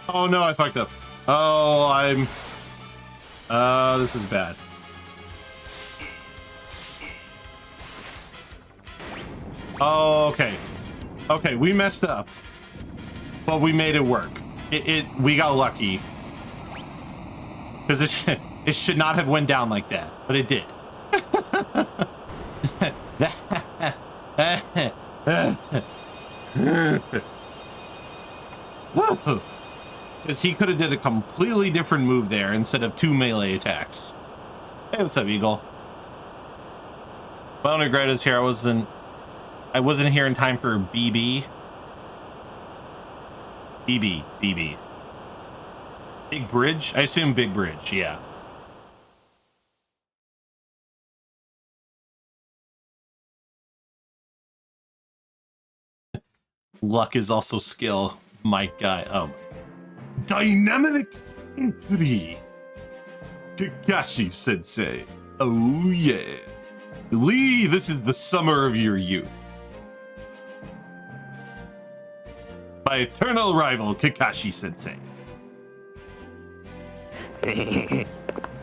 Oh no, I fucked up. Oh, this is bad. Oh, okay. Okay, we messed up. But we made it work. We got lucky. Because it should not have went down like that, but it did. Because he could have did a completely different move there instead of 2 melee attacks. Hey, what's up, Eagle? My only regret is here I wasn't here in time for BB. BB. Big Bridge? I assume Big Bridge, yeah. Luck is also skill, my guy. Oh, dynamic entry. Kakashi Sensei. Oh yeah. Lee, this is the summer of your youth. My eternal rival, Kakashi Sensei.
I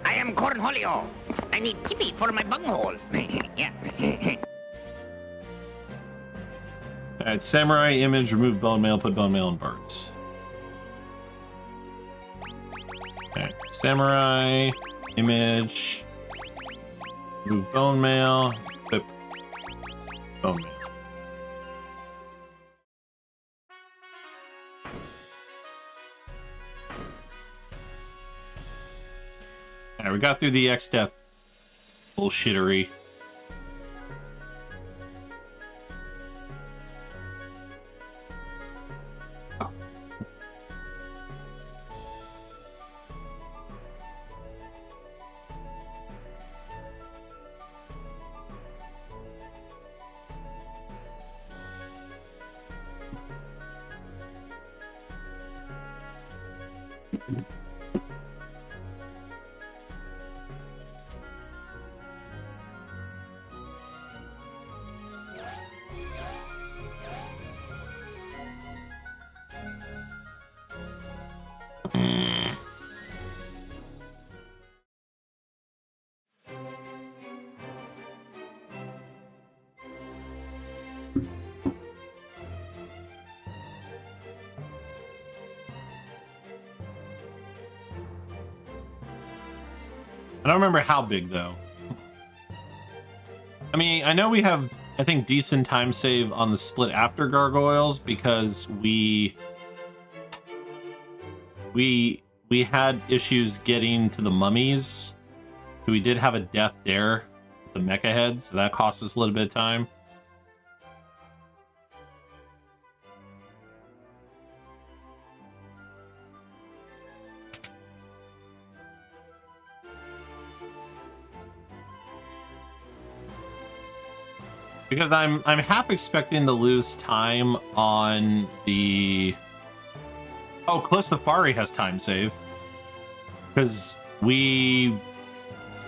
am Cornholio. I need pee for my bunghole. Yeah.
Alright, Samurai image, remove bone mail, put bone mail in birds. Alright, Samurai image, remove bone mail, equip bone mail. Alright, we got through the X-Death bullshittery. I don't remember how big, though. I mean, I know we have, I think, decent time save on the split after gargoyles because we had issues getting to the mummies. So we did have a death there, the mecha head, so that cost us a little bit of time. Because I'm half expecting to lose time on the... Oh, Calistafari has time save. Because we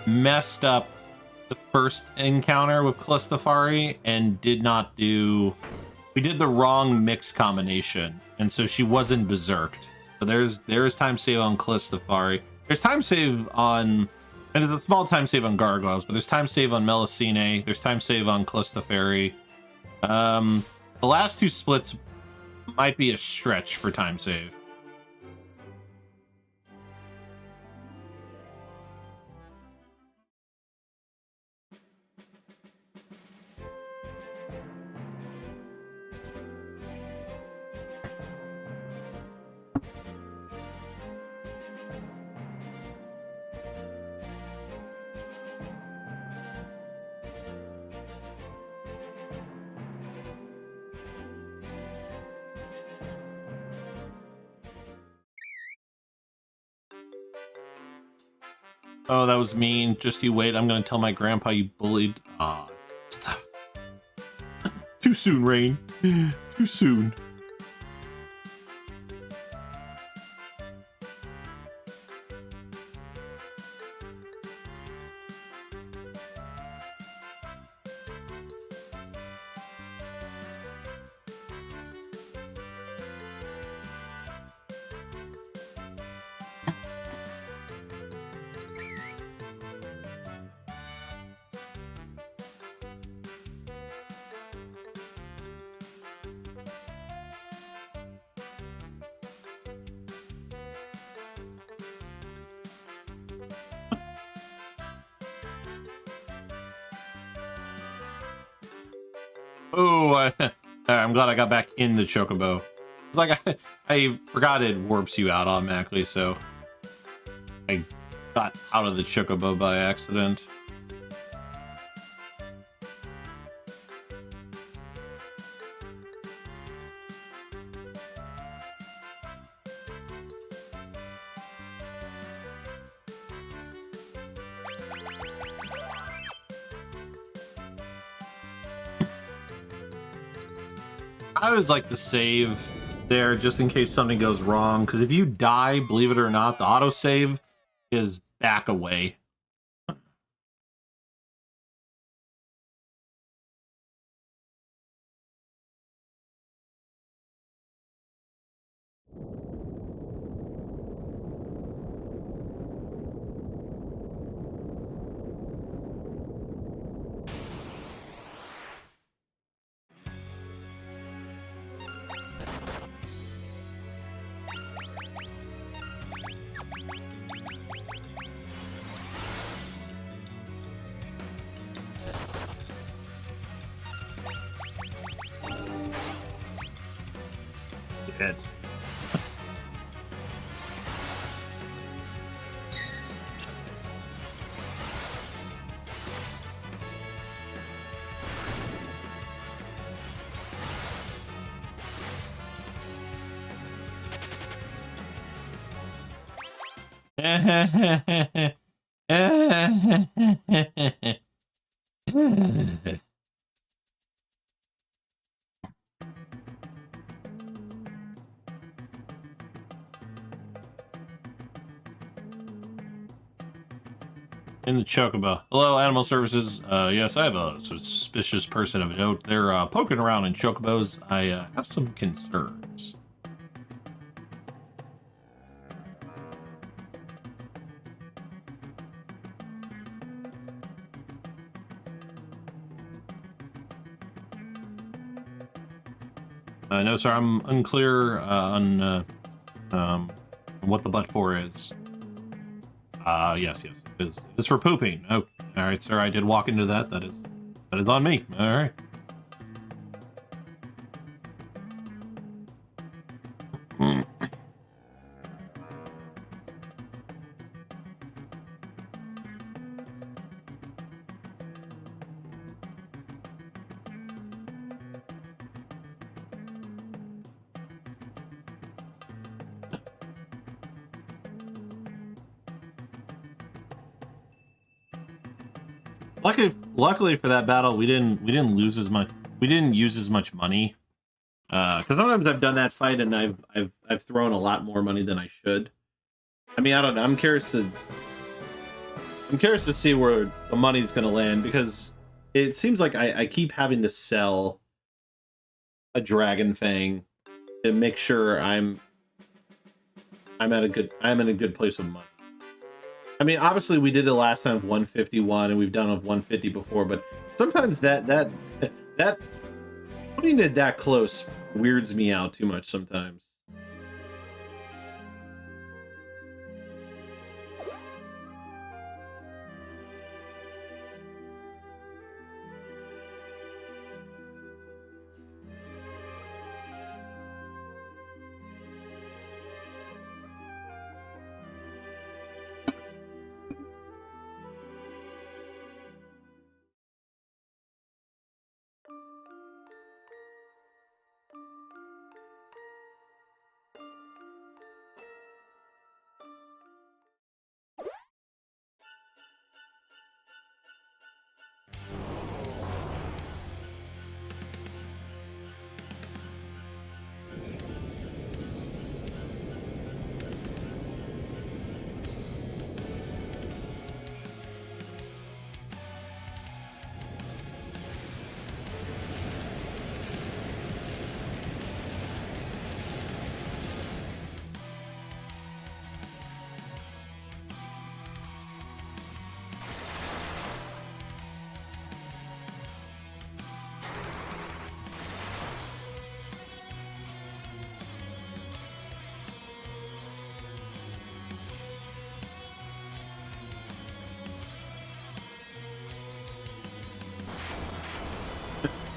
messed up the first encounter with Calistafari and did not do we did the wrong mix combination, and so she wasn't berserked. So there's time save on Calistafari. There's time save on, and there's a small time save on Gargoyles, but there's time save on Melusine. There's time save on Calistafari. The last two splits might be a stretch for time save. Oh, that was mean. Just you wait. I'm gonna tell my grandpa you bullied. Ah, too soon, Rain. Too soon. Oh, I'm glad I got back in the Chocobo. It's like I forgot it warps you out automatically, so I got out of the Chocobo by accident. I always like to save there just in case something goes wrong, because if you die, believe it or not, the autosave is back away. Good. In the Chocobo. Hello, Animal Services. Yes, I have a suspicious person of note. They're poking around in Chocobos. I have some concerns. No, sir, I'm unclear on what the but for is. Yes, it's for pooping. Oh, all right, sir, I did walk into that. That is on me. All right. Luckily for that battle, we didn't lose as much. We didn't use as much money. Because sometimes I've done that fight and I've thrown a lot more money than I should. I mean, I don't know. I'm curious to see where the money's gonna land, because it seems like I keep having to sell a dragon fang to make sure I'm in a good place with money. I mean, obviously we did it last time of 151 and we've done of 150 before, but sometimes that putting it that close weirds me out too much sometimes.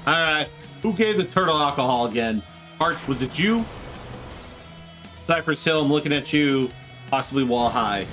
All right, who gave the turtle alcohol again? Hearts, was it you? Cypress Hill, I'm looking at you, possibly wall high.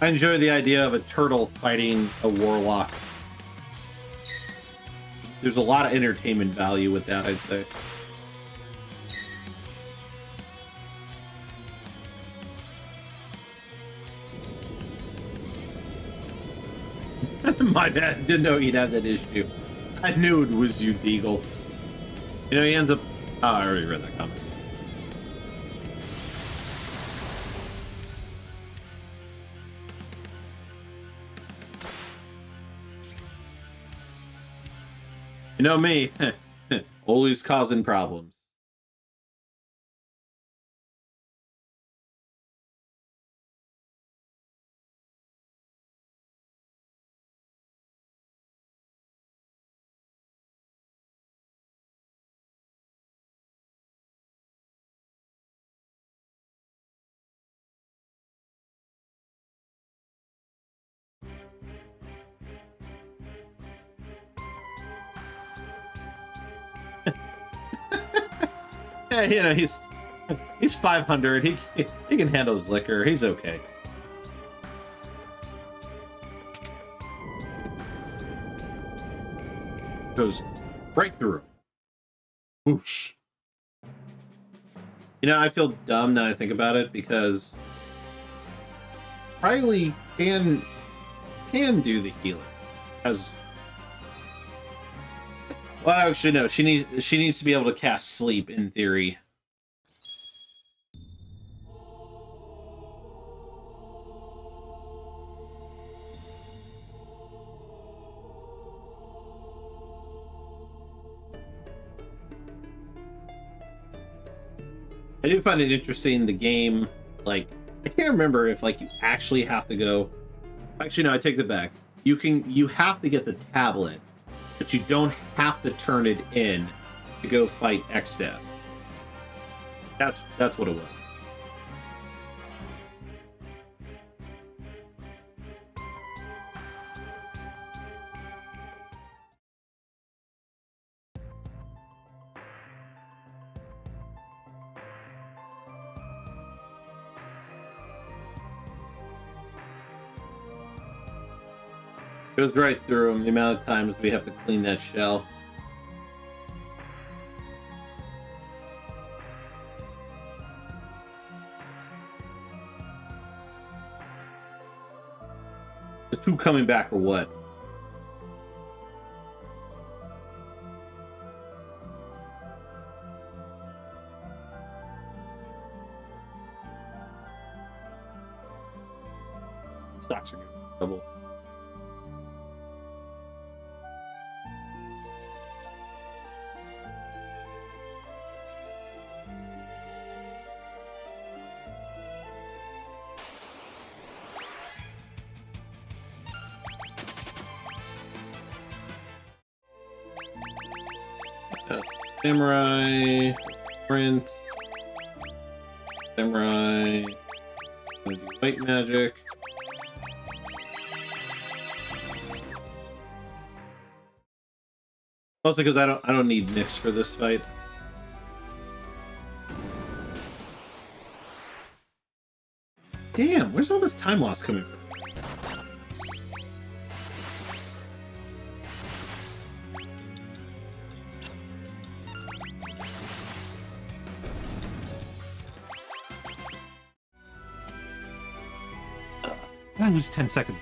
I enjoy the idea of a turtle fighting a warlock. There's a lot of entertainment value with that, I'd say. My bad, didn't know he'd have that issue. I knew it was you, Deagle. You know, he ends up... Oh, I already read that comment. You know me, always causing problems. Yeah, you know, he's 500. He can handle his liquor. He's okay. Goes right through. Whoosh. You know, I feel dumb now I think about it because Riley can do the healing. As well, actually, no. She needs to be able to cast sleep in theory. I do find it interesting. The game, like, I can't remember if like you actually have to go. Actually, no. I take that back. You have to get the tablet, but you don't have to turn it in to go fight X-Death. That's what it was. Goes right through him. The amount of times we have to clean that shell. those two coming back or what? Stocks are getting double. Samurai, sprint, samurai, gonna do white magic. Mostly because I don't need Nyx for this fight. Damn, where's all this time loss coming from? I lose 10 seconds.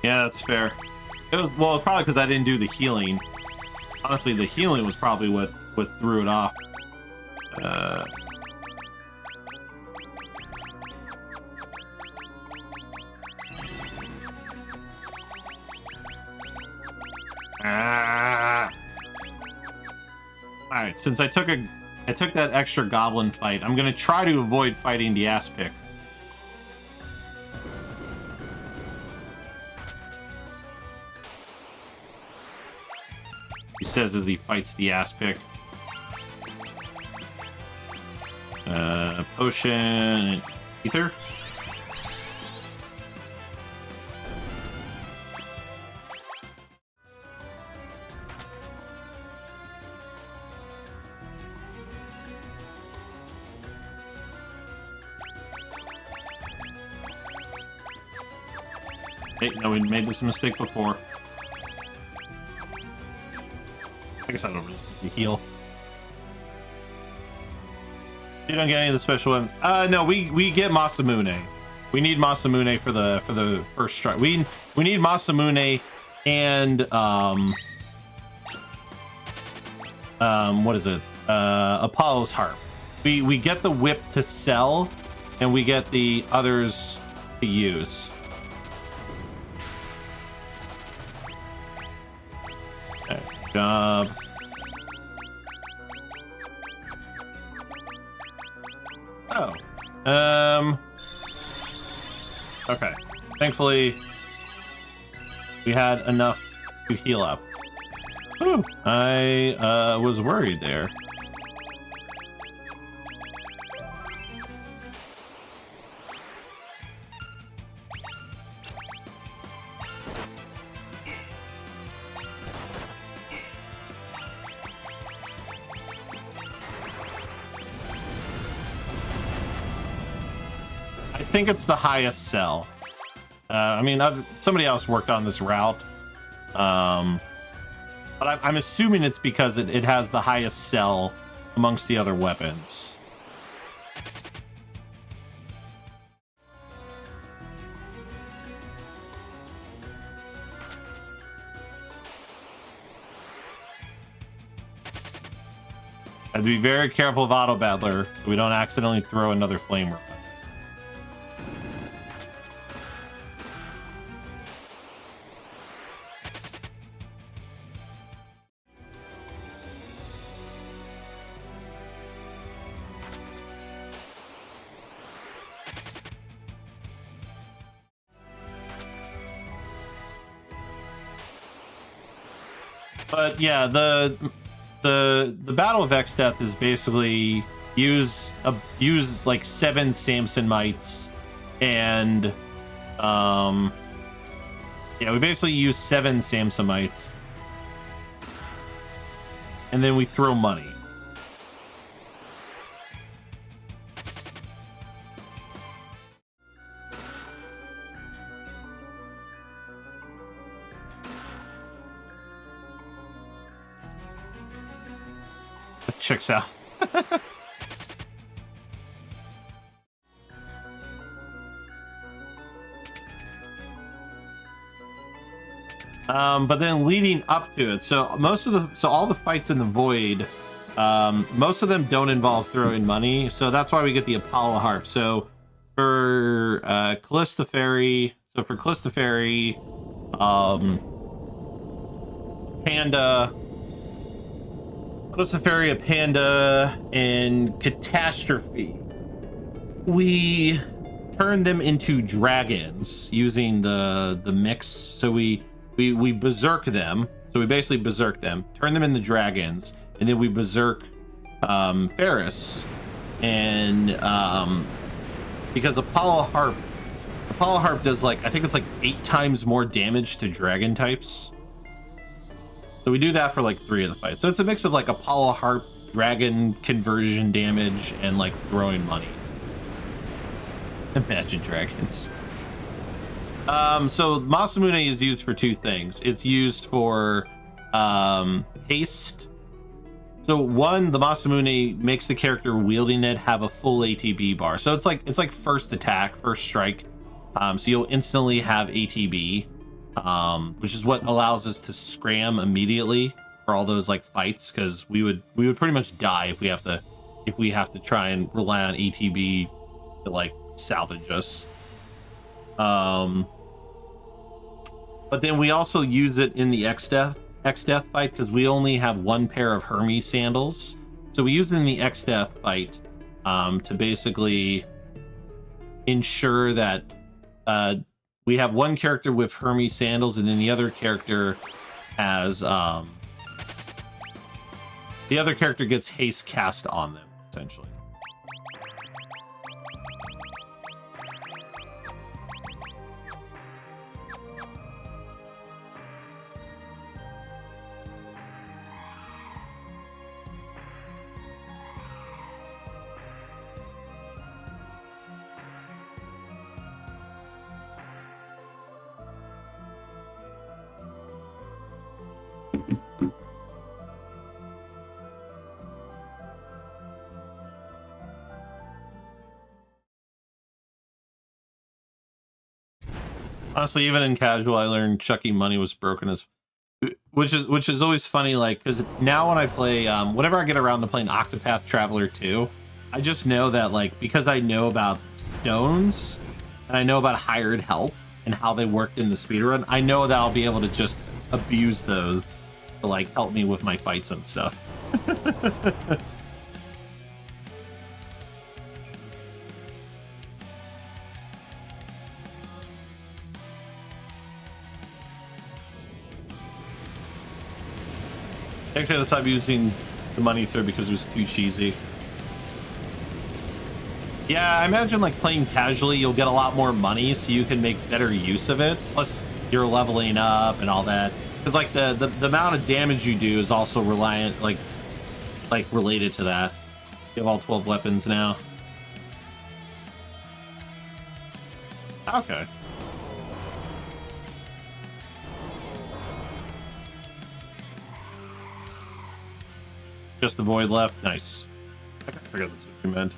Yeah, that's fair. Well, it's probably because I didn't do the healing. Honestly, the healing was probably what threw it off. Alright, since I took that extra goblin fight, I'm gonna try to avoid fighting the ass pick. He says as he fights the ass pick. Potion, ether. Hey, no, we made this mistake before. I guess I don't really need to heal. You don't get any of the special ones. No, we get Masamune. We need Masamune for the first strike. We need Masamune and what is it? Apollo's harp. We get the whip to sell, and we get the others to use. Okay, good job. Oh. Okay. Thankfully, we had enough to heal up. Whew. I was worried there. I think it's the highest sell. I mean, somebody else worked on this route. But I'm assuming it's because it has the highest sell amongst the other weapons. I'd be very careful of Auto Battler so we don't accidentally throw another flame weapon. But yeah, the Battle of Exdeath is basically use like 7 Samsonites, and yeah, we basically use 7 Samsonites, and then we throw money. checks out. But then leading up to it, so all the fights in the void, most of them don't involve throwing money, so that's why we get the Apollo harp. So for Callista Fairy, Panda, Callista Fairy, a Panda, and Catastrophe, we turn them into dragons using the mix. So we berserk them. So we basically berserk them, turn them into dragons, and then we berserk Ferris. And because Apollo Harp does like, I think it's like 8 times more damage to dragon types. So we do that for like 3 of the fights. So it's a mix of like Apollo Harp, dragon conversion damage, and like throwing money. Imagine dragons. So Masamune is used for 2 things. It's used for haste. So one, the Masamune makes the character wielding it have a full ATB bar. So it's like first attack, first strike. So you'll instantly have ATB, which is what allows us to scram immediately for all those like fights, because we would pretty much die if we have to try and rely on ATB to like salvage us. But then we also use it in the X-Death fight, because we only have 1 pair of Hermes sandals. So we use it in the X-Death fight to basically ensure that we have one character with Hermes sandals, and then the other character has the other character gets haste cast on them, essentially. Honestly, even in casual, I learned chucking money was broken, as which is always funny. Like, because now when I play, whenever I get around to playing Octopath Traveler 2, I just know that, like, because I know about stones and I know about hired help and how they worked in the speedrun, I know that I'll be able to just abuse those to like help me with my fights and stuff. Actually, I stopped using the money through because it was too cheesy. Yeah, I imagine like playing casually, you'll get a lot more money, so you can make better use of it. Plus, you're leveling up and all that. Because like the amount of damage you do is also reliant, like related to that. You have all 12 weapons now. Okay. Just the void left. Nice. I forgot that's what you meant.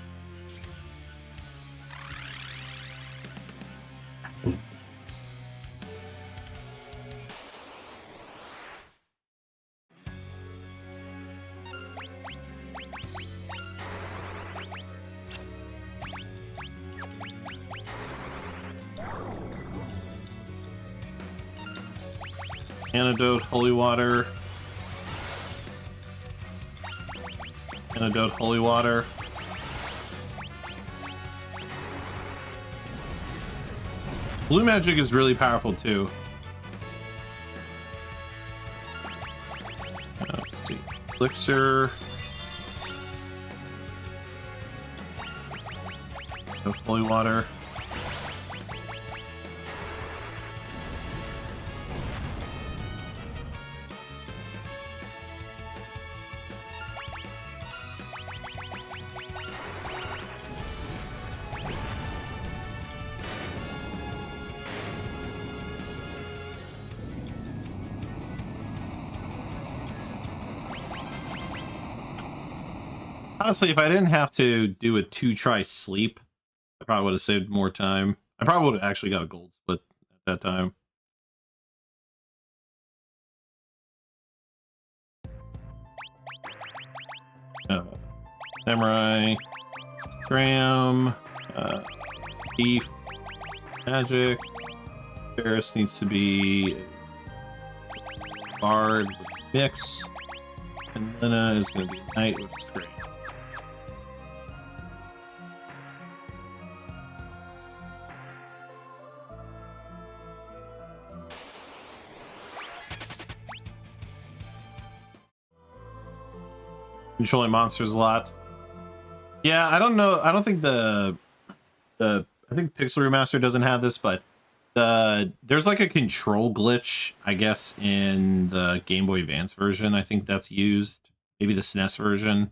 Antidote, holy water. Antidote, holy water. Blue magic is really powerful too. Let's see. Elixir. Holy water. Honestly, if I didn't have to do a 2-try sleep, I probably would have saved more time. I probably would have actually got a gold split at that time. Samurai, Scram, Thief, Magic. Ferris needs to be Bard with Mix. And Lena is going to be Knight with Scram. Controlling monsters a lot. Yeah, I don't know. I don't think I think Pixel Remaster doesn't have this, but there's like a control glitch, I guess, in the Game Boy Advance version. I think that's used. Maybe the SNES version.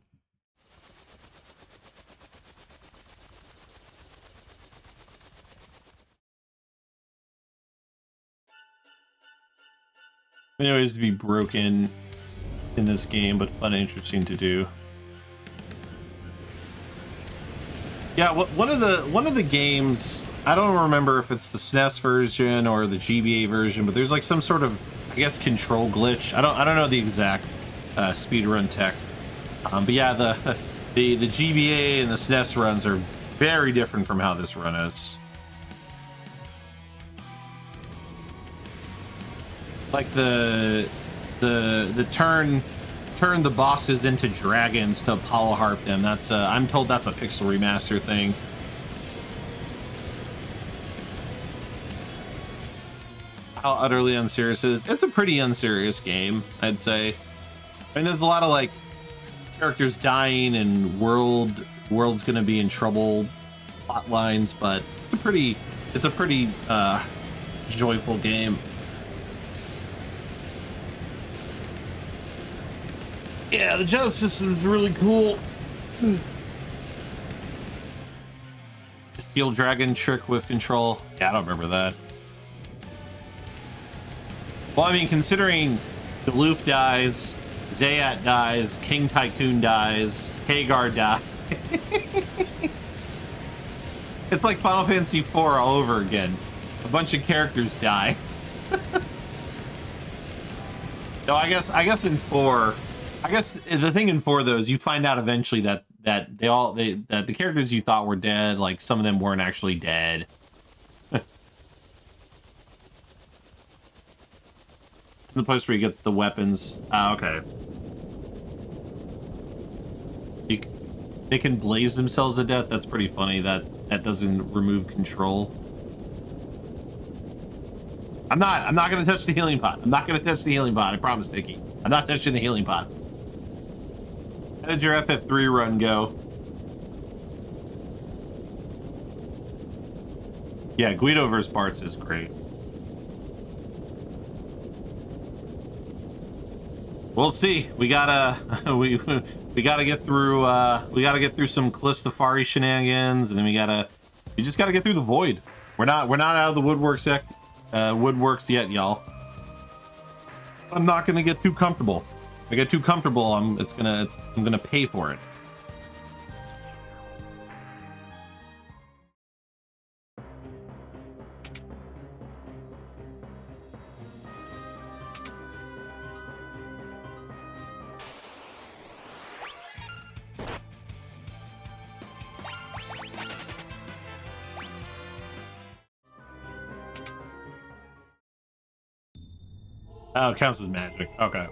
Anyways, to be broken in this game, but fun and interesting to do. Yeah, one of the games, I don't remember if it's the SNES version or the GBA version, but there's like some sort of, I guess, control glitch. I don't know the exact speedrun tech, but yeah, the GBA and the SNES runs are very different from how this run is. Like the turn the bosses into dragons to Apollo harp them. That's I'm told that's a Pixel Remaster thing. How utterly unserious it is. It's a pretty unserious game, I'd say. I mean, there's a lot of like characters dying and world's gonna be in trouble plot lines, but it's a pretty joyful game. Yeah, the jump system is really cool. Shield Dragon trick with control. Yeah, I don't remember that. Well, I mean, considering Duluth dies, Zayat dies, King Tycoon dies, Hagar dies. It's like Final Fantasy IV all over again. A bunch of characters die. No, I guess in 4. I guess the thing in 4 though is you find out eventually that the characters you thought were dead, like some of them weren't actually dead. It's the place where you get the weapons. Okay. They can blaze themselves to death. That's pretty funny. That doesn't remove control. I'm not gonna touch the healing pot. I'm not gonna touch the healing pot. I promise, Nikki. I'm not touching the healing pot. How did your FF3 run go? Yeah, Guido vs. Bartz is great. We'll see. We gotta we gotta get through some Calistafari shenanigans, and then we just gotta get through the void. We're not out of the woodworks yet, y'all. I'm not gonna get too comfortable. If I get too comfortable, I'm gonna pay for it. Oh, it counts as magic. Okay.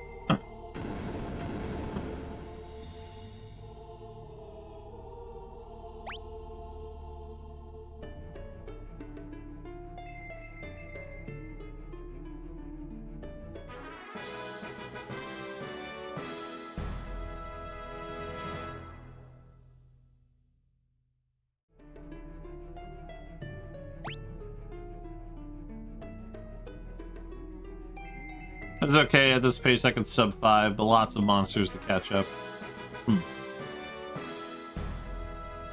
It's okay, at this pace I can sub 5, but lots of monsters to catch up.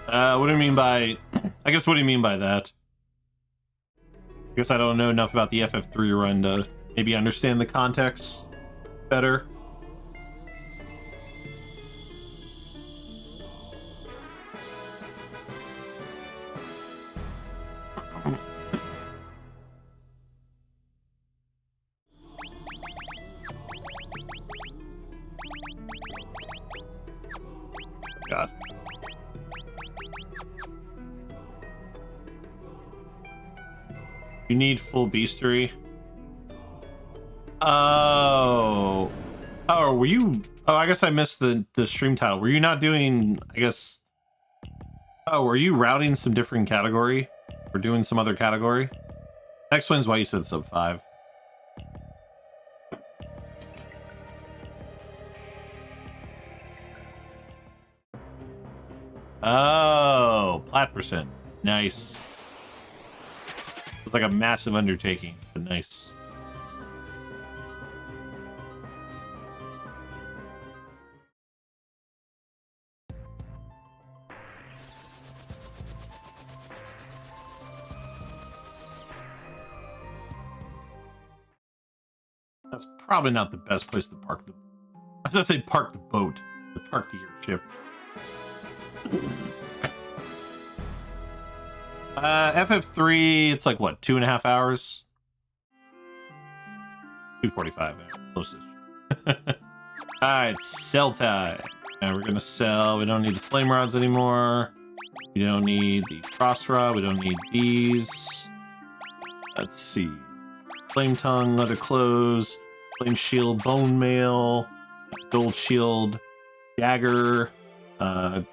What do you mean by... I guess what do you mean by that? I guess I don't know enough about the FF3 run to maybe understand the context better. You need full beastery. Oh. Oh, were you... Oh, I guess I missed the stream title. Were you not doing... I guess... Oh, were you routing some different category? Or doing some other category? That explains why you said sub 5. Oh, plat percent. Nice. It's like a massive undertaking, but nice. That's probably not the best place to park the... I was gonna say park the boat, but park the airship. FF3, it's like what, 2.5 hours? 2:45, closest. Alright, sell time. And we're gonna sell. We don't need the flame rods anymore. We don't need the frost rod. We don't need these. Let's see. Flame tongue, leather clothes, flame shield, bone mail, gold shield, dagger,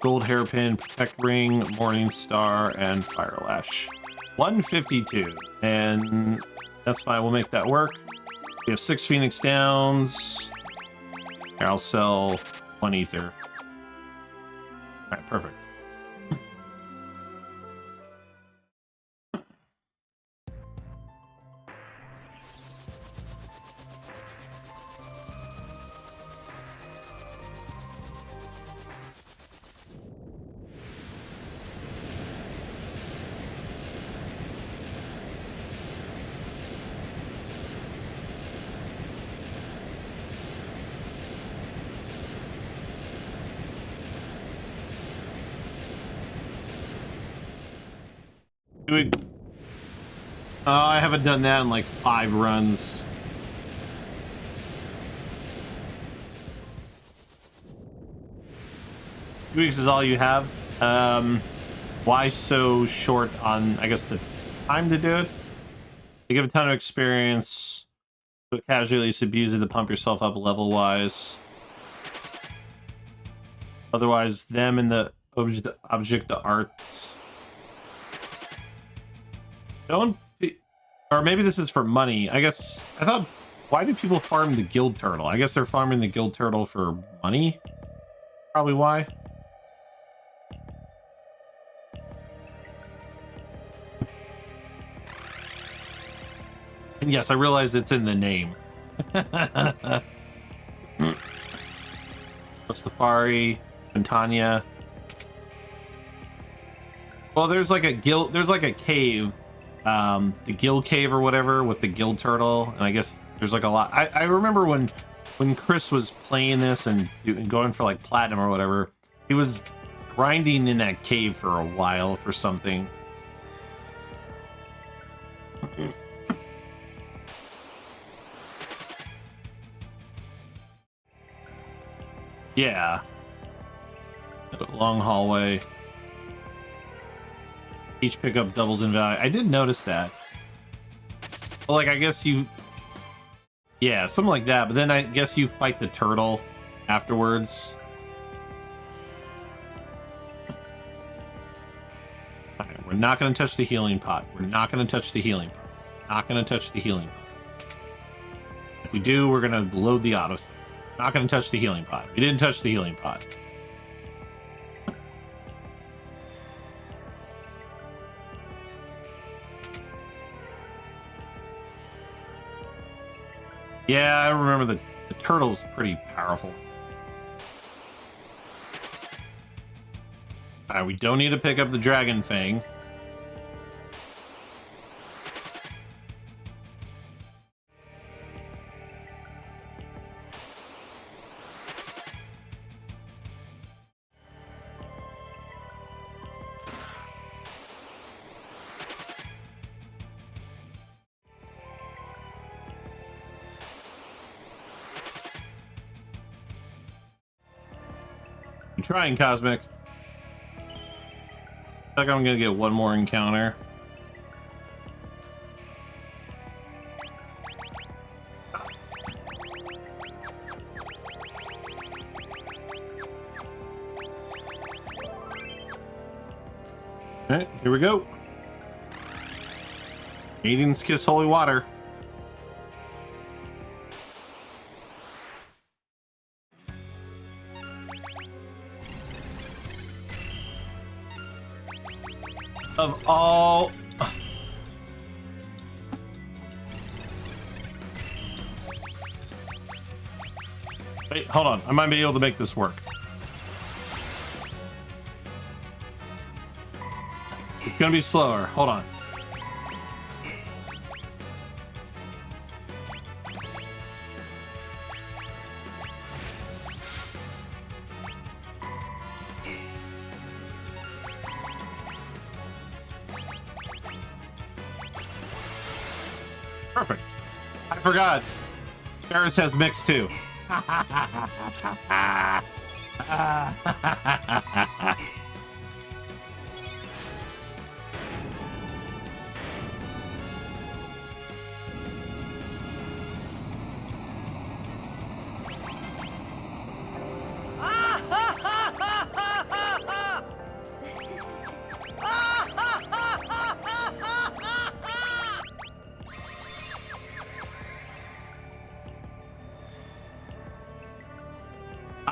gold hairpin, protect ring, morning star, and fire lash. 152, and that's fine. We'll make that work. We have 6 phoenix downs. Here, I'll sell 1 ether. All right, perfect. I haven't done that in like 5 runs. Two weeks is all you have. Why so short on, I guess, the time to do it? You give a ton of experience, but casually abuse it to pump yourself up level-wise. Otherwise, them and the object art. Don't be, or maybe this is for money. I guess I thought, why do people farm the guild turtle? I guess they're farming the guild turtle for money. Probably why. And yes, I realize it's in the name. Safari, Montania. Well, there's like a guild. There's like a cave. The guild cave or whatever with the guild turtle, and I guess there's like a lot. I remember when Chris was playing this and going for like platinum or whatever, he was grinding in that cave for a while for something. Yeah, long hallway. Each pickup doubles in value. I did notice that. Well, like, I guess you... Yeah, something like that. But then I guess you fight the turtle afterwards. Alright, we're not going to touch the healing pot. We're not going to touch the healing pot. Not going to touch the healing pot. If we do, we're going to load the auto. Not going to touch the healing pot. We didn't touch the healing pot. Yeah, I remember the turtle's pretty powerful. Alright, we don't need to pick up the dragon fang. Trying, Cosmic. I think I'm gonna get one more encounter. All right, here we go. Maiden's Kiss Holy Water. Of all... Wait, hold on. I might be able to make this work. It's gonna be slower. Hold on. Perfect. I forgot. Ferris has mix too.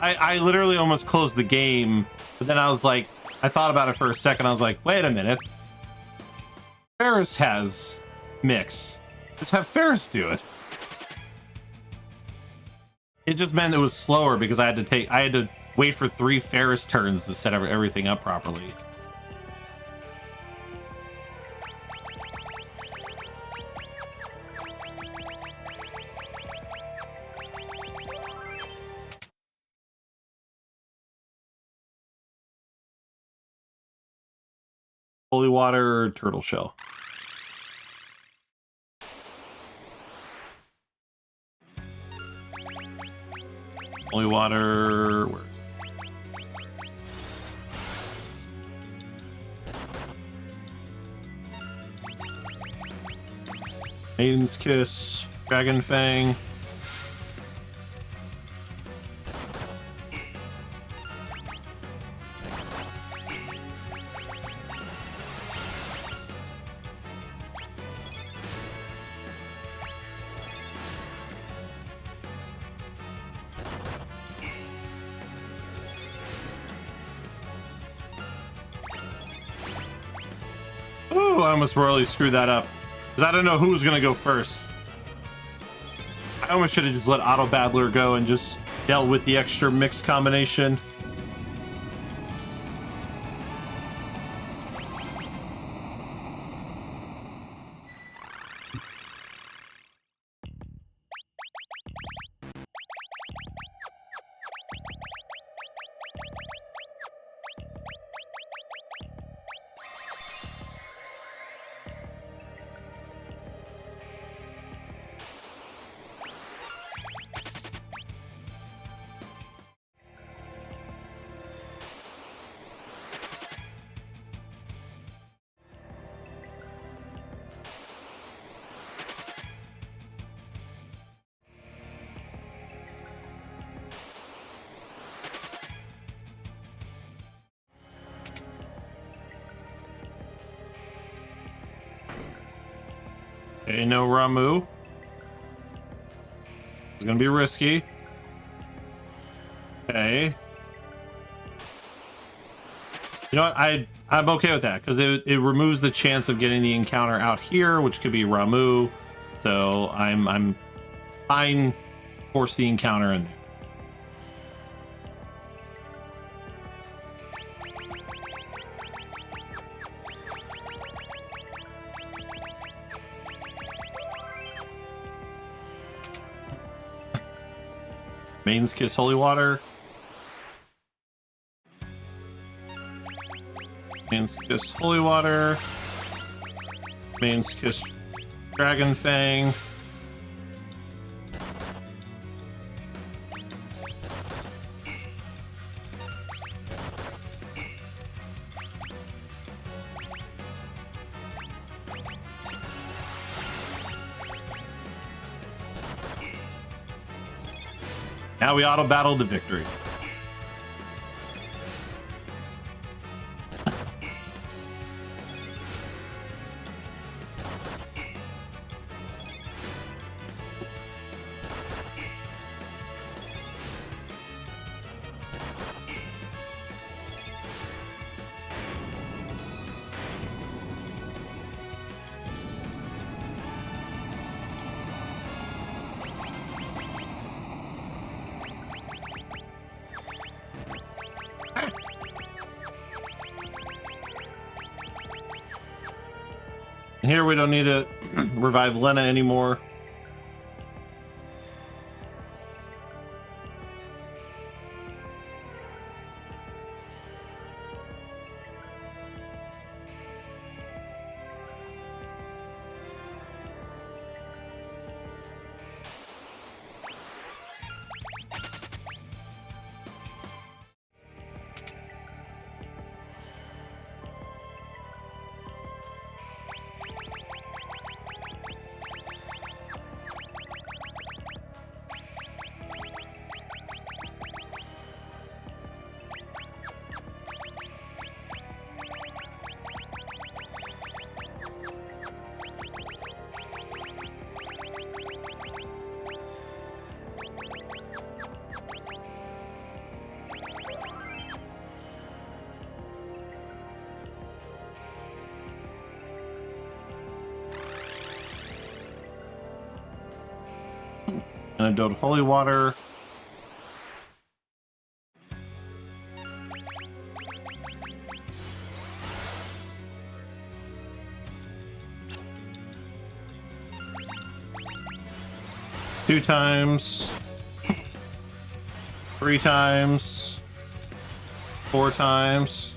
I literally almost closed the game, but then I was like, I thought about it for a second. I was like, wait a minute. Ferris has mix. Let's have Ferris do it. It just meant it was slower because I had to wait for 3 Ferris turns to set everything up properly. Holy water, turtle shell. Holy water, where? Maiden's Kiss, Dragon Fang. Ooh, I almost royally screwed that up. Because I don't know who was going to go first. I almost should have just let Auto Battler go and just dealt with the extra mix combination. Okay, no Ramu. It's gonna be risky. Okay. You know what? I'm okay with that because it removes the chance of getting the encounter out here, which could be Ramu. So I'm fine. Force the encounter in there. Maiden's Kiss Holy Water. Maiden's Kiss Holy Water. Maiden's Kiss Dragon Fang. Now we auto battle to victory. Here we don't need to revive Lena anymore. Antidote holy water. Two times. 3 times. 4 times.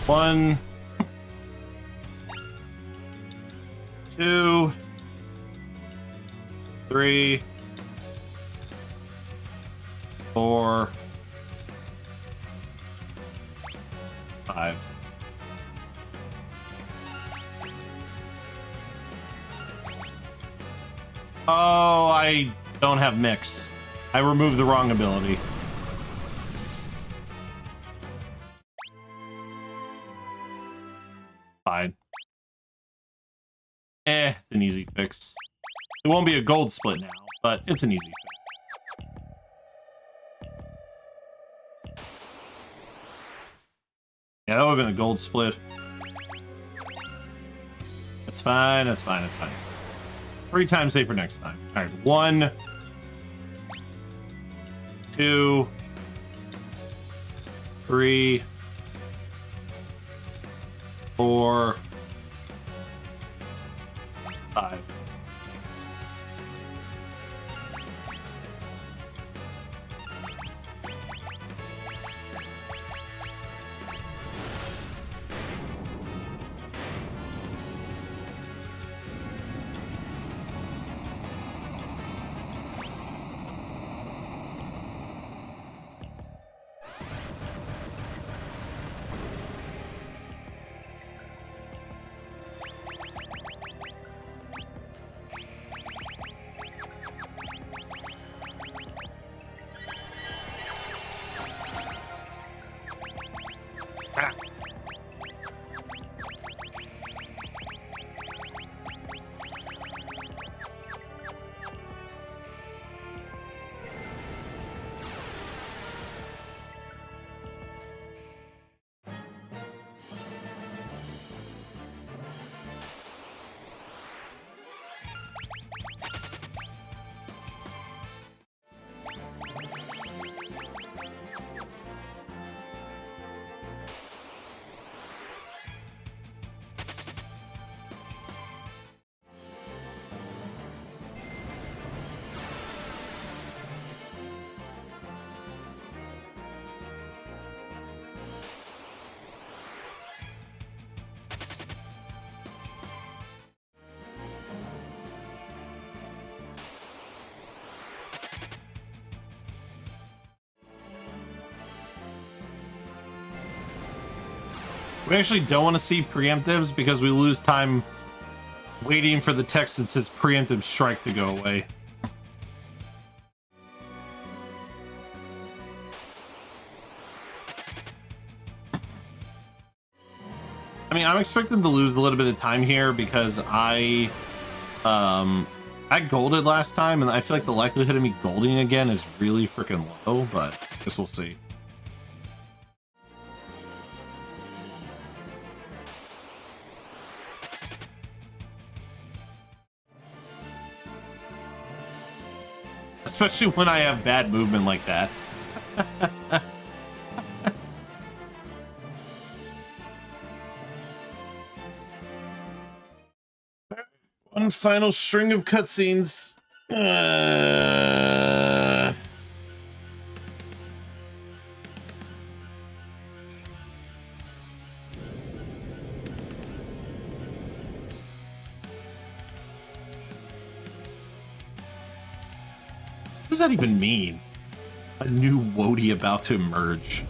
One, 2, 3, 4, 5. Oh, I don't have mix. I removed the wrong ability. Fine. It's an easy fix. It won't be a gold split now, but it's an easy fix. Yeah, that would have been a gold split. That's fine, that's fine, that's fine. 3 times safer next time. Alright, 1, 2, 3, 4, 5. We actually don't want to see preemptives because we lose time waiting for the text that says preemptive strike to go away. I mean, I'm expecting to lose a little bit of time here because I golded last time, and I feel like the likelihood of me golding again is really freaking low, but I guess we'll see. Especially when I have bad movement like that. One final string of cutscenes. What does that even mean? A new Wody about to emerge.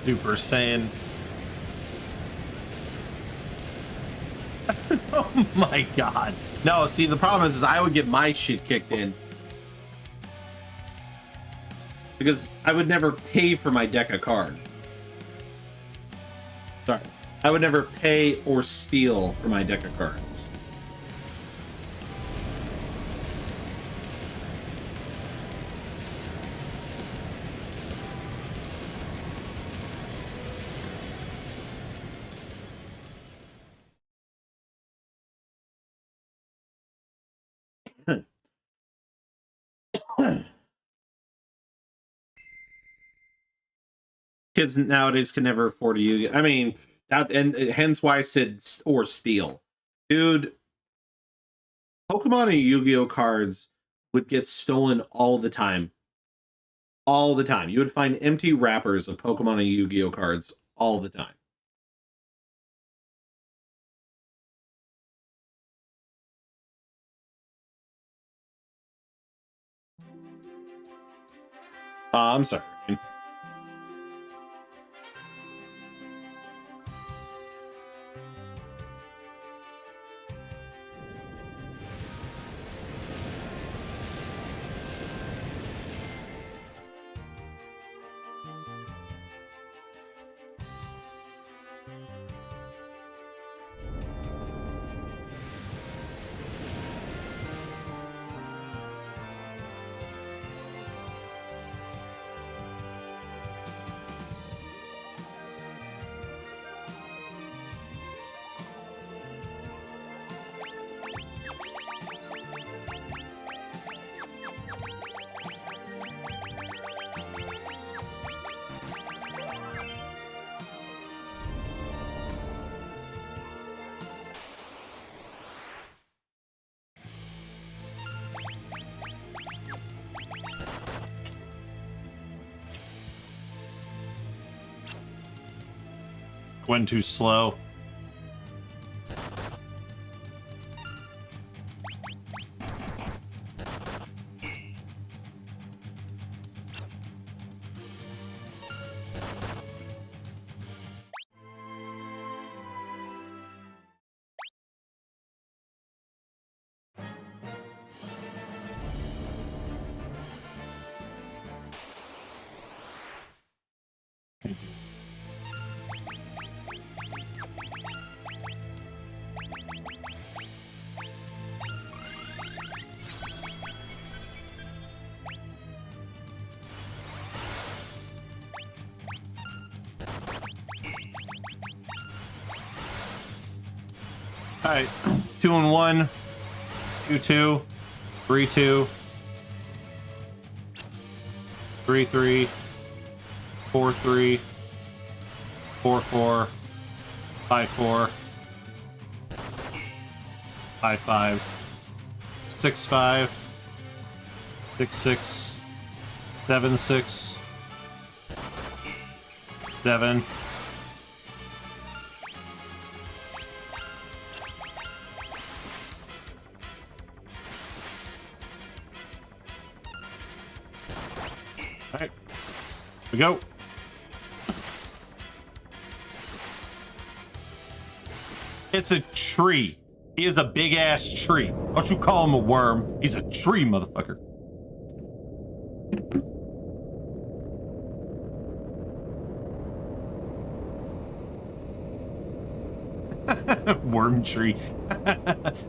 Super Saiyan. Oh my god. No, see, the problem is I would get my shit kicked in. Because I would never pay for my deck of cards. Sorry. I would never pay or steal for my deck of cards. Kids nowadays can never afford a Yu-Gi-Oh. I mean, that, and hence why I said or steal. Dude, Pokemon and Yu-Gi-Oh cards would get stolen all the time. All the time. You would find empty wrappers of Pokemon and Yu-Gi-Oh cards all the time. I'm sorry. Went too slow. All right, 2-1. 2-2, 3-2, 3-3, 4-3, 4-4, 5-4, 5-5, 6-5, 6-6, 7-6, 7. All right, we go. It's a tree. He is a big ass tree. Don't you call him a worm. He's a tree, motherfucker. Worm tree.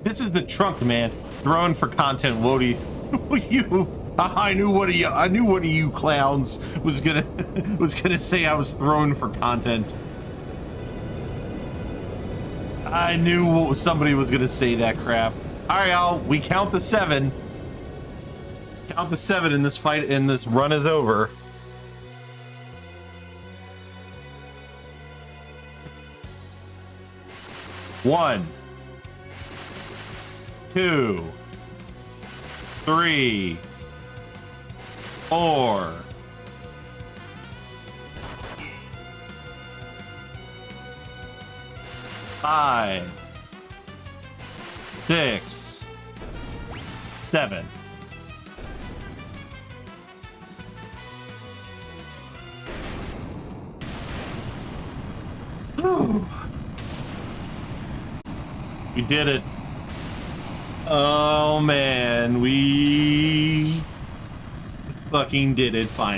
This is the trunk, man. Throwing for content, Wody. I knew one of you clowns was gonna say I was throwing for content. I knew somebody was gonna say that crap. All right, y'all. We count the 7. Count the 7 in this fight, and this run is over. One, 2, 3, 4, 5, 6, 7. We did it. Oh man, we fucking did it finally.